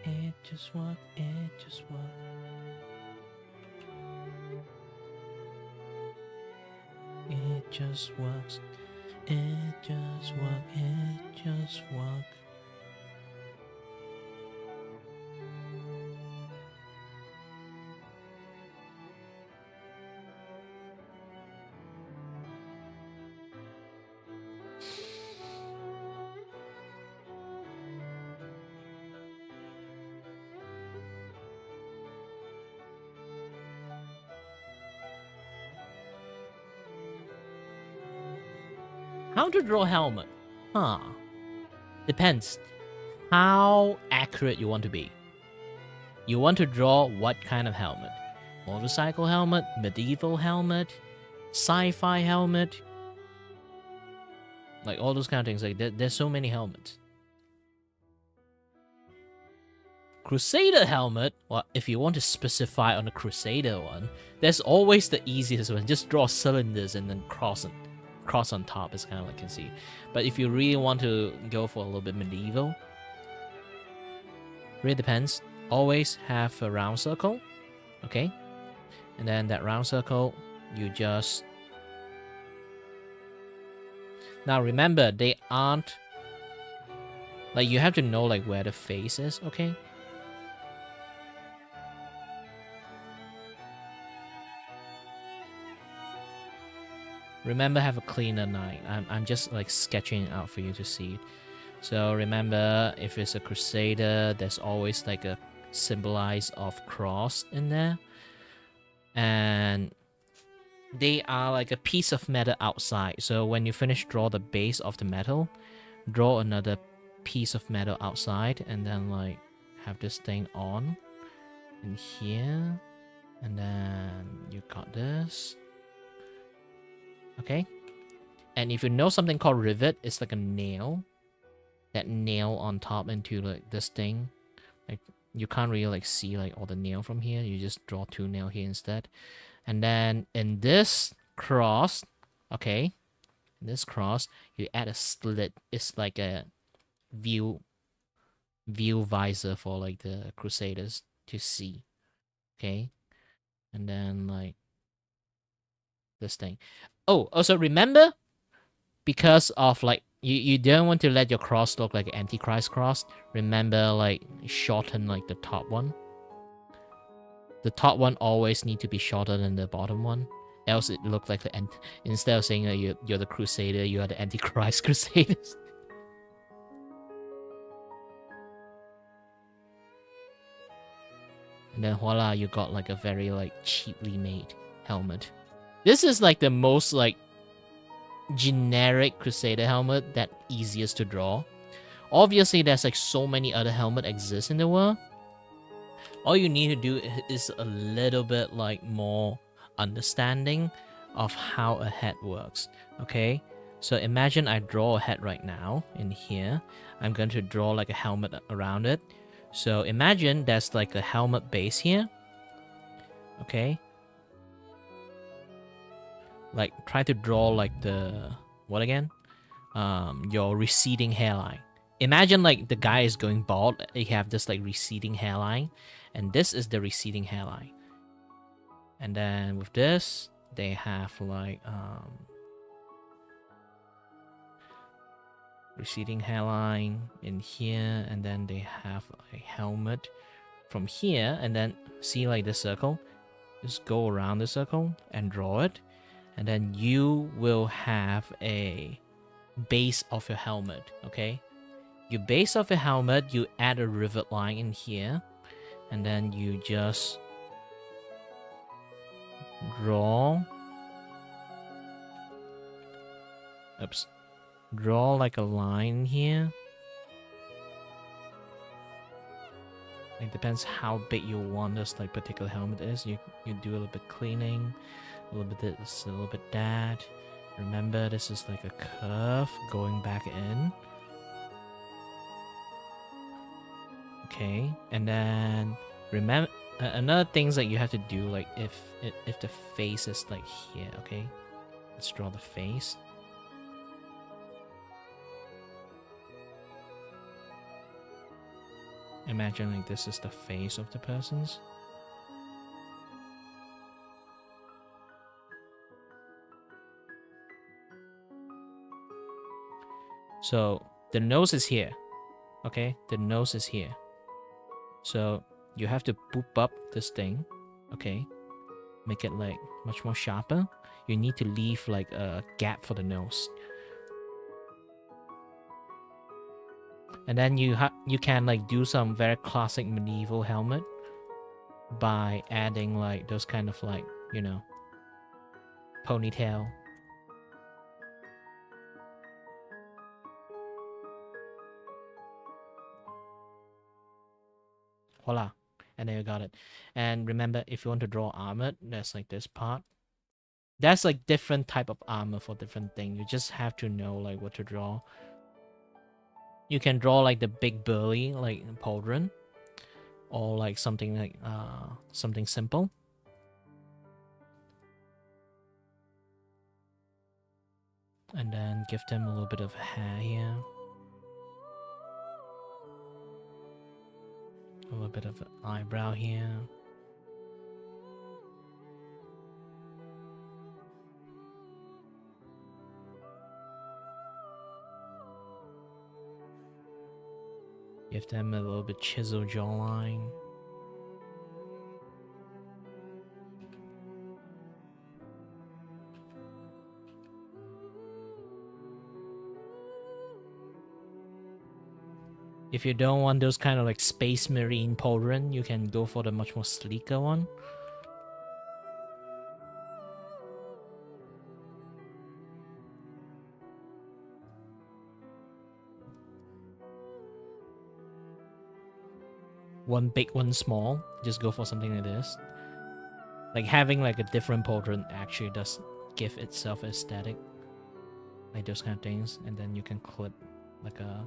It just works, it just works. It just works, it just works, it just works. How to draw helmet? Huh. Depends how accurate you want to be. You want to draw what kind of helmet? Motorcycle helmet, medieval helmet, sci-fi helmet. Like all those kind of things. Like there's so many helmets. Crusader helmet, well, if you want to specify on the Crusader one, there's always the easiest one. Just draw cylinders and then cross on top is kind of like you can see. But if you really want to go for a little bit medieval, really depends. Always have a round circle, okay? And then that round circle, you just... Now remember, they aren't... Like, you have to know like where the face is, okay? Remember, have a cleaner knife. I'm just like sketching it out for you to see it. So remember, if it's a Crusader, there's always like a symbolize of cross in there. And they are like a piece of metal outside. So when you finish draw the base of the metal, draw another piece of metal outside and then like have this thing on in here. And then you got this. Okay, and if you know something called rivet, it's like a nail. That nail on top into like this thing. Like you can't really like see like all the nail from here. You just draw two nail here instead. And then in this cross, okay, this cross, you add a slit. It's like a view visor for like the Crusaders to see. Okay, and then like this thing. Oh, also remember, because of like you don't want to let your cross look like an Antichrist cross. Remember, like shorten like the top one. The top one always need to be shorter than the bottom one, else it look like the instead of saying that you're the Crusader, you are the Antichrist Crusaders. And then voila, you got like a very like cheaply made helmet. This is like the most like generic Crusader helmet that easiest to draw. Obviously, there's like so many other helmet exist in the world. all you need to do is a little bit like more understanding of how a head works. Okay, so imagine I draw a head right now in here. I'm going to draw like a helmet around it. So imagine there's like a helmet base here. Okay, like try to draw like the what again, your receding hairline. Imagine like the guy is going bald. You have this like receding hairline, and this is the receding hairline. And then with this, they have like receding hairline in here, and then they have a helmet from here, and then see like the circle. Just go around the circle and draw it, and then you will have a base of your helmet. Okay, your base of your helmet, you add a rivet line in here, and then you just draw. Oops. Draw like a line here. It depends how big you want this like particular helmet is. You do a little bit cleaning, a little bit this, a little bit that. Remember, this is like a curve going back in. Okay, and then remember another things that you have to do, like if the face is like here. Okay, let's draw the face. Imagine like this is the face of the person's. So the nose is here. Okay, the nose is here. So you have to boop up this thing. Okay, make it like much more sharper. You need to leave like a gap for the nose. And then you can like do some very classic medieval helmet by adding like those kind of like, you know, ponytail. Voila. And then you got it. And remember, if you want to draw armor, there's like this part. That's like different type of armor for different thing. You just have to know like what to draw. You can draw like the big burly like pauldron, or like something like something simple. And then give them a little bit of hair here. A little bit of an eyebrow here. Give them a little bit chiseled jawline. If you don't want those kind of like space marine pauldron, you can go for the much more sleeker one. One big, one small. Just go for something like this. Like having like a different pauldron actually does give itself aesthetic. Like those kind of things. And then you can clip like a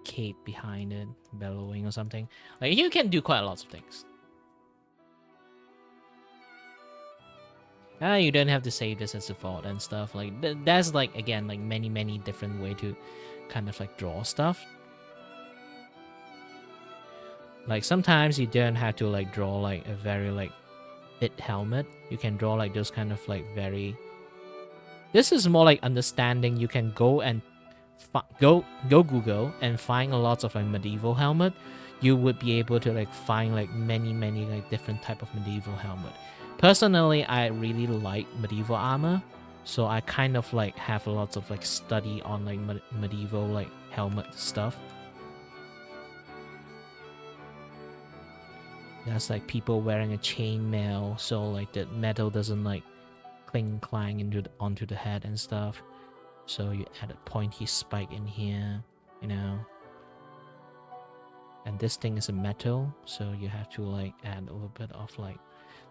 cape behind it, bellowing or something. Like you can do quite lots of things. You don't have to save this as default and stuff. Like that's like again like many different way to kind of like draw stuff. Like sometimes you don't have to like draw like a very like fit helmet. You can draw like those kind of like very. This is more like understanding. You can go and go Google and find a lot of like medieval helmet. You would be able to like find like many like different type of medieval helmet. Personally, I really like medieval armor, so I kind of like have lots of like study on like medieval like helmet stuff. That's like people wearing a chainmail, so like the metal doesn't like clang onto the head and stuff. So you add a pointy spike in here, you know. And this thing is a metal, so you have to like add a little bit of like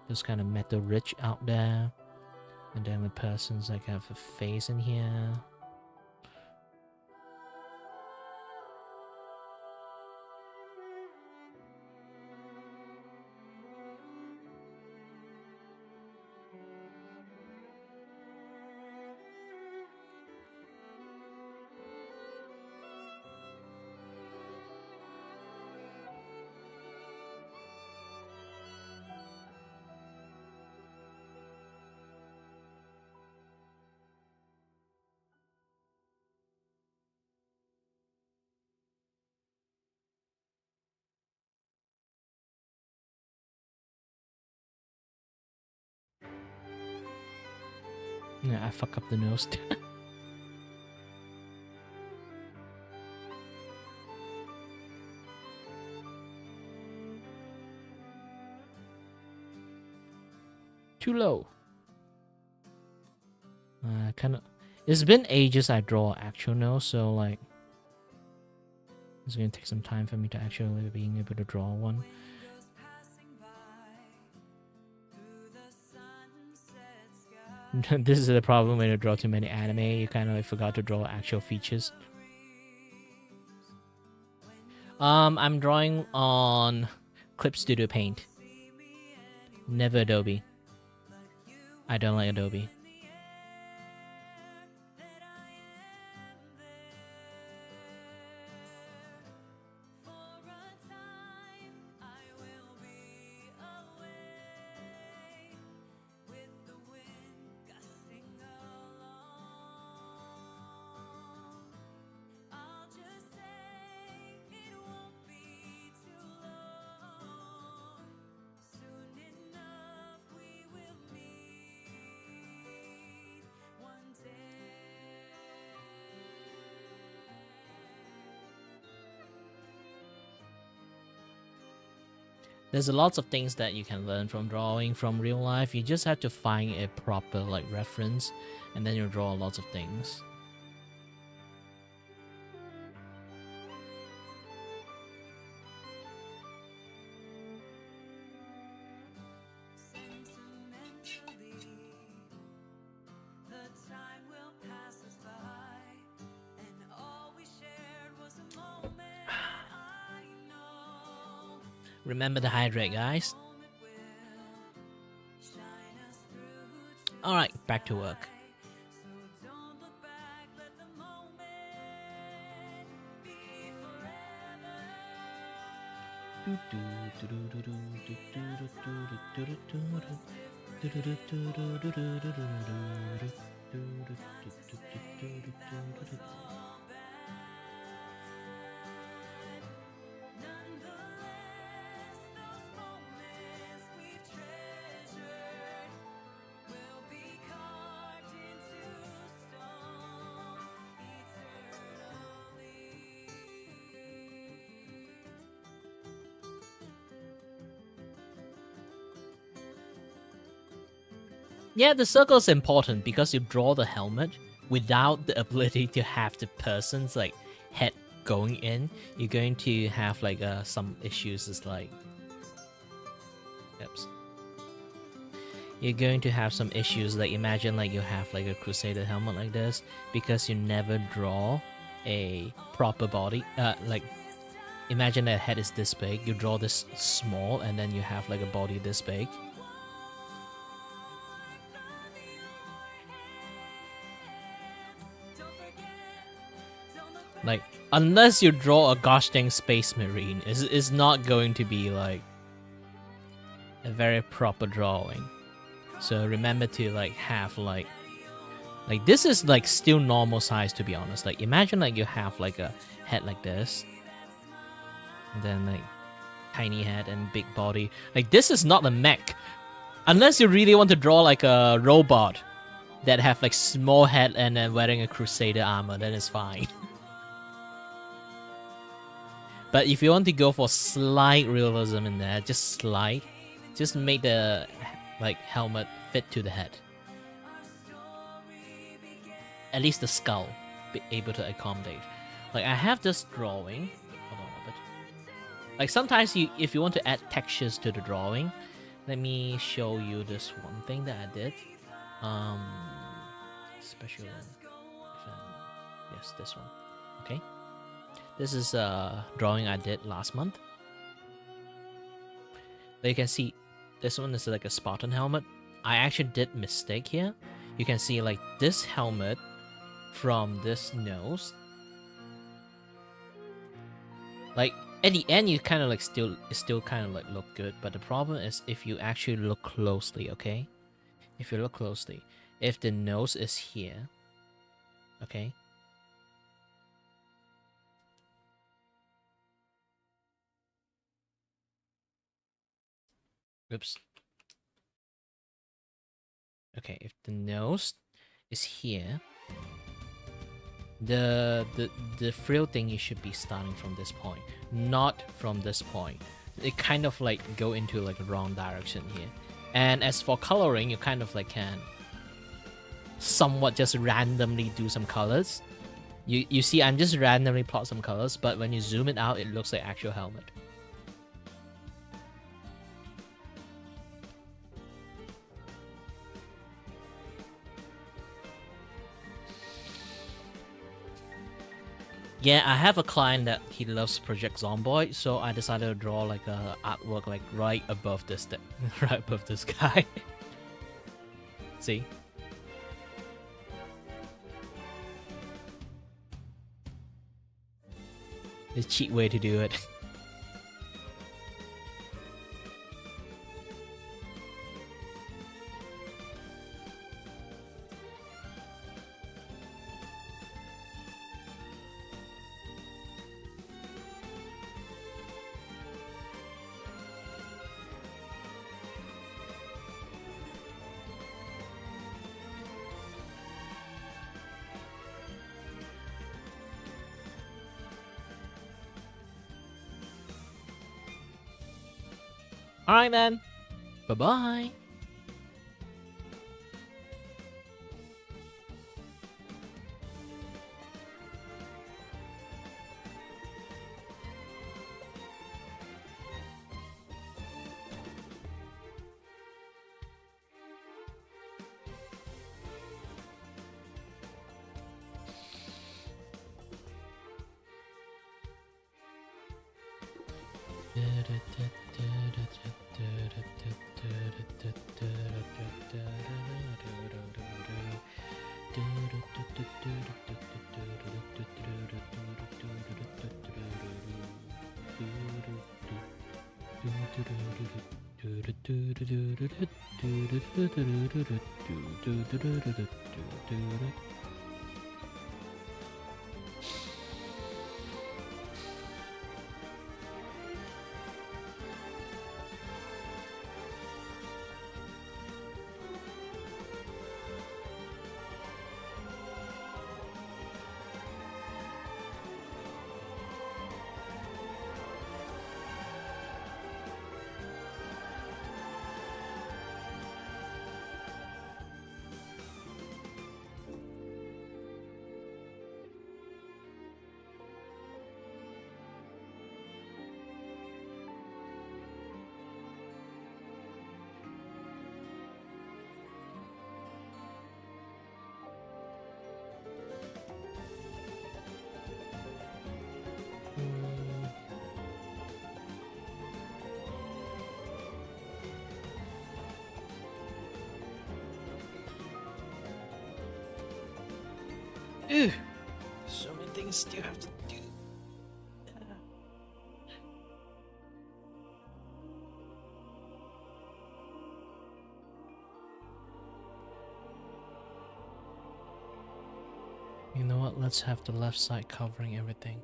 this kind of metal rich out there. And then the person's like have a face in here. Yeah, I fuck up the nose. Too low. Kind of. It's been ages I draw actual nose, so like it's gonna take some time for me to actually being able to draw one. This is the problem when you draw too many anime. You kind of like forgot to draw actual features. I'm drawing on Clip Studio Paint. Never Adobe. I don't like Adobe. There's a lots of things that you can learn from drawing from real life. You just have to find a proper like reference, and then you draw lots of things. Remember to hydrate, guys. Alright, back to work. Yeah, the circle is important because you draw the helmet without the ability to have the person's like head going in. You're going to have like some issues. Is like, oops. You're going to have some issues. Like imagine like you have like a Crusader helmet like this because you never draw a proper body. Like imagine that head is this big. You draw this small, and then you have like a body this big. Like, unless you draw a gosh dang space marine, it's not going to be like a very proper drawing. So remember to like have like this is like still normal size, to be honest. Like imagine like you have like a head like this, and then like tiny head and big body. Like this is not a mech, unless you really want to draw like a robot that have like small head and then wearing a Crusader armor. Then it's fine. But if you want to go for slight realism in there, just slight, just make the like helmet fit to the head. At least the skull be able to accommodate. Like I have this drawing. Hold on a bit. Like sometimes if you want to add textures to the drawing, let me show you this one thing that I did. Special event. Yes, this one. Okay. This is a drawing I did last month. There you can see this one is like a Spartan helmet. I actually did mistake here. You can see like this helmet from this nose. Like at the end you kind of like still kind of like look good, but the problem is if you actually look closely, okay? If you look closely, if the nose is here, okay? Oops. Okay, if the nose is here, the frill thingy should be starting from this point, not from this point. It kind of like go into like the wrong direction here. And as for coloring, you kind of like can somewhat just randomly do some colors. You see, I'm just randomly plot some colors, but when you zoom it out, it looks like actual helmet. Yeah, I have a client that he loves Project Zomboid, so I decided to draw like a artwork like right above this right above this guy. See? The cheap way to do it. Alright then. Bye-bye. Ew. So many things still have to do. You know what? Let's have the left side covering everything.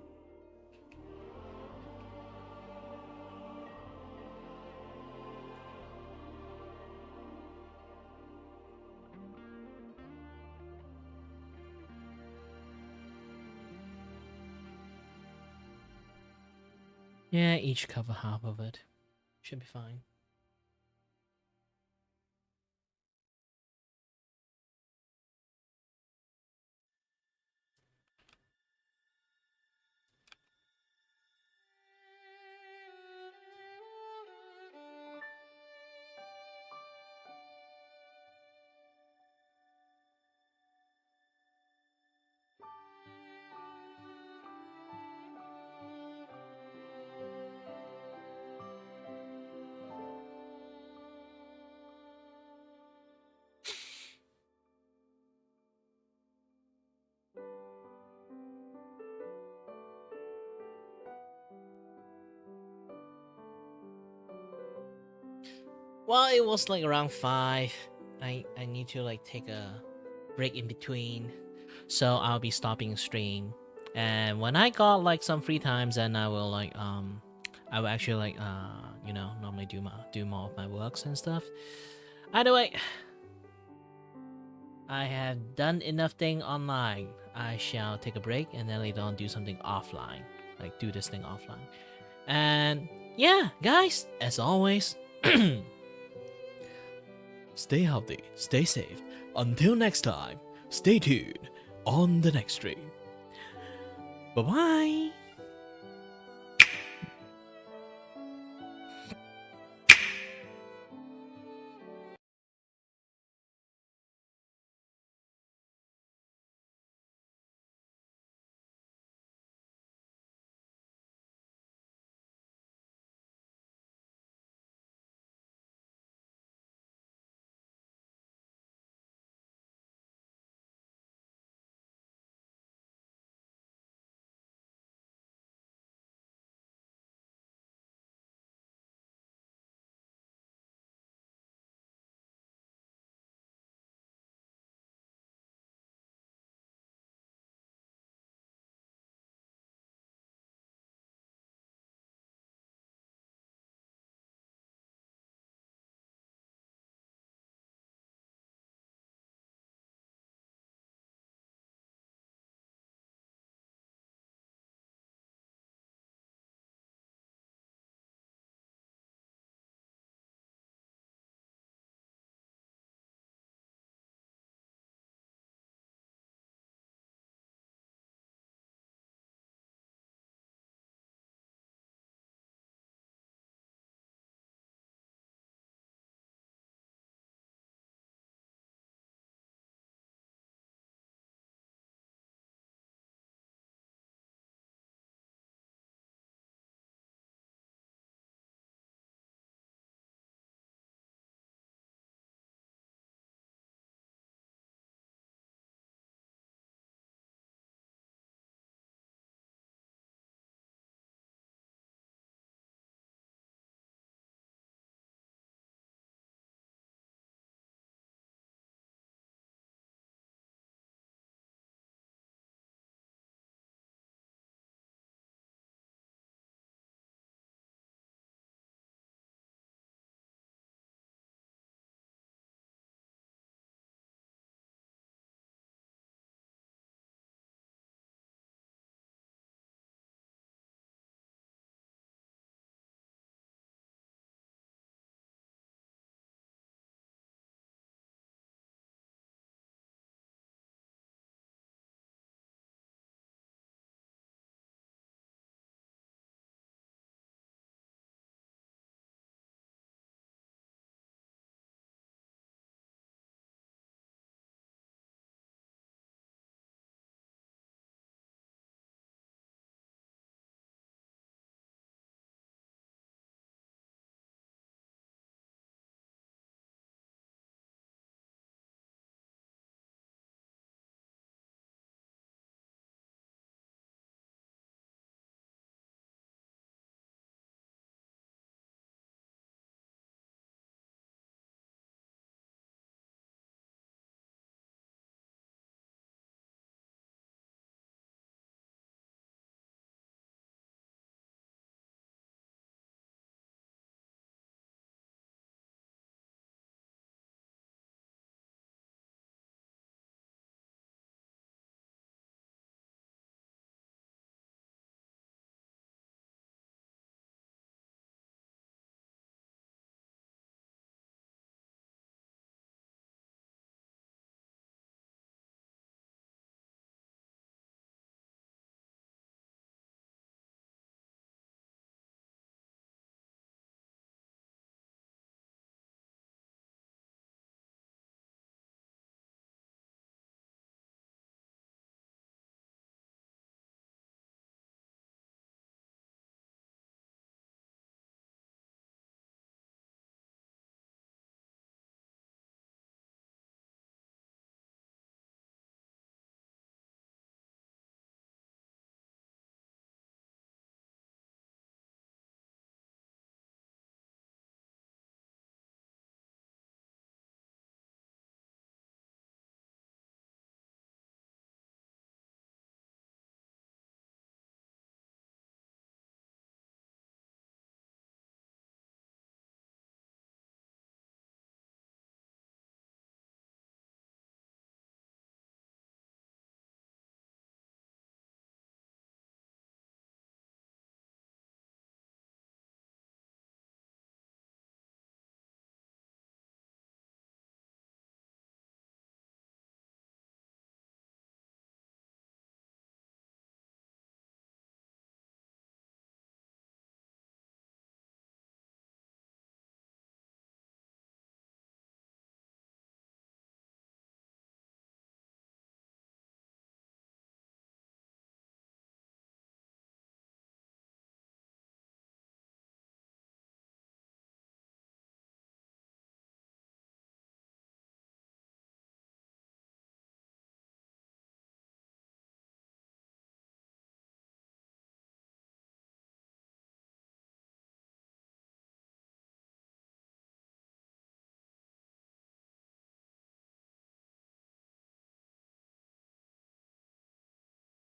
Yeah, each cover half of it. Should be fine. Well, it was like around 5. I need to like take a break in between, so I'll be stopping stream. And when I got like some free times, then I will like I will actually like you know, normally do more of my works and stuff. Either way, I have done enough thing online. I shall take a break and then later on do something offline, like do this thing offline. And yeah, guys, as always, stay healthy, stay safe. Until next time, stay tuned on the next stream. Bye bye.